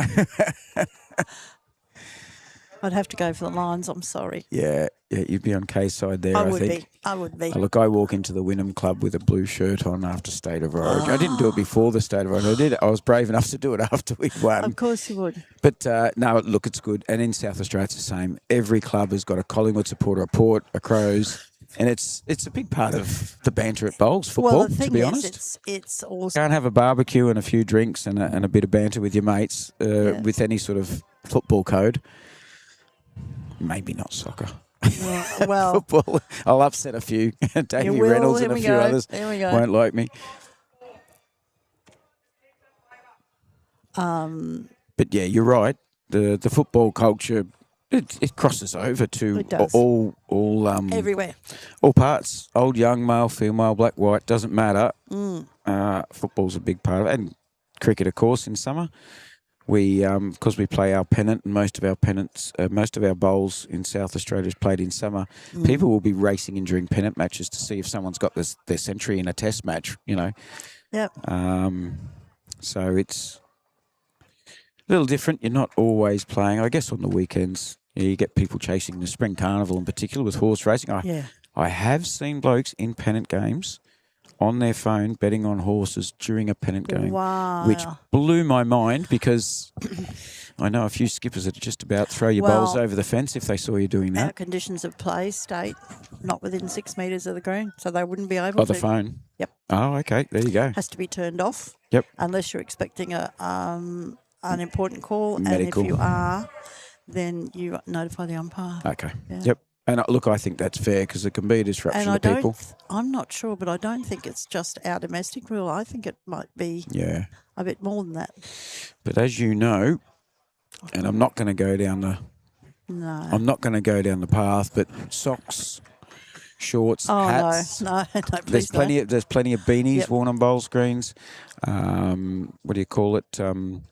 I'd have to go for the Lions. I'm sorry. Yeah, you'd be on K's side there, I would think. be. I would be. Oh, look, I walk into the Wynnum Club with a blue shirt on after State of Origin. I didn't do it before the State of Origin. I was brave enough to do it after we'd won. Of course you would. But no, look, it's good. And in South Australia, it's the same. Every club has got a Collingwood supporter, a Port, a Crows. And it's a big part of the banter at bowls football, Well, the thing to be is, honest. it's also Can't have a barbecue and a few drinks and a bit of banter with your mates with any sort of football code. Maybe not soccer. well. Football, I'll upset a few. Davey will, Reynolds here and a we few go, others here we go. won't like me. But yeah, you're right. The football culture, it crosses over to It does. all Everywhere. all parts. Old, young, male, female, black, white, doesn't matter. Football's a big part of it. And cricket, of course, in summer. We, because we play our pennant, and most of our bowls in South Australia is played in summer. People will be racing in during pennant matches to see if someone's got their century in a test match. Yep. So it's a little different. You're not always playing. I guess on the weekends, you get people chasing the spring carnival in particular with horse racing. I have seen blokes in pennant games on their phone betting on horses during a pennant game, Wow. which blew my mind because I know a few skippers that just about throw your bowls Well, over the fence if they saw you doing Our that. conditions of play state not within 6 metres of the green, so they wouldn't be able Oh, to. the phone. Yep. Oh, okay. There you go. Has to be turned off. Yep. Unless you're expecting an important call, Medical. and if you are, then you notify the umpire. Okay. Yeah. Yep. And look, I think that's fair because it can be a disruption And I to people. I'm not sure, but I don't think it's just our domestic rule. I think it might be Yeah. a bit more than that. But as you know, and I'm not going to go down the path, but socks, shorts, Oh hats. no, There's please no. there's plenty of beanies Yep. worn on bowl screens. What do you call it? Heaven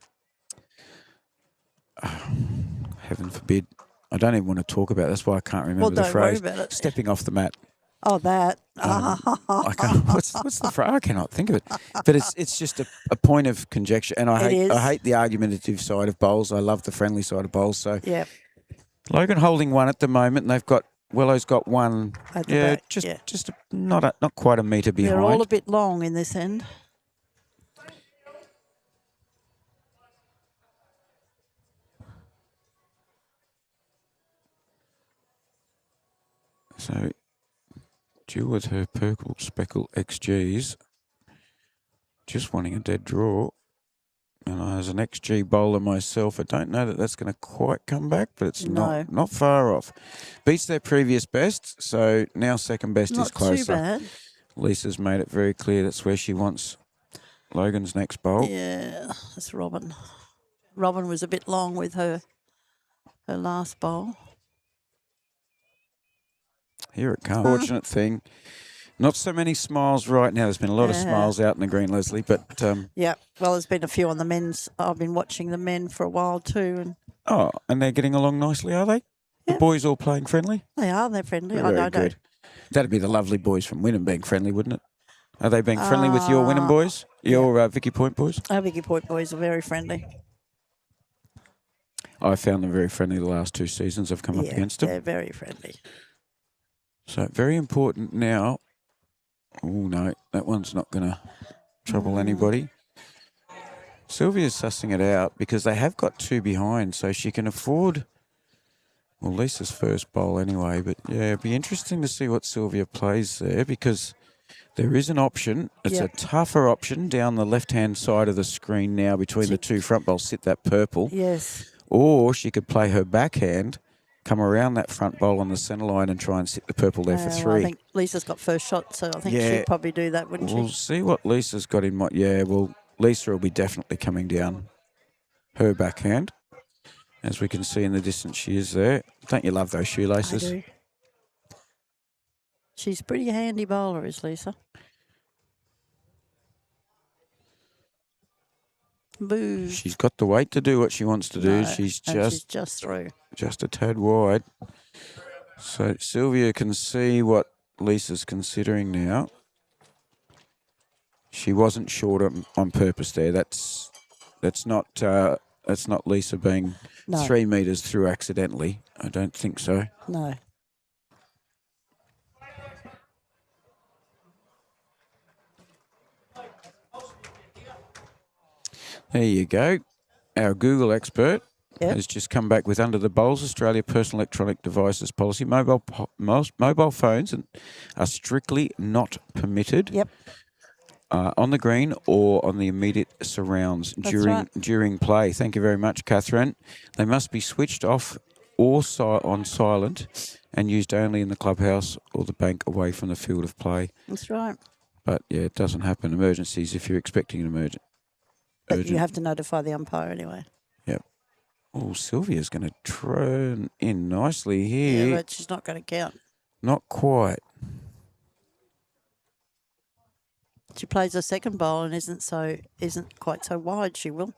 forbid. I don't even want to talk about it. That's why I can't remember Well, the don't worry phrase. about it. Stepping off the mat. Oh, that. I can't, what's the phrase? I cannot think of it. But it's just a point of conjecture. And I It is. hate the argumentative side of bowls. I love the friendly side of bowls. So Yeah. Logan holding one at the moment, and they've got Willow's got one. At the back, Just not quite a metre behind. They're all a bit long in this end. So, Jill with her purple speckle XGs, just wanting a dead draw. And as an XG bowler myself, I don't know that that's going to quite come back, but it's not far off. Beats their previous best, so now second best Not is closer. too bad. Lisa's made it very clear that's where she wants Logan's next bowl. Yeah, that's Robin. Robin was a bit long with her last bowl. Here it comes. Fortunate thing. Not so many smiles right now. There's been a lot of smiles out in the green, Leslie, but... yeah, well, there's been a few on the men's. I've been watching the men for a while too. And they're getting along nicely, are they? The boys all playing friendly? They are, they're friendly. Very good. That'd be the lovely boys from Wynnum being friendly, wouldn't it? Are they being friendly with your Wynnum boys? Your Vicky Point boys? Our Vicky Point boys are very friendly. I found them very friendly the last 2 seasons I've come up against them. They're very friendly. So very important now. Oh, no, that one's not going to trouble anybody. Sylvia's sussing it out because they have got 2 behind, so she can afford, well, Lisa's first bowl anyway. But, yeah, it'd be interesting to see what Sylvia plays there because there is an option. It's a tougher option down the left-hand side of the screen now between the 2 front bowls, sit that purple. Yes. Or she could play her backhand, come around that front bowl on the centre line and try and sit the purple there for 3. Well, I think Lisa's got first shot, so I think she'd probably do that, wouldn't We'll see what Lisa's got in mind. Yeah, well, Lisa will be definitely coming down her backhand. As we can see in the distance, she is there. Don't you love those shoelaces? I do. She's a pretty handy bowler, is Lisa. Boo. She's got the weight to do what she wants to do. No, She's just through. Just a tad wide. So Sylvia can see what Lisa's considering now. She wasn't short on purpose there. That's not Lisa being 3 metres through accidentally. I don't think so. No. There you go. Our Google expert has just come back with under the bowls Australia personal electronic devices policy. Mobile phones are strictly not permitted. Yep. On the green or on the immediate surrounds during play. Thank you very much, Catherine. They must be switched off or on silent and used only in the clubhouse or the bank away from the field of play. That's right. But, yeah, it doesn't happen. Emergencies if you're expecting an emergent. But you have to notify the umpire anyway. Yep. Oh, Sylvia's going to turn in nicely here. Yeah, but she's not going to count. Not quite. She plays her second bowl and isn't quite so wide. She will.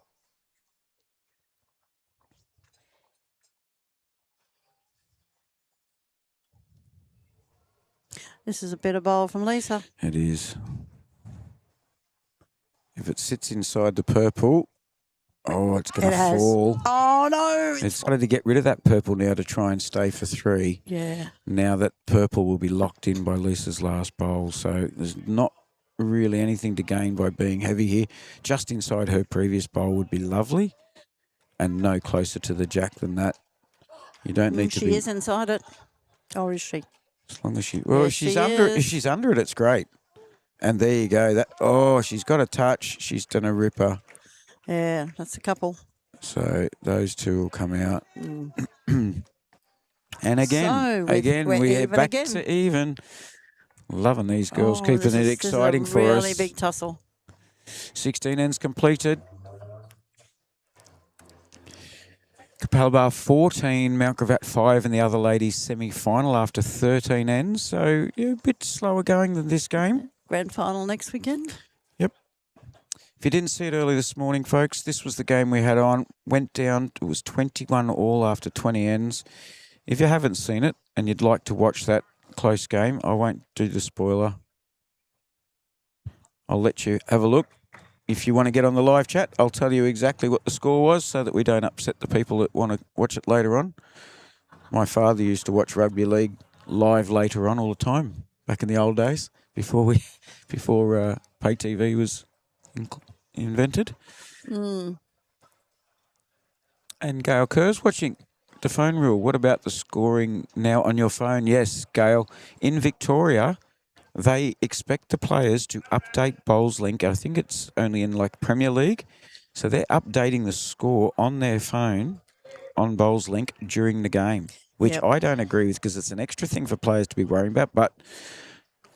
This is a better bowl from Lisa. It is. If it sits inside the purple, it's going to fall. Oh, no. It's started to get rid of that purple now to try and stay for 3. Yeah. Now that purple will be locked in by Lisa's last bowl. So there's not really anything to gain by being heavy here. Just inside her previous bowl would be lovely and no closer to the jack than that. You don't need to be... She is inside it. Or is she? As long as she... Well, if she's under it, it's great. And there you go. She's got a touch. She's done a ripper. Yeah, that's a couple. So those 2 will come out. And So we're back to even. Loving these girls, keeping it exciting for us. Really big tussle. 16 ends completed. Capalaba 14, Mount Gravatt 5 in the other ladies' semi-final after 13 ends. So, a bit slower going than this game. Grand final next weekend. Yep. If you didn't see it early this morning, folks, this was the game we had on. Went down, it was 21 all after 20 ends. If you haven't seen it and you'd like to watch that close game, I won't do the spoiler. I'll let you have a look. If you want to get on the live chat, I'll tell you exactly what the score was so that we don't upset the people that want to watch it later on. My father used to watch rugby league live later on all the time back in the old days before pay TV was invented. And Gail Kerr's watching the phone rule. What about the scoring now on your phone? Yes, Gail. In Victoria, they expect the players to update Bowls Link. I think it's only in Premier League. So they're updating the score on their phone on Bowls Link during the game, which I don't agree with because it's an extra thing for players to be worrying about. But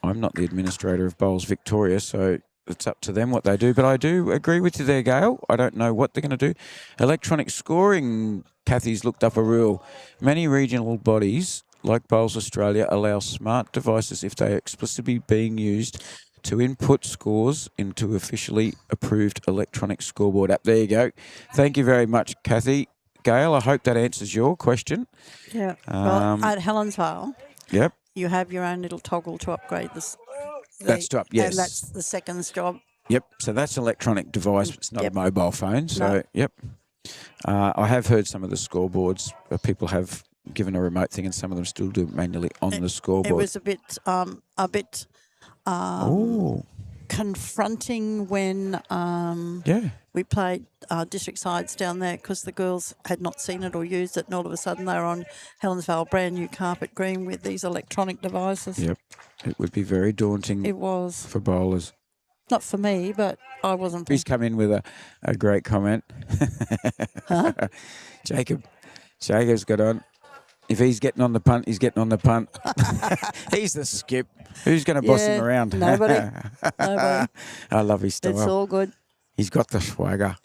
I'm not the administrator of Bowls Victoria, so it's up to them what they do. But I do agree with you there, Gail. I don't know what they're going to do. Electronic scoring, Kathy's looked up a rule. Many regional bodies, like Bowls Australia, allow smart devices if they are explicitly being used to input scores into officially approved electronic scoreboard app. There you go. Thank you very much, Kathy. Gail, I hope that answers your question. Yeah. Well, at Helensvale, Yep. you have your own little toggle to upgrade this. That's top, yes. And that's the second's job. Yep. So that's an electronic device. It's not Yep. a mobile phone. So, No. yep. I have heard some of the scoreboards. People have given a remote thing, and some of them still do it manually on the scoreboard. It was a bit confronting when we played district sides down there because the girls had not seen it or used it, and all of a sudden they were on Helensvale brand new carpet green with these electronic devices. Yep. It would be very daunting. It was. For bowlers. Not for me, but I wasn't. He's come in with a great comment. Huh? Jacob's got on. If he's getting on the punt, he's getting on the punt. He's the skip. Who's going to boss him around? Nobody. I love his style. It's all good. He's got the swagger.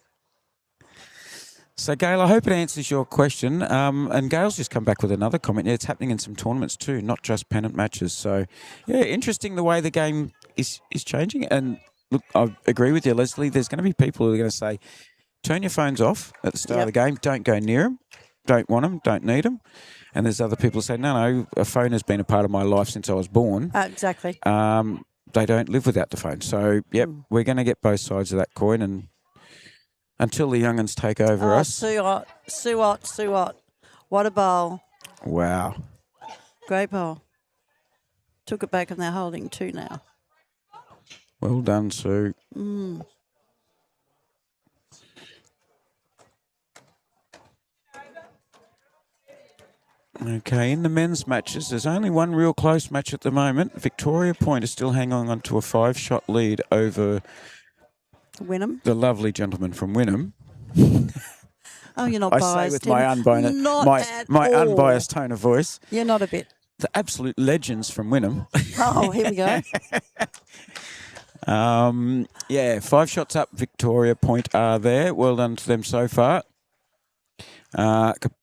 So, Gail, I hope it answers your question. And Gail's just come back with another comment. Yeah, it's happening in some tournaments too, not just pennant matches. So, yeah, interesting the way the game is changing. And look, I agree with you, Leslie. There's going to be people who are going to say, turn your phones off at the start of the game. Don't go near them. Don't want them. Don't need them. And there's other people who say, no, a phone has been a part of my life since I was born. Exactly. They don't live without the phone. So, yep, we're going to get both sides of that coin. And until the young'uns take over us. Suat. What a bowl. Wow. Great bowl. Took it back and they're holding 2 now. Well done, Sue. Okay, in the men's matches, there's only one real close match at the moment. Victoria Point is still hanging on to a 5-shot lead over Wynnum. The lovely gentleman from Wynnum. Oh, you're not I biased. say with my unbiased, my unbiased tone of voice. You're not a bit. The absolute legends from Wynnum. Oh, here we go. 5 shots up. Victoria Point are there. Well done to them so far.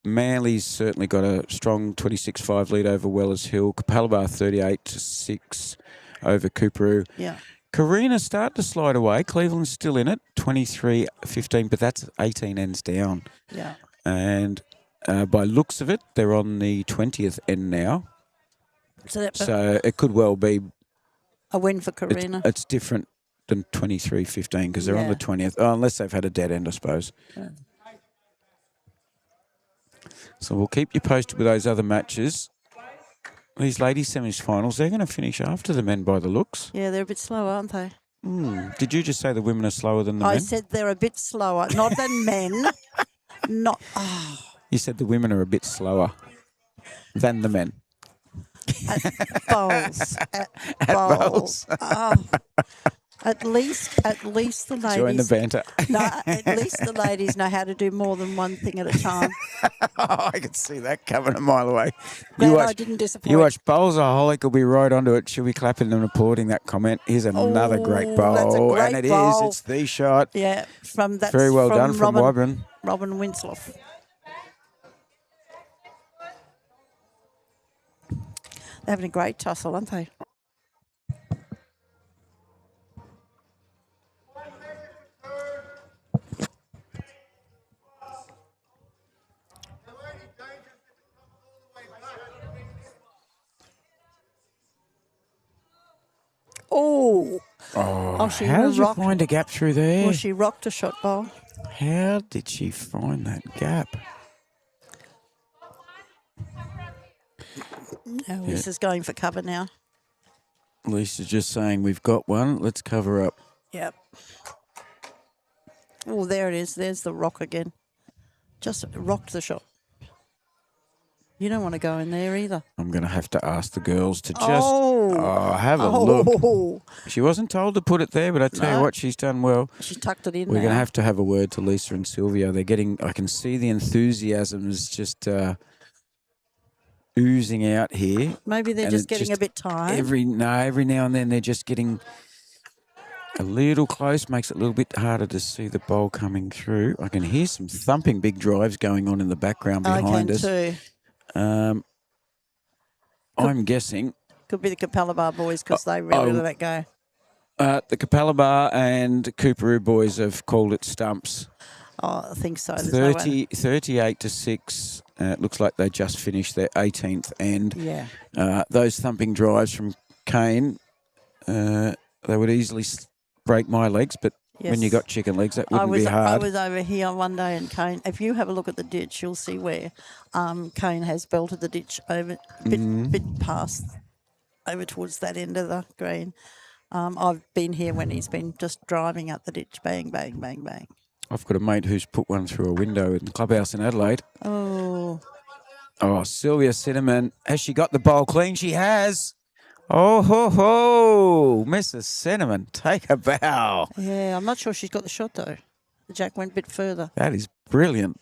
Manly's certainly got a strong 26-5 lead over Wellers Hill. Capalaba 38-6 over Cooperoo. Yeah. Carina started to slide away. Cleveland's still in it, 23-15, but that's 18 ends down. Yeah. And by looks of it, they're on the 20th end now. So it could well be a win for Carina. It's different than 23-15 because they're on the 20th, unless they've had a dead end, I suppose. Yeah. So we'll keep you posted with those other matches. These ladies' semi-finals, they're going to finish after the men by the looks. Yeah, they're a bit slow, aren't they? Did you just say the women are slower than the men? I said they're a bit slower, not than men. Not. Oh. You said the women are a bit slower than the men. At bowls. At bowls. Oh. At least the ladies. Join the banter. No, at least the ladies know how to do more than one thing at a time. I can see that coming a mile away. I didn't disappoint. You watch Bowlsaholic will be right onto it. She'll be clapping and applauding that comment. Here's another great bowl. That's a great and bowl. It's the shot. Yeah, that's very well done from Robin. Robin Winslow. They're having a great tussle, aren't they? Oh, how did you find a gap through there? Well, she rocked a shot bowl. How did she find that gap? Lisa's going for cover now. Lisa's just saying, we've got one. Let's cover up. Yep. Oh, there it is. There's the rock again. Just rocked the shot. You don't want to go in there either. I'm going to have to ask the girls to just have a look. She wasn't told to put it there, but I tell you what, she's done well. She tucked it in. We're going to have a word to Lisa and Sylvia. They're getting. I can see the enthusiasm is just oozing out here. Maybe they're And just it getting a bit tired. Every now and then they're just getting a little close, makes it a little bit harder to see the bowl coming through. I can hear some thumping big drives going on in the background behind us. Too. I'm guessing Could be the Capalaba boys because they really let it go. the Capalaba and Cooperoo boys have called it stumps. Oh, I think so. There's 38 to 6. It looks like they just finished their 18th end. Yeah. Those thumping drives from Kane, they would easily break my legs, but when you got chicken legs, that wouldn't be hard. I was over here one day and Kane, if you have a look at the ditch, you'll see where Kane has belted the ditch over a bit past, over towards that end of the green. I've been here when he's been just driving up the ditch, bang, bang, bang, bang. I've got a mate who's put one through a window in the clubhouse in Adelaide. Oh, Sylvia Cinnamon. Has she got the bowl clean? She has. Oh, ho, ho. Mrs. Cinnamon, take a bow. yeah, I'm not sure she's got the shot, though. The jack went a bit further. That is brilliant.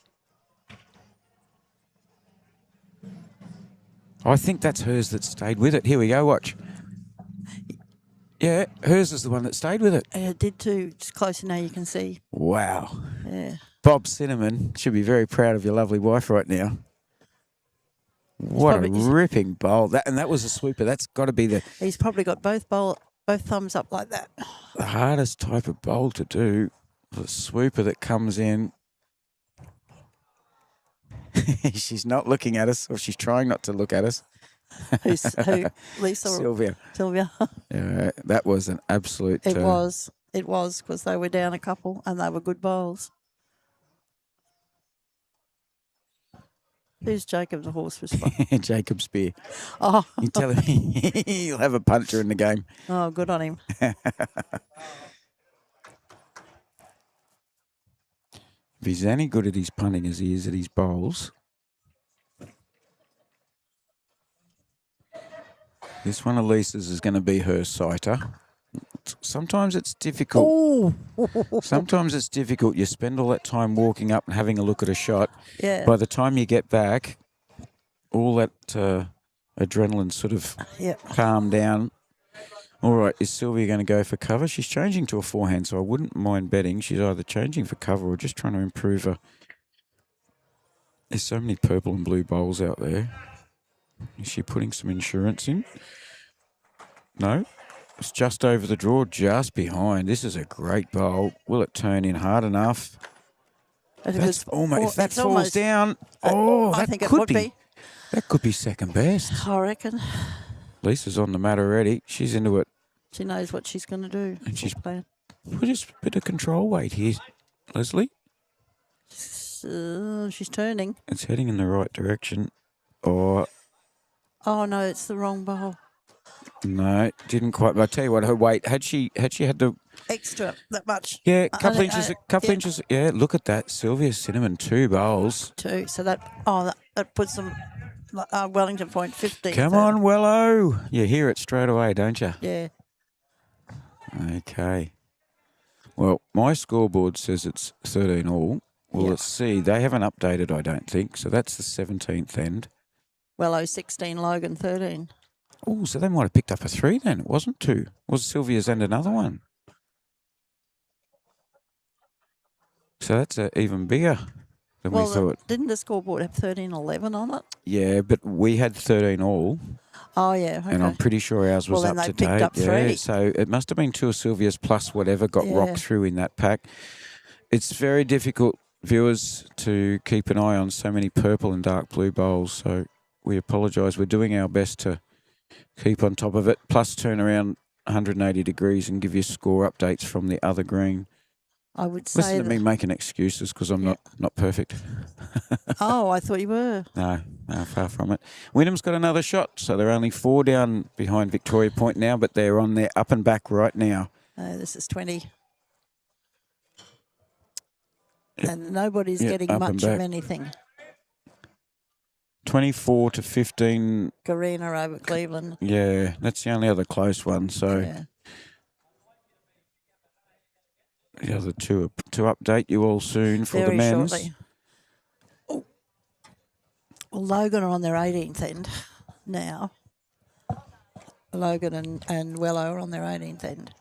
I think that's hers that stayed with it. Here we go, watch. Yeah, hers is the one that stayed with it. It did too. It's closer now, you can see. Wow. Yeah. Bob Cinnamon should be very proud of your lovely wife right now. What a ripping bowl. That was a sweeper. That's got to be He's probably got both thumbs up like that. the hardest type of bowl to do. The sweeper that comes in. She's not looking at us, or she's trying not to look at us. Who? Lisa? Sylvia. Yeah, that was an absolute... It was because they were down a couple and they were good bowls. Who's Jacob the horse whisperer? Jacob Spear. Oh. You tell him he'll have a puncher in the game. Oh, good on him. If he's any good at his punting as he is at his bowls, this one of Lisa's is going to be her sighter. Sometimes it's difficult. Oh. Sometimes it's difficult. You spend all that time walking up and having a look at a shot. Yeah. By the time you get back, all that adrenaline sort of calmed down. All right, is Sylvia going to go for cover? She's changing to a forehand, so I wouldn't mind betting she's either changing for cover or just trying to improve her. There's so many purple and blue bowls out there. Is she putting some insurance in? No. It's just over the draw, just behind. This is a great bowl. Will it turn in hard enough? That's almost, if that falls down, I think it would be. That could be second best. I reckon. Lisa's on the mat already. She's into it. She knows what she's going to do. And she's put just a bit of control weight here, Leslie. She's turning. It's heading in the right direction. Oh no, it's the wrong bowl. No, didn't quite. But I tell you what, her weight had she had the extra that much. Yeah, couple inches. Yeah, look at that, Sylvia Cinnamon, 2 bowls. 2. So that puts them Wellington point 15. Come on, Wello. You hear it straight away, don't you? Yeah. Okay. Well, my scoreboard says it's 13 all. Well, let's see. They haven't updated, I don't think. So that's the 17th end. Wello 16, Logan 13. Oh, so they might have picked up a 3 then. It wasn't 2. It was Sylvia's and another one. So that's even bigger than we thought. Didn't the scoreboard have 13-11 on it? Yeah, but we had 13 all. Oh, yeah. Okay. And I'm pretty sure ours was up to date. Picked up 3. Yeah, so it must have been 2 of Sylvia's plus whatever got rocked through in that pack. It's very difficult, viewers, to keep an eye on so many purple and dark blue bowls. So we apologise. We're doing our best to keep on top of it, plus turn around 180 degrees and give you score updates from the other green. I would say listen to me making excuses because I'm not perfect. Oh, I thought you were. No, far from it. Wynnum's got another shot, so they're only 4 down behind Victoria Point now, but they're on their up and back right now. This is 20. And nobody's getting much of anything. 24 to 15. Garena over Cleveland. Yeah, that's the only other close one. So the other two to update you all soon for the men's. Shortly. Oh. Well, Well, Logan are on their 18th end now. Logan and Wello are on their 18th end.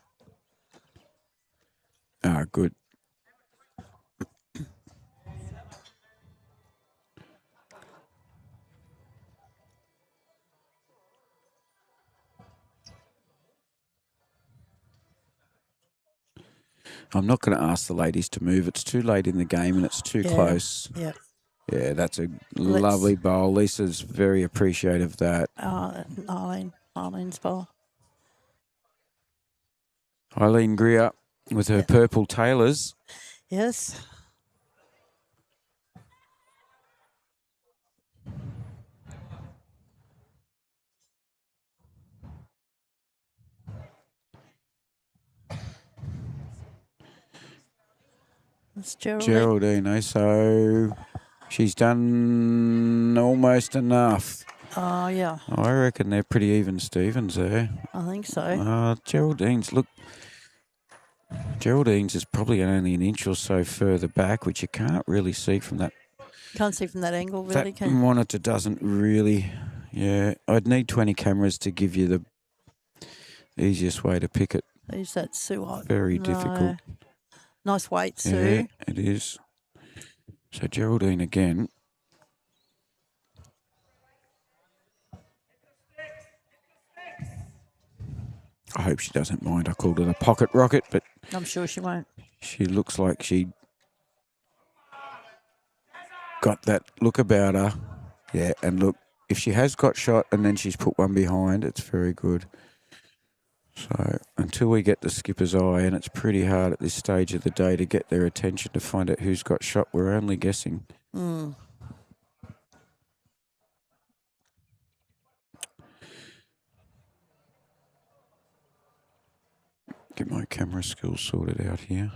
Ah, good. I'm not going to ask the ladies to move. It's too late in the game and it's too close. Yeah. Yeah, that's a lovely bowl. Lisa's very appreciative of that. Eileen's bowl. Eileen Greer with her purple tailors. Yes. It's Geraldine, so she's done almost enough. Oh, yeah. I reckon they're pretty even Stevens there. I think so. Geraldine's is probably only an inch or so further back, which you can't really see from that. Can't see from that angle, really, That can you? monitor doesn't really. Yeah, I'd need 20 cameras to give you the easiest way to pick it. Who's that Sue? Very difficult. Nice weight, Sue. Yeah, it is. So Geraldine again. I hope she doesn't mind. I called it a pocket rocket, but I'm sure she won't. she looks like she got that look about her. Yeah, and look, if she has got shot and then she's put one behind, it's very good. So until we get the skipper's eye, and it's pretty hard at this stage of the day to get their attention to find out who's got shot, we're only guessing. Get my camera skills sorted out here.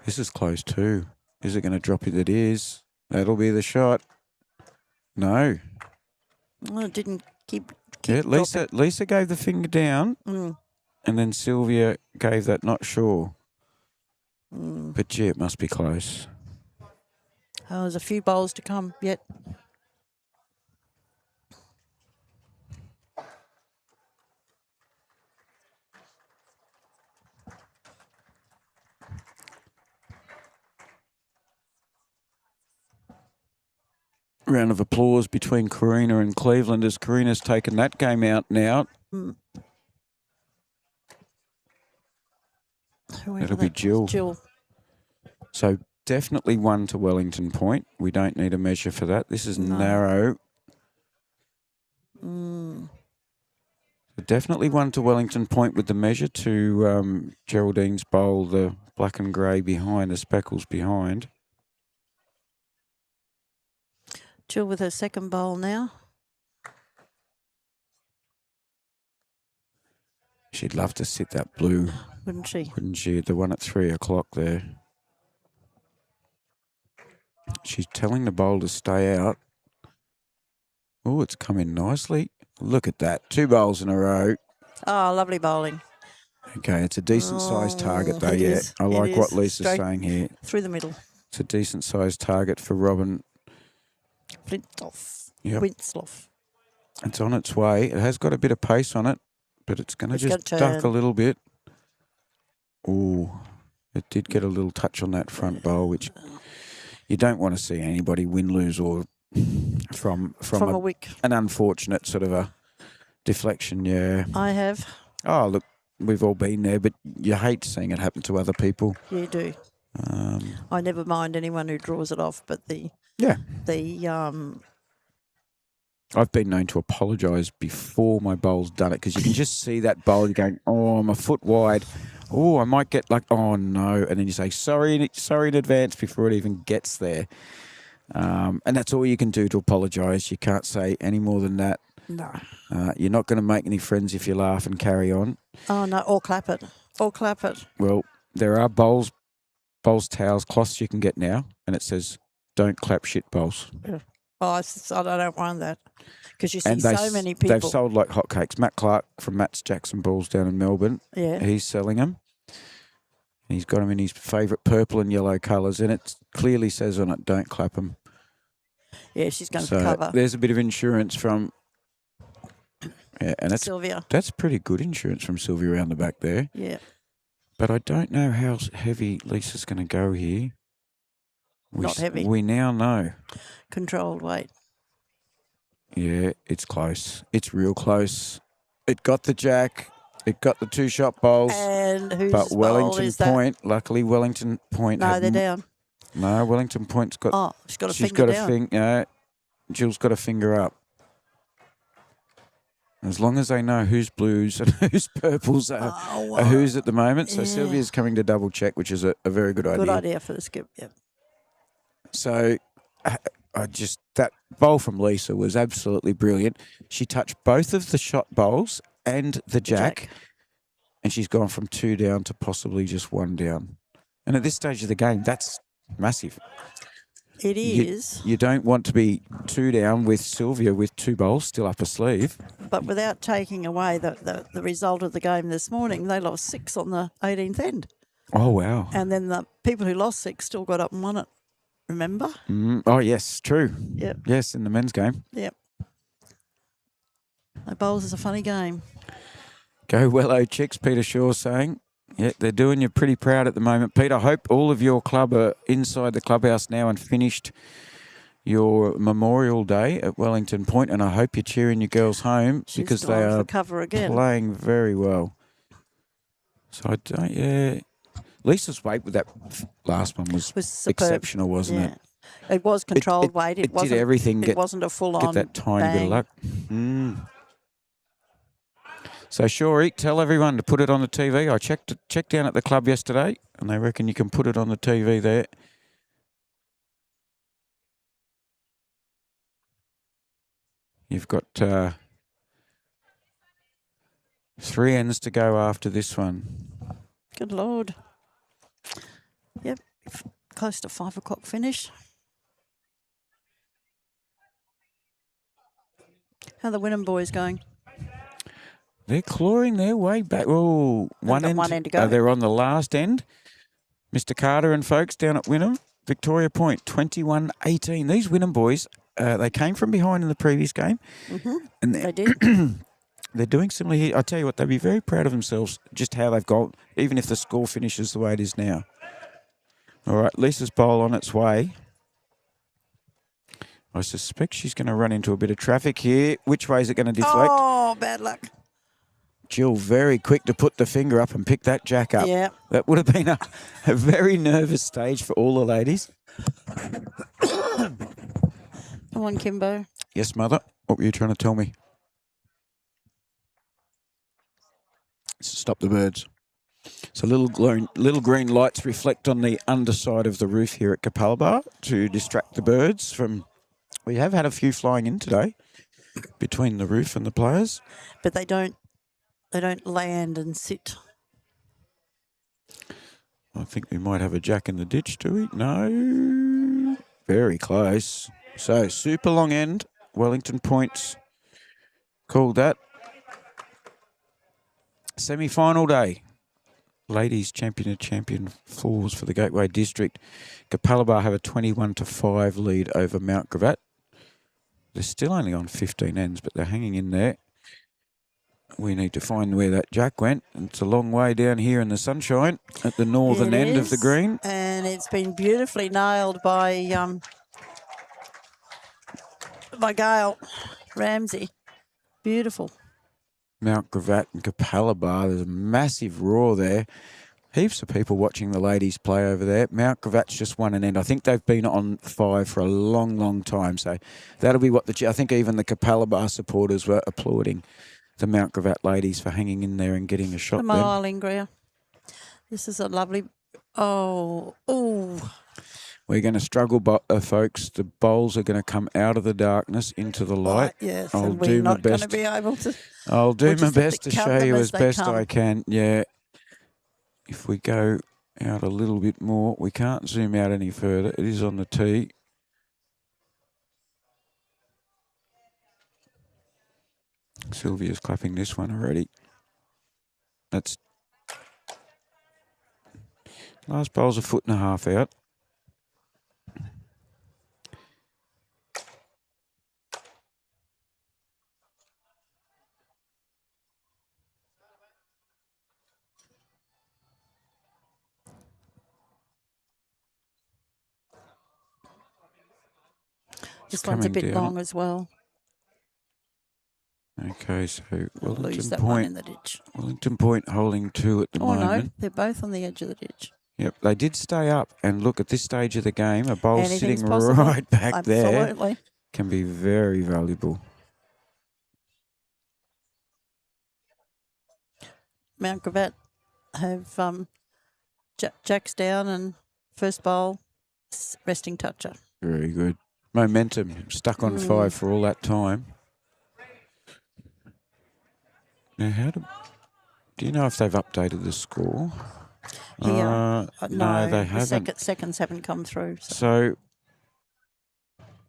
This is close too. Is it going to drop it? It is. That'll be the shot. No. Well, it didn't keep Yeah, Lisa gave the finger down, and then Sylvia gave that not sure. But gee, it must be close. Oh, there's a few bowls to come yet. Round of applause between Karina and Cleveland as Karina's taken that game out now. That'll be Jill. Jill. So definitely one to Wellington Point. We don't need a measure for that. This is narrow. So definitely one to Wellington Point with the measure to Geraldine's bowl, the black and grey behind, the speckles behind. Jill with her second bowl now. She'd love to sit that blue. Wouldn't she? Wouldn't she? The one at 3 o'clock there. She's telling the bowl to stay out. Oh, it's come in nicely. Look at that. 2 bowls in a row. Oh, lovely bowling. Okay, it's a decent sized target though, it yeah. is. I It like what is. Lisa's Straight saying here. Through the middle. It's a decent sized target for Robin. Flintoff. Yep. Winsloff. It's on its way. It has got a bit of pace on it, but it's going to just gonna duck a turn. little bit. Oh, it did get a little touch on that front bowl, which you don't want to see anybody win, lose, or from a wick. an unfortunate sort of a deflection, yeah. I have. Oh, look, we've all been there, but you hate seeing it happen to other people. You do. I never mind anyone who draws it off, but the I've been known to apologise before my bowl's done it because you can just see that bowl. You're going, oh, I'm a foot wide. Oh, I might get like, oh no, and then you say sorry in advance before it even gets there. And that's all you can do to apologise. You can't say any more than that. No. You're not going to make any friends if you laugh and carry on. Oh no, or clap it. Or clap it. Well, there are bowls, towels, cloths you can get now, and it says, don't clap shit bowls. Yeah. Oh, I don't mind that because you see And so many people. They've sold like hotcakes. Matt Clark from Matt's Jackson Balls down in Melbourne. Yeah. He's selling them. He's got them in his favourite purple and yellow colours, and it clearly says on it, don't clap them. Yeah, she's going So for cover. there's a bit of insurance from, yeah, and Sylvia. that's pretty good insurance from Sylvia around the back there. Yeah. But I don't know how heavy Lisa's going to go here. Not heavy. We now know. Controlled weight. Yeah, it's close. It's real close. It got the jack. It got the 2-shot bowls. And whose But bowl Wellington is that? Point, luckily Wellington Point. No, they're down. No, Wellington Point's got. Oh, she's got a she's finger got down. a Jill's got a finger up. As long as they know whose blues and whose purples are whose at the moment. So Yeah. Sylvia's coming to double check, which is a very good idea. Good idea for the skip, yeah. So that bowl from Lisa was absolutely brilliant. She touched both of the shot bowls and the jack, and she's gone from 2 down to possibly just 1 down. And at this stage of the game, that's massive. It is. You don't want to be 2 down with Sylvia with 2 bowls still up her sleeve. But without taking away the result of the game this morning, they lost 6 on the 18th end. Oh, wow. And then the people who lost 6 still got up and won it. Remember? Oh, yes, true. Yep. Yes, in the men's game. Yep. The bowls is a funny game. Go Wello Chicks, Peter Shaw saying. Yeah, they're doing you pretty proud at the moment. Pete, I hope all of your club are inside the clubhouse now and finished your Memorial Day at Wellington Point, and I hope you're cheering your girls home because they are cover again. playing very well. So I don't, yeah. Lisa's weight with that last one was exceptional, wasn't it? It was controlled weight. It did everything. It wasn't a full-on get that tiny bit of luck. So, Shorey, tell everyone to put it on the TV. I checked down at the club yesterday, and they reckon you can put it on the TV there. You've got 3 ends to go after this one. Good Lord. Yep, close to 5 o'clock finish. How are the Wynnum boys going? They're clawing their way back. Oh, one end to go. They're on the last end. Mr. Carter and folks down at Wynnum. Victoria Point, 21-18. These Wynnum boys, they came from behind in the previous game. And They did. they're doing similar here. I tell you what, they'd be very proud of themselves just how they've gone, even if the score finishes the way it is now. All right, Lisa's bowl on its way. I suspect she's going to run into a bit of traffic here. Which way is it going to deflect? Oh, bad luck. Jill very quick to put the finger up and pick that jack up. Yeah. That would have been a very nervous stage for all the ladies. Come on, Kimbo. Yes, Mother. What were you trying to tell me? Stop the birds. So little green lights reflect on the underside of the roof here at Capalaba to distract the birds from... We have had a few flying in today between the roof and the players. But they don't land and sit. I think we might have a jack in the ditch, do we? No. Very close. So super long end. Wellington Points called that. Semi-final day. Ladies champion fours for the Gateway District. Capalaba have a 21-5 lead over Mount Gravatt. They're still only on 15 ends, but they're hanging in there. We need to find where that jack went. It's a long way down here in the sunshine at the northern end of the green. And it's been beautifully nailed by Gail Ramsey. Beautiful. Mount Gravatt and Capalaba, there's a massive roar there. Heaps of people watching the ladies play over there. Mount Gravatt's just won an end. I think they've been on 5 for a long, long time. So that'll be what I think even the Capalaba supporters were applauding the Mount Gravatt ladies for hanging in there and getting a shot. Come on, Ingria. This is a lovely... Oh. We're going to struggle, folks. The bowls are going to come out of the darkness into the light. Right, yes, I'll and we're do my not going best. to be able to... I'll do my best to count show them you as as they best come. I can. Yeah. If we go out a little bit more, we can't zoom out any further. It is on the tee. Sylvia's clapping this one already. That's last bowl's a 1.5 foot out. This one's a coming bit down. long as well. Okay, so We'll lose Wellington that one Point. in the ditch. Wellington Point holding 2 at the Oh, moment. no, they're both on the edge of the ditch. Yep, they did stay up. And look, at this stage of the game, a bowl Anything's sitting possible. right back there Absolutely. can be very valuable. Mount Gravatt have jacks down and first bowl, resting toucher. Very good. Momentum, stuck on 5 for all that time. Now, do you know if they've updated the score? Here, no, they the haven't. seconds haven't come through. So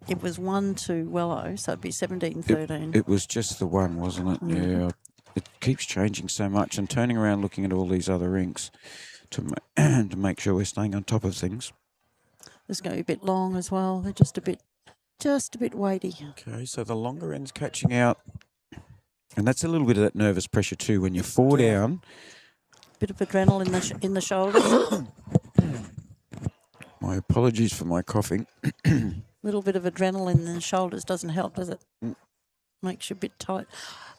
It was 1 to Wello, so it'd be 17-13. it was just the one, wasn't it? Yeah. It keeps changing so much, and turning around looking at all these other rinks to to make sure we're staying on top of things. It's going to be a bit long as well. They're just a bit weighty. Okay, so the longer end's catching out, and that's a little bit of that nervous pressure too when you're 4 down. Bit of adrenaline in the shoulders. My apologies for my coughing. Little bit of adrenaline in the shoulders doesn't help, does it? Makes you a bit tight.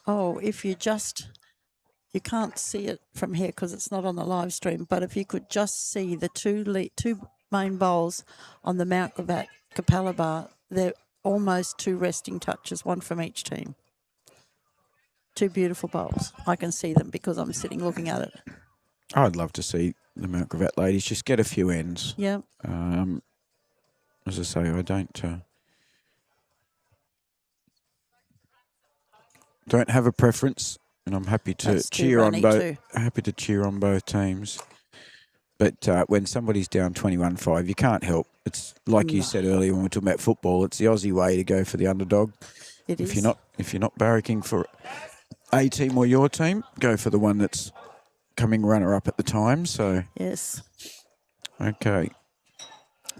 Oh, if you can't see it from here because it's not on the live stream, but if you could just see the two main bowls on the Mount Gravatt Capalaba, they're almost 2 resting touches, 1 from each team. 2 beautiful bowls. I can see them because I'm sitting looking at it. I'd love to see the Mount Gravatt ladies just get a few ends. Yeah. As I say, I don't have a preference, and I'm happy to cheer on both. Too. Happy to cheer on both teams. But when somebody's down 21-5, you can't help. It's like you said earlier when we were talking about football. It's the Aussie way to go for the underdog. It is. If you're not barracking for a team or your team, go for the one that's coming runner-up at the time. So yes. Okay.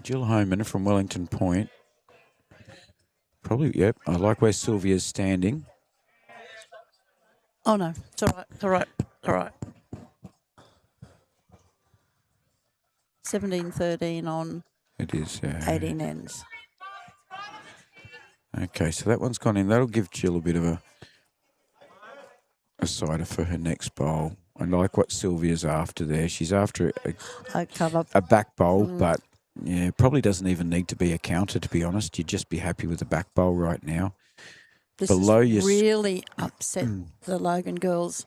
Jill Homan from Wellington Point. Probably, yep. I like where Sylvia's standing. Oh, no. It's all right. It's all right. All right. 17-13 on It is. 18 ends. Okay, so that one's gone in. That'll give Jill a bit of a cider for her next bowl. I like what Sylvia's after there. She's after a back bowl, but yeah, probably doesn't even need to be a counter, to be honest. You'd just be happy with the back bowl right now. This Below is really upset the Logan girls.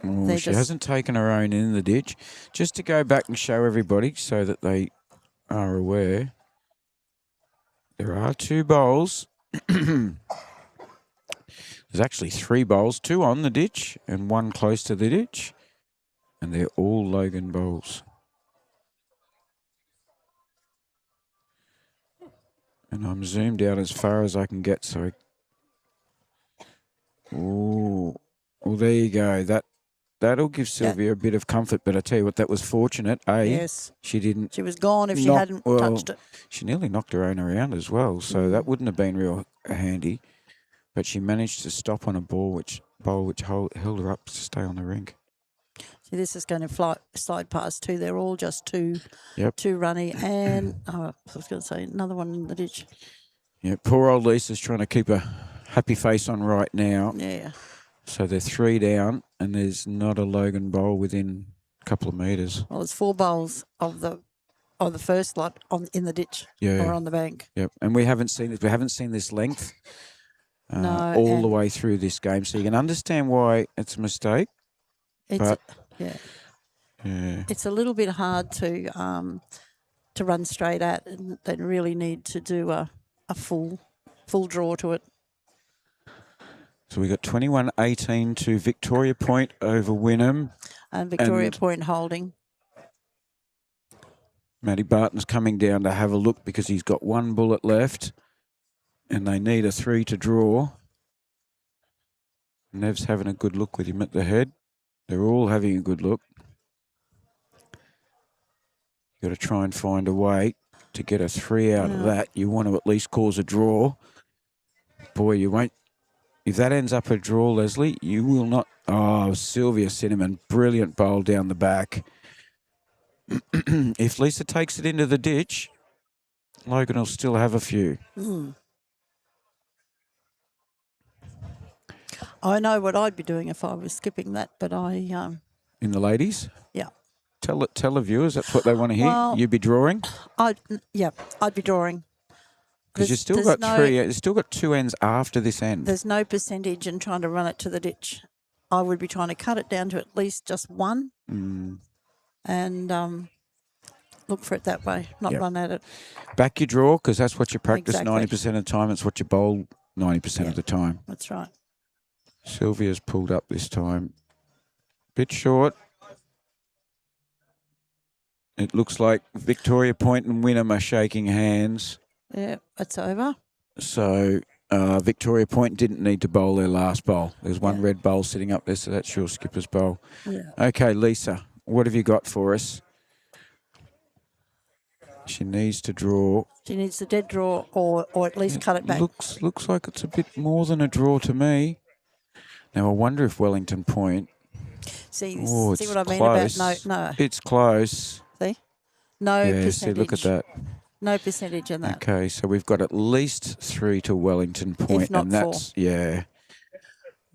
Oh, she hasn't taken her own in the ditch. Just to go back and show everybody so that they are aware, there are 2 bowls. There's actually 3 bowls, 2 on the ditch and 1 close to the ditch. And they're all Logan bowls. And I'm zoomed out as far as I can get, so... Oh, well, there you go. That'll give Sylvia a bit of comfort, but I tell you what, that was fortunate. Yes. She didn't... She was gone if she hadn't touched it. She nearly knocked her own around as well, so that wouldn't have been real handy. But she managed to stop on a bowl which held her up to stay on the rink. See, this is going to slide past 2. They're all just too runny. And, I was going to say, another one in the ditch. Yeah, poor old Lisa's trying to keep a happy face on right now. Yeah. So they're 3 down, and there's not a Logan bowl within a couple of metres. Well, there's 4 bowls of the first lot in the ditch or on the bank. Yep, and we haven't seen this. We haven't seen this length all the way through this game, so you can understand why it's a mistake. It's a little bit hard to run straight at, and they really need to do a full draw to it. So we got 21-18 to Victoria Point over Wynnum. And Victoria Point holding. Matty Barton's coming down to have a look because he's got 1 bullet left and they need a 3 to draw. Nev's having a good look with him at the head. They're all having a good look. You've got to try and find a way to get a 3 out of that. You want to at least cause a draw. Boy, you won't. If that ends up a draw, Leslie, you will not. Oh, Sylvia Cinnamon, brilliant bowl down the back. If Lisa takes it into the ditch, Logan will still have a few. I know what I'd be doing if I was skipping that, but In the ladies? yeah. Tell the viewers that's what they want to hear. Well, You'd be drawing? I'd be drawing. Because you've still got you've still got 2 ends after this end. There's no percentage in trying to run it to the ditch. I would be trying to cut it down to at least just one and look for it that way, not run at it. Back your draw, because that's what you practice Exactly. 90% of the time. It's what you bowl 90% of the time. That's right. Sylvia's pulled up this time. Bit short. It looks like Victoria Point and Wynnum are shaking hands. Yeah, it's over. So Victoria Point didn't need to bowl their last bowl. There's one red bowl sitting up there, so that's your skipper's bowl. Yeah. Okay, Lisa, what have you got for us? She needs to draw. She needs the dead draw or at least cut it back. Looks like it's a bit more than a draw to me. Now, I wonder if Wellington Point... See it's what I mean close. about no. It's close. See? No percentage. See, look at that. No percentage in that. Okay, so we've got at least 3 to Wellington Point, If not and that's 4.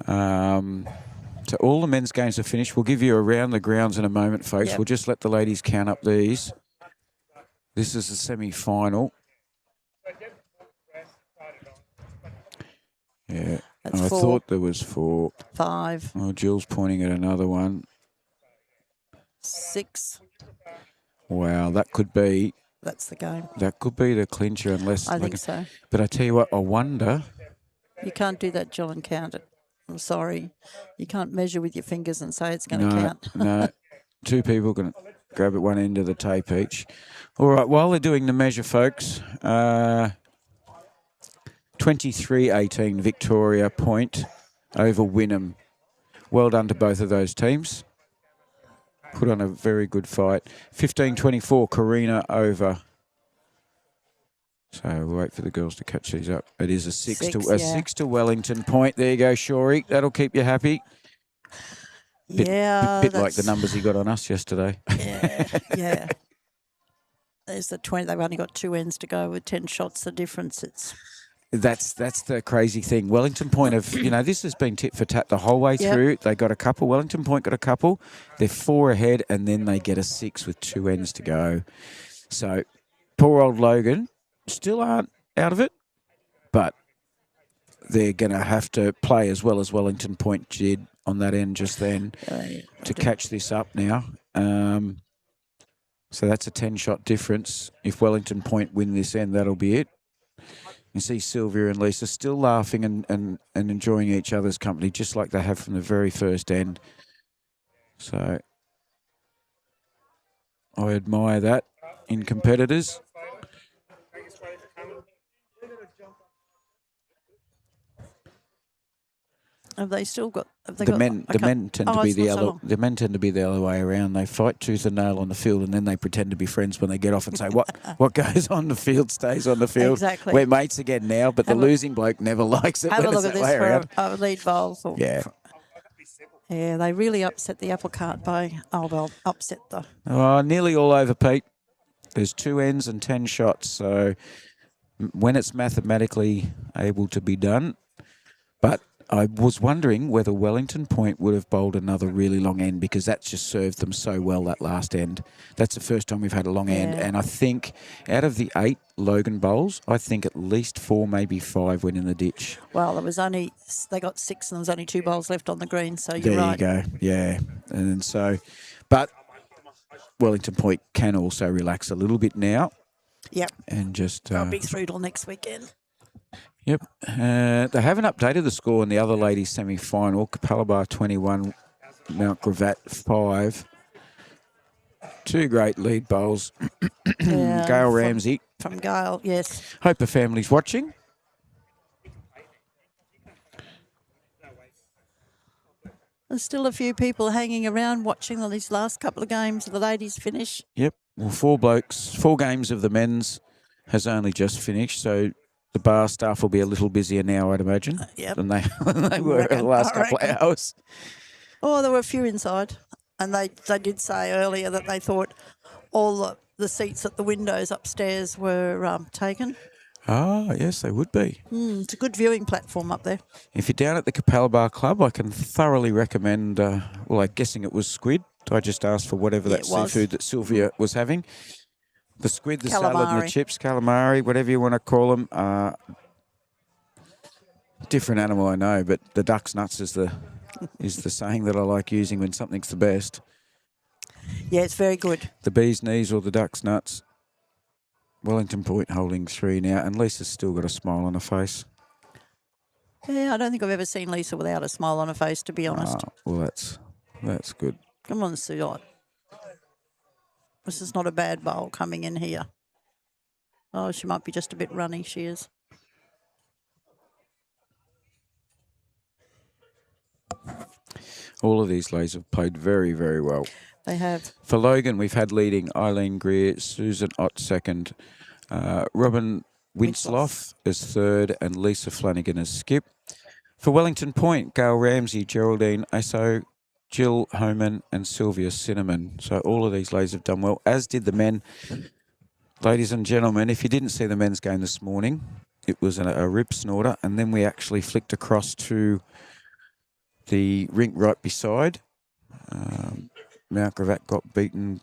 So all the men's games are finished. We'll give you around the grounds in a moment, folks. Yep. We'll just let the ladies count up these. This is the semi-final. Yeah, That's I 4. thought there was 4. 5. Oh, Jill's pointing at another one. 6. Wow, that could be That's the game. the clincher, unless I think so. But I tell you what, I wonder. You can't do that, Jill, and count it. I'm sorry. You can't measure with your fingers and say it's going to count. No, 2 people can grab at one end of the tape each. All right, while they're doing the measure, folks, 23-18 Victoria Point over Wynnum. Well done to both of those teams. Put on a very good fight. 15-24 Karina over. So we'll wait for the girls to catch these up. It is a 6 to Wellington Point. There you go, Shorey. That'll keep you happy. Bit like the numbers he got on us yesterday. Yeah. There's the 20. They've only got 2 ends to go with 10 shots. The difference, That's the crazy thing. Wellington Point have, this has been tit for tat the whole way through. They got a couple. Wellington Point got a couple. They're 4 ahead, and then they get a 6 with 2 ends to go. So poor old Logan still aren't out of it, but they're going to have to play as well as Wellington Point did on that end just then to catch this up now. So that's a 10-shot difference. If Wellington Point win this end, that'll be it. You see Sylvia and Lisa still laughing and enjoying each other's company, just like they have from the very first end. So I admire that in competitors. Have they still got? The men tend to be the other way around. They fight tooth and nail on the field, and then they pretend to be friends when they get off and say, "What goes on the field stays on the field." Exactly. We're mates again now, but the losing bloke never likes it. Have a when look it's at that way around. this for lead bowls. Yeah. Yeah, they really upset the apple cart by. Oh, they'll upset the. Oh, nearly all over, Pete. There's 2 ends and 10 shots, so when it's mathematically able to be done, but I was wondering whether Wellington Point would have bowled another really long end, because that's just served them so well, that last end. That's the first time we've had a long end. And I think out of the 8 Logan bowls, I think at least 4, maybe 5 went in the ditch. Well, they got 6 and there was only 2 bowls left on the green, so you're right. There you go, yeah. And so, but Wellington Point can also relax a little bit now. Yep. And just... I'll be through till next weekend. Yep. They haven't updated the score in the other ladies' semi-final. Capalaba 21, Mount Gravatt 5. 2 great lead bowls. Gail Ramsey. From Gail, yes. Hope the family's watching. There's still a few people hanging around watching these last couple of games of the ladies finish. Yep. Well, 4 games of the men's has only just finished, so the bar staff will be a little busier now, I'd imagine, than they were the last couple of hours. Oh, there were a few inside, and they did say earlier that they thought all the seats at the windows upstairs were taken. Ah, yes, they would be. It's a good viewing platform up there. If you're down at the Capalaba Bar Club, I can thoroughly recommend, well, I'm guessing it was squid. I just asked for whatever Yeah, that it was. seafood that Sylvia was having. The squid, the salad and the Calamari. chips, calamari, whatever you want to call them. Different animal, I know, but the duck's nuts is the saying that I like using when something's the best. Yeah, it's very good. The bee's knees or the duck's nuts. Wellington Point holding 3 now, and Lisa's still got a smile on her face. Yeah, I don't think I've ever seen Lisa without a smile on her face, to be honest. Well, that's good. Come on, Sue. This is not a bad bowl coming in here. Oh, she might be just a bit runny, she is. All of these ladies have played very, very well. They have. For Logan, we've had leading Eileen Greer, Susan Ott second, Robin Winsloth is third, and Lisa Flanagan is skip. For Wellington Point, Gail Ramsey, Geraldine Aso, Jill Homan, and Sylvia Cinnamon. So all of these ladies have done well, as did the men. Ladies and gentlemen, if you didn't see the men's game this morning, it was a rib snorter, and then we actually flicked across to the rink right beside. Mount Gravatt got beaten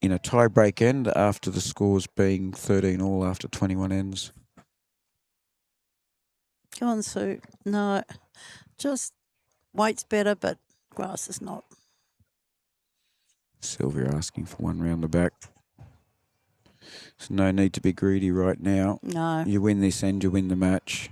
in a tie-break end after the scores being 13 all after 21 ends. Come on, Sue. No, just weight's better, but grass is not. Sylvia asking for one round the back. There's no need to be greedy right now. No. You win this end, you win the match.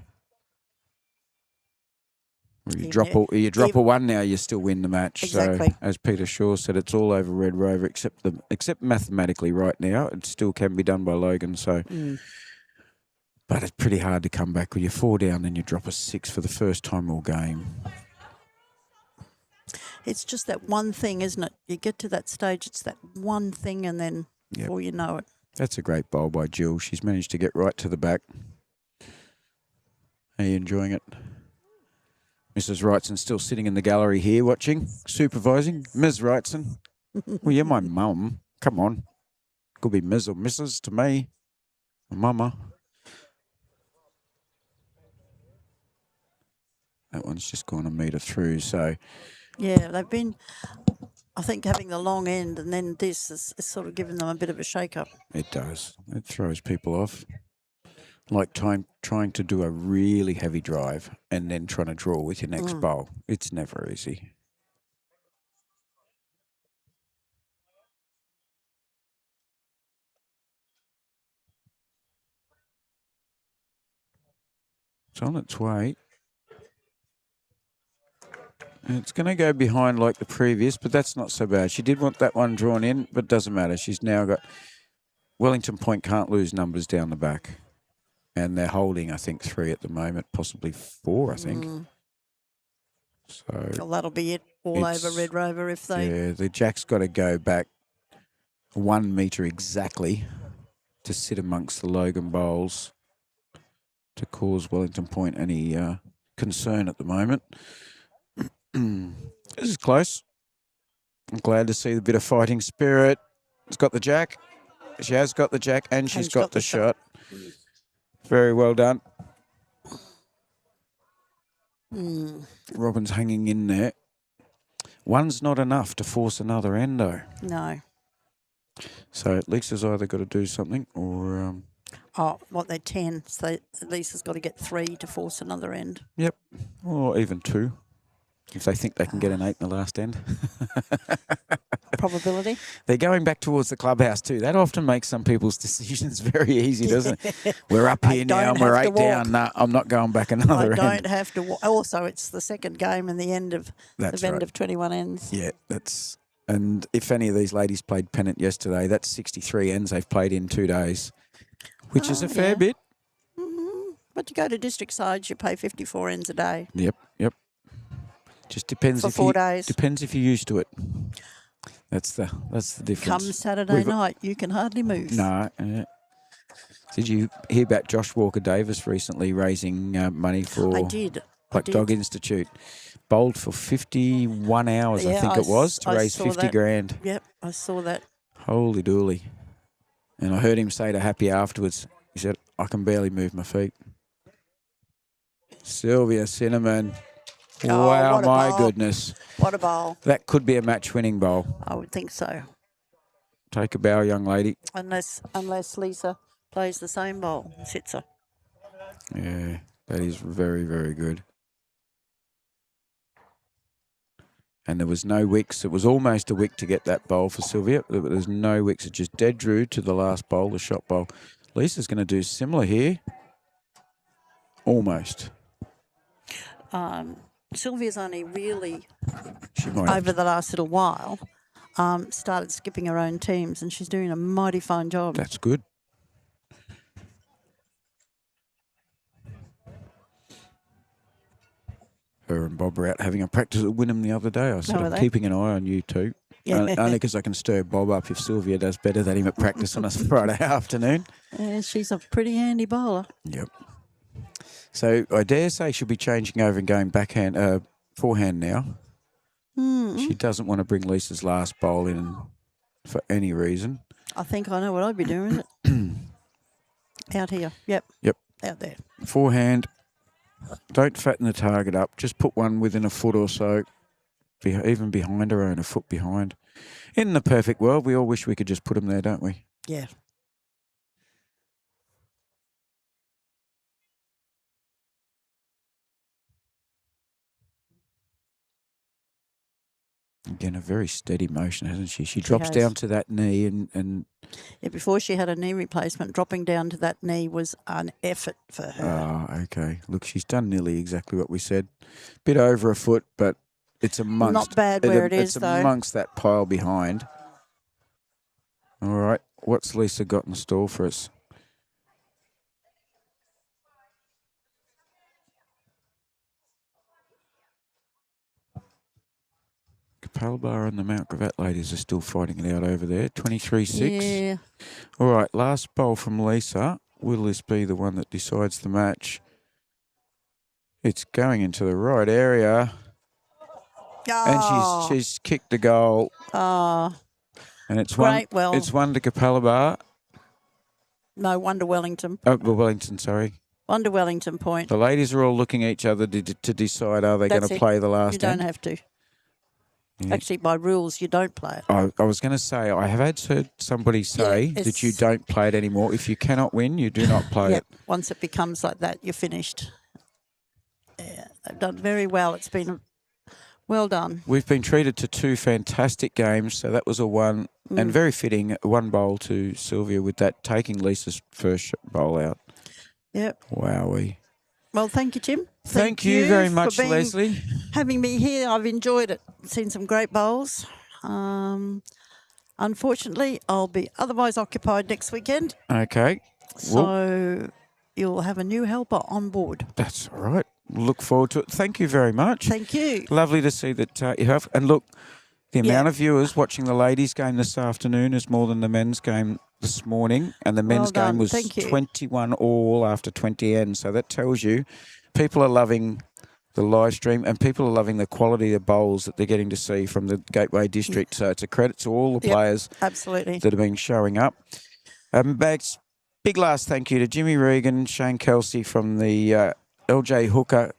Or you Yeah. drop a one now, you still win the match. Exactly. So, as Peter Shaw said, it's all over Red Rover except mathematically right now. It still can be done by Logan. So, but it's pretty hard to come back when you're 4 down and you drop a 6 for the first time all game. It's just that one thing, isn't it? You get to that stage, it's that one thing, and then before you know it. That's a great bowl by Jill. She's managed to get right to the back. Are you enjoying it? Mrs. Wrightson still sitting in the gallery here watching, supervising. Ms. Wrightson. Well, you're my mum. Come on. Could be Ms. or Mrs. to me. Or Mama. That one's just gone a metre through, so... Yeah, they've been, I think, having the long end, and then this is sort of giving them a bit of a shake-up. It does. It throws people off. Like trying to do a really heavy drive and then trying to draw with your next bowl. It's never easy. It's on its way. It's going to go behind like the previous, but that's not so bad. She did want that one drawn in, but doesn't matter. She's now got... Wellington Point can't lose numbers down the back. And they're holding, I think, 3 at the moment, possibly 4, I think. So Well, that'll be it all over Red Rover if they... Yeah, the jack's got to go back 1 metre exactly to sit amongst the Logan bowls to cause Wellington Point any concern at the moment. This is close. I'm glad to see the bit of fighting spirit. It's got the jack. She has got the jack and she's got the shot. Very well done. Robin's hanging in there. One's not enough to force another endo. No. So Lisa's either got to do something or... they're 10. So Lisa's got to get 3 to force another end. Yep. Or even 2. If they think they can get an 8 in the last end. Probability. They're going back towards the clubhouse too. That often makes some people's decisions very easy, doesn't it? We're up here now and we're 8 down. No, I'm not going back another end. I don't have to walk. Also, it's the second game and the end of of 21 ends. Yeah, that's... And if any of these ladies played pennant yesterday, that's 63 ends they've played in 2 days, which is a fair bit. But you go to district sides, you pay 54 ends a day. Yep. Just depends for if 4 days. Depends if you're used to it. That's the difference. Come Saturday night, you can hardly move. No. Did you hear about Josh Walker Davis recently raising money for I did. Black Dog Institute? Bowled for 51 hours, I think it was, to raise 50 grand. Yep, I saw that. Holy dooly. And I heard him say to Happy afterwards, he said, I can barely move my feet. Sylvia Cinnamon. Oh, Wow, what a my bowl. goodness. What a bowl. That could be a match-winning bowl. I would think so. Take a bow, young lady. Unless Lisa plays the same bowl and sits her. Yeah, that is very, very good. And there was no wicks. It was almost a wick to get that bowl for Sylvia. But there's no wicks. It just dead drew to the last bowl, the shot bowl. Lisa's going to do similar here. Almost. Sylvia's only really, She might have over the last little while, started skipping her own teams, and she's doing a mighty fine job. That's good. Her and Bob were out having a practice at Wynnum the other day. I said, were I'm they? keeping an eye on you two. Yeah. Only because I can stir Bob up if Sylvia does better than him at practice on a Friday afternoon. Yeah, she's a pretty handy bowler. Yep. So I dare say she'll be changing over and going backhand, forehand now. She doesn't want to bring Lisa's last bowl in for any reason. I think I know what I'd be doing. Out here. Yep. Out there. Forehand. Don't fatten the target up. Just put one within a foot or so, even behind her own, a foot behind. In the perfect world, we all wish we could just put them there, don't we? Yeah. Again, a very steady motion, hasn't she? She drops has. down to that knee and Yeah, before she had a knee replacement, dropping down to that knee was an effort for her. oh, okay. Look, she's done nearly exactly what we said. Bit over a foot, but it's amongst... Not bad where it is, it's though. amongst that pile behind. All right. What's Lisa got in store for us? Capalaba and the Mount Gravatt ladies are still fighting it out over there. 23-6. Yeah. All right, last bowl from Lisa. Will this be the one that decides the match? It's going into the right area. Oh. And she's kicked the goal. Oh. And it's Great, one. well. It's one to Capalaba. No, Wonder Wellington. Oh, well, Wellington, sorry. Wonder Wellington point. The ladies are all looking at each other to decide are they going That's to it. play the last You don't end. have to. Yeah. Actually, by rules, you don't play it. I was going to say, I have heard somebody say that you it's- don't play it anymore. If you cannot win, you do not play it. Once it becomes like that, you're finished. Yeah, they've done very well. It's been well done. We've been treated to two fantastic games, so that was a one, and very fitting, one bowl to Sylvia with that, taking Lisa's first bowl out. Yep. Wowee. Well, thank you, Jim. Thank you very for much, being- Leslie. Having me here, I've enjoyed it. Seen some great bowls. Unfortunately, I'll be otherwise occupied next weekend, Okay, so you'll have a new helper on board. that's all right. Look forward to it. Thank you very much. Thank you. Lovely to see that you have. And look, the Yeah. amount of viewers watching the ladies' game this afternoon is more than the men's game this morning. And the men's Well done. game was Thank you. 21 all after 20 ends. So that tells you people are loving the live stream and people are loving the quality of bowls that they're getting to see from the Gateway District. So it's a credit to all the Yep. players Absolutely. that have been showing up. Bags, big last thank you to Jimmy Regan, Shane Kelsey from the LJ Hooker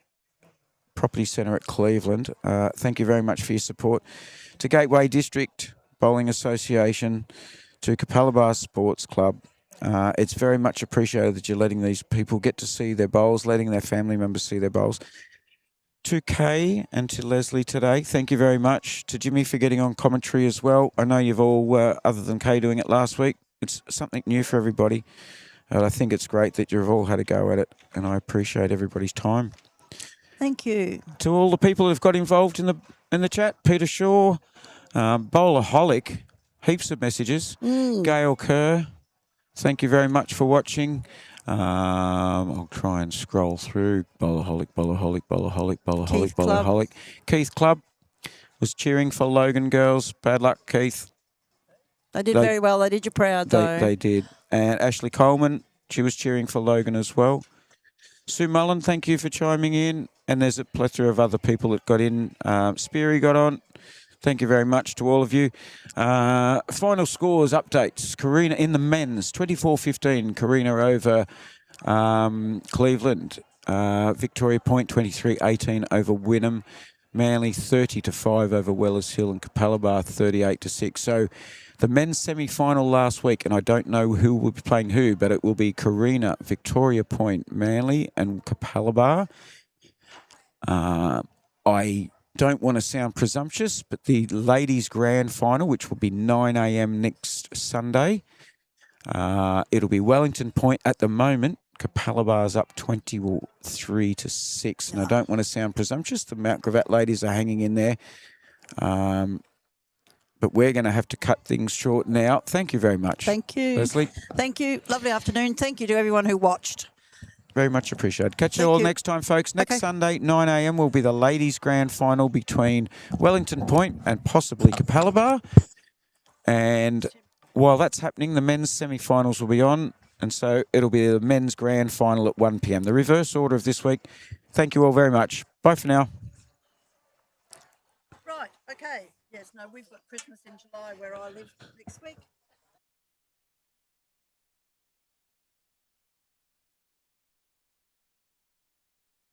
Property Centre at Cleveland. Thank you very much for your support. To Gateway District Bowling Association, to Capalaba Sports Club. It's very much appreciated that you're letting these people get to see their bowls, letting their family members see their bowls. To Kay and to Leslie today, thank you very much. To Jimmy for getting on commentary as well. I know you've all, other than Kay doing it last week, it's something new for everybody. And I think it's great that you've all had a go at it, and I appreciate everybody's time. Thank you. To all the people who've got involved in the chat, Peter Shaw, Bowlerholic, heaps of messages. Gail Kerr, thank you very much for watching. I'll try and scroll through. Bowlerholic. Keith Club. Keith Club was cheering for Logan girls. Bad luck, Keith. They did very well. They did you proud, though. They did. And Ashley Coleman, she was cheering for Logan as well. Sue Mullen, thank you for chiming in. And there's a plethora of other people that got in. Speary got on. Thank you very much to all of you. Final scores, updates. Karina in the men's, 24-15. Karina over Cleveland, Victoria Point 23-18 over Wynnum. Manly 30-5 over Wellers Hill, and Capalaba 38-6. So the men's semi-final last week, and I don't know who will be playing who, but it will be Carina, Victoria Point, Manly, and Capalaba. I don't want to sound presumptuous, but the ladies' grand final, which will be 9 a.m. next Sunday, it'll be Wellington Point at the moment. Capalabar's up 23-6, and I don't want to sound presumptuous. The Mount Gravatt ladies are hanging in there. But we're going to have to cut things short now. Thank you very much. Thank you. Leslie. Thank you. Lovely afternoon. Thank you to everyone who watched. Very much appreciated. Catch you Thank all you. next time, folks. Next Okay. Sunday, 9 a.m. will be the ladies' grand final between Wellington Point and possibly Capalaba. And while that's happening, the men's semi-finals will be on. And so it'll be the men's grand final at 1 p.m. The reverse order of this week. Thank you all very much. Bye for now. Right. Okay. Yes. No, we've got Christmas in July where I live next week.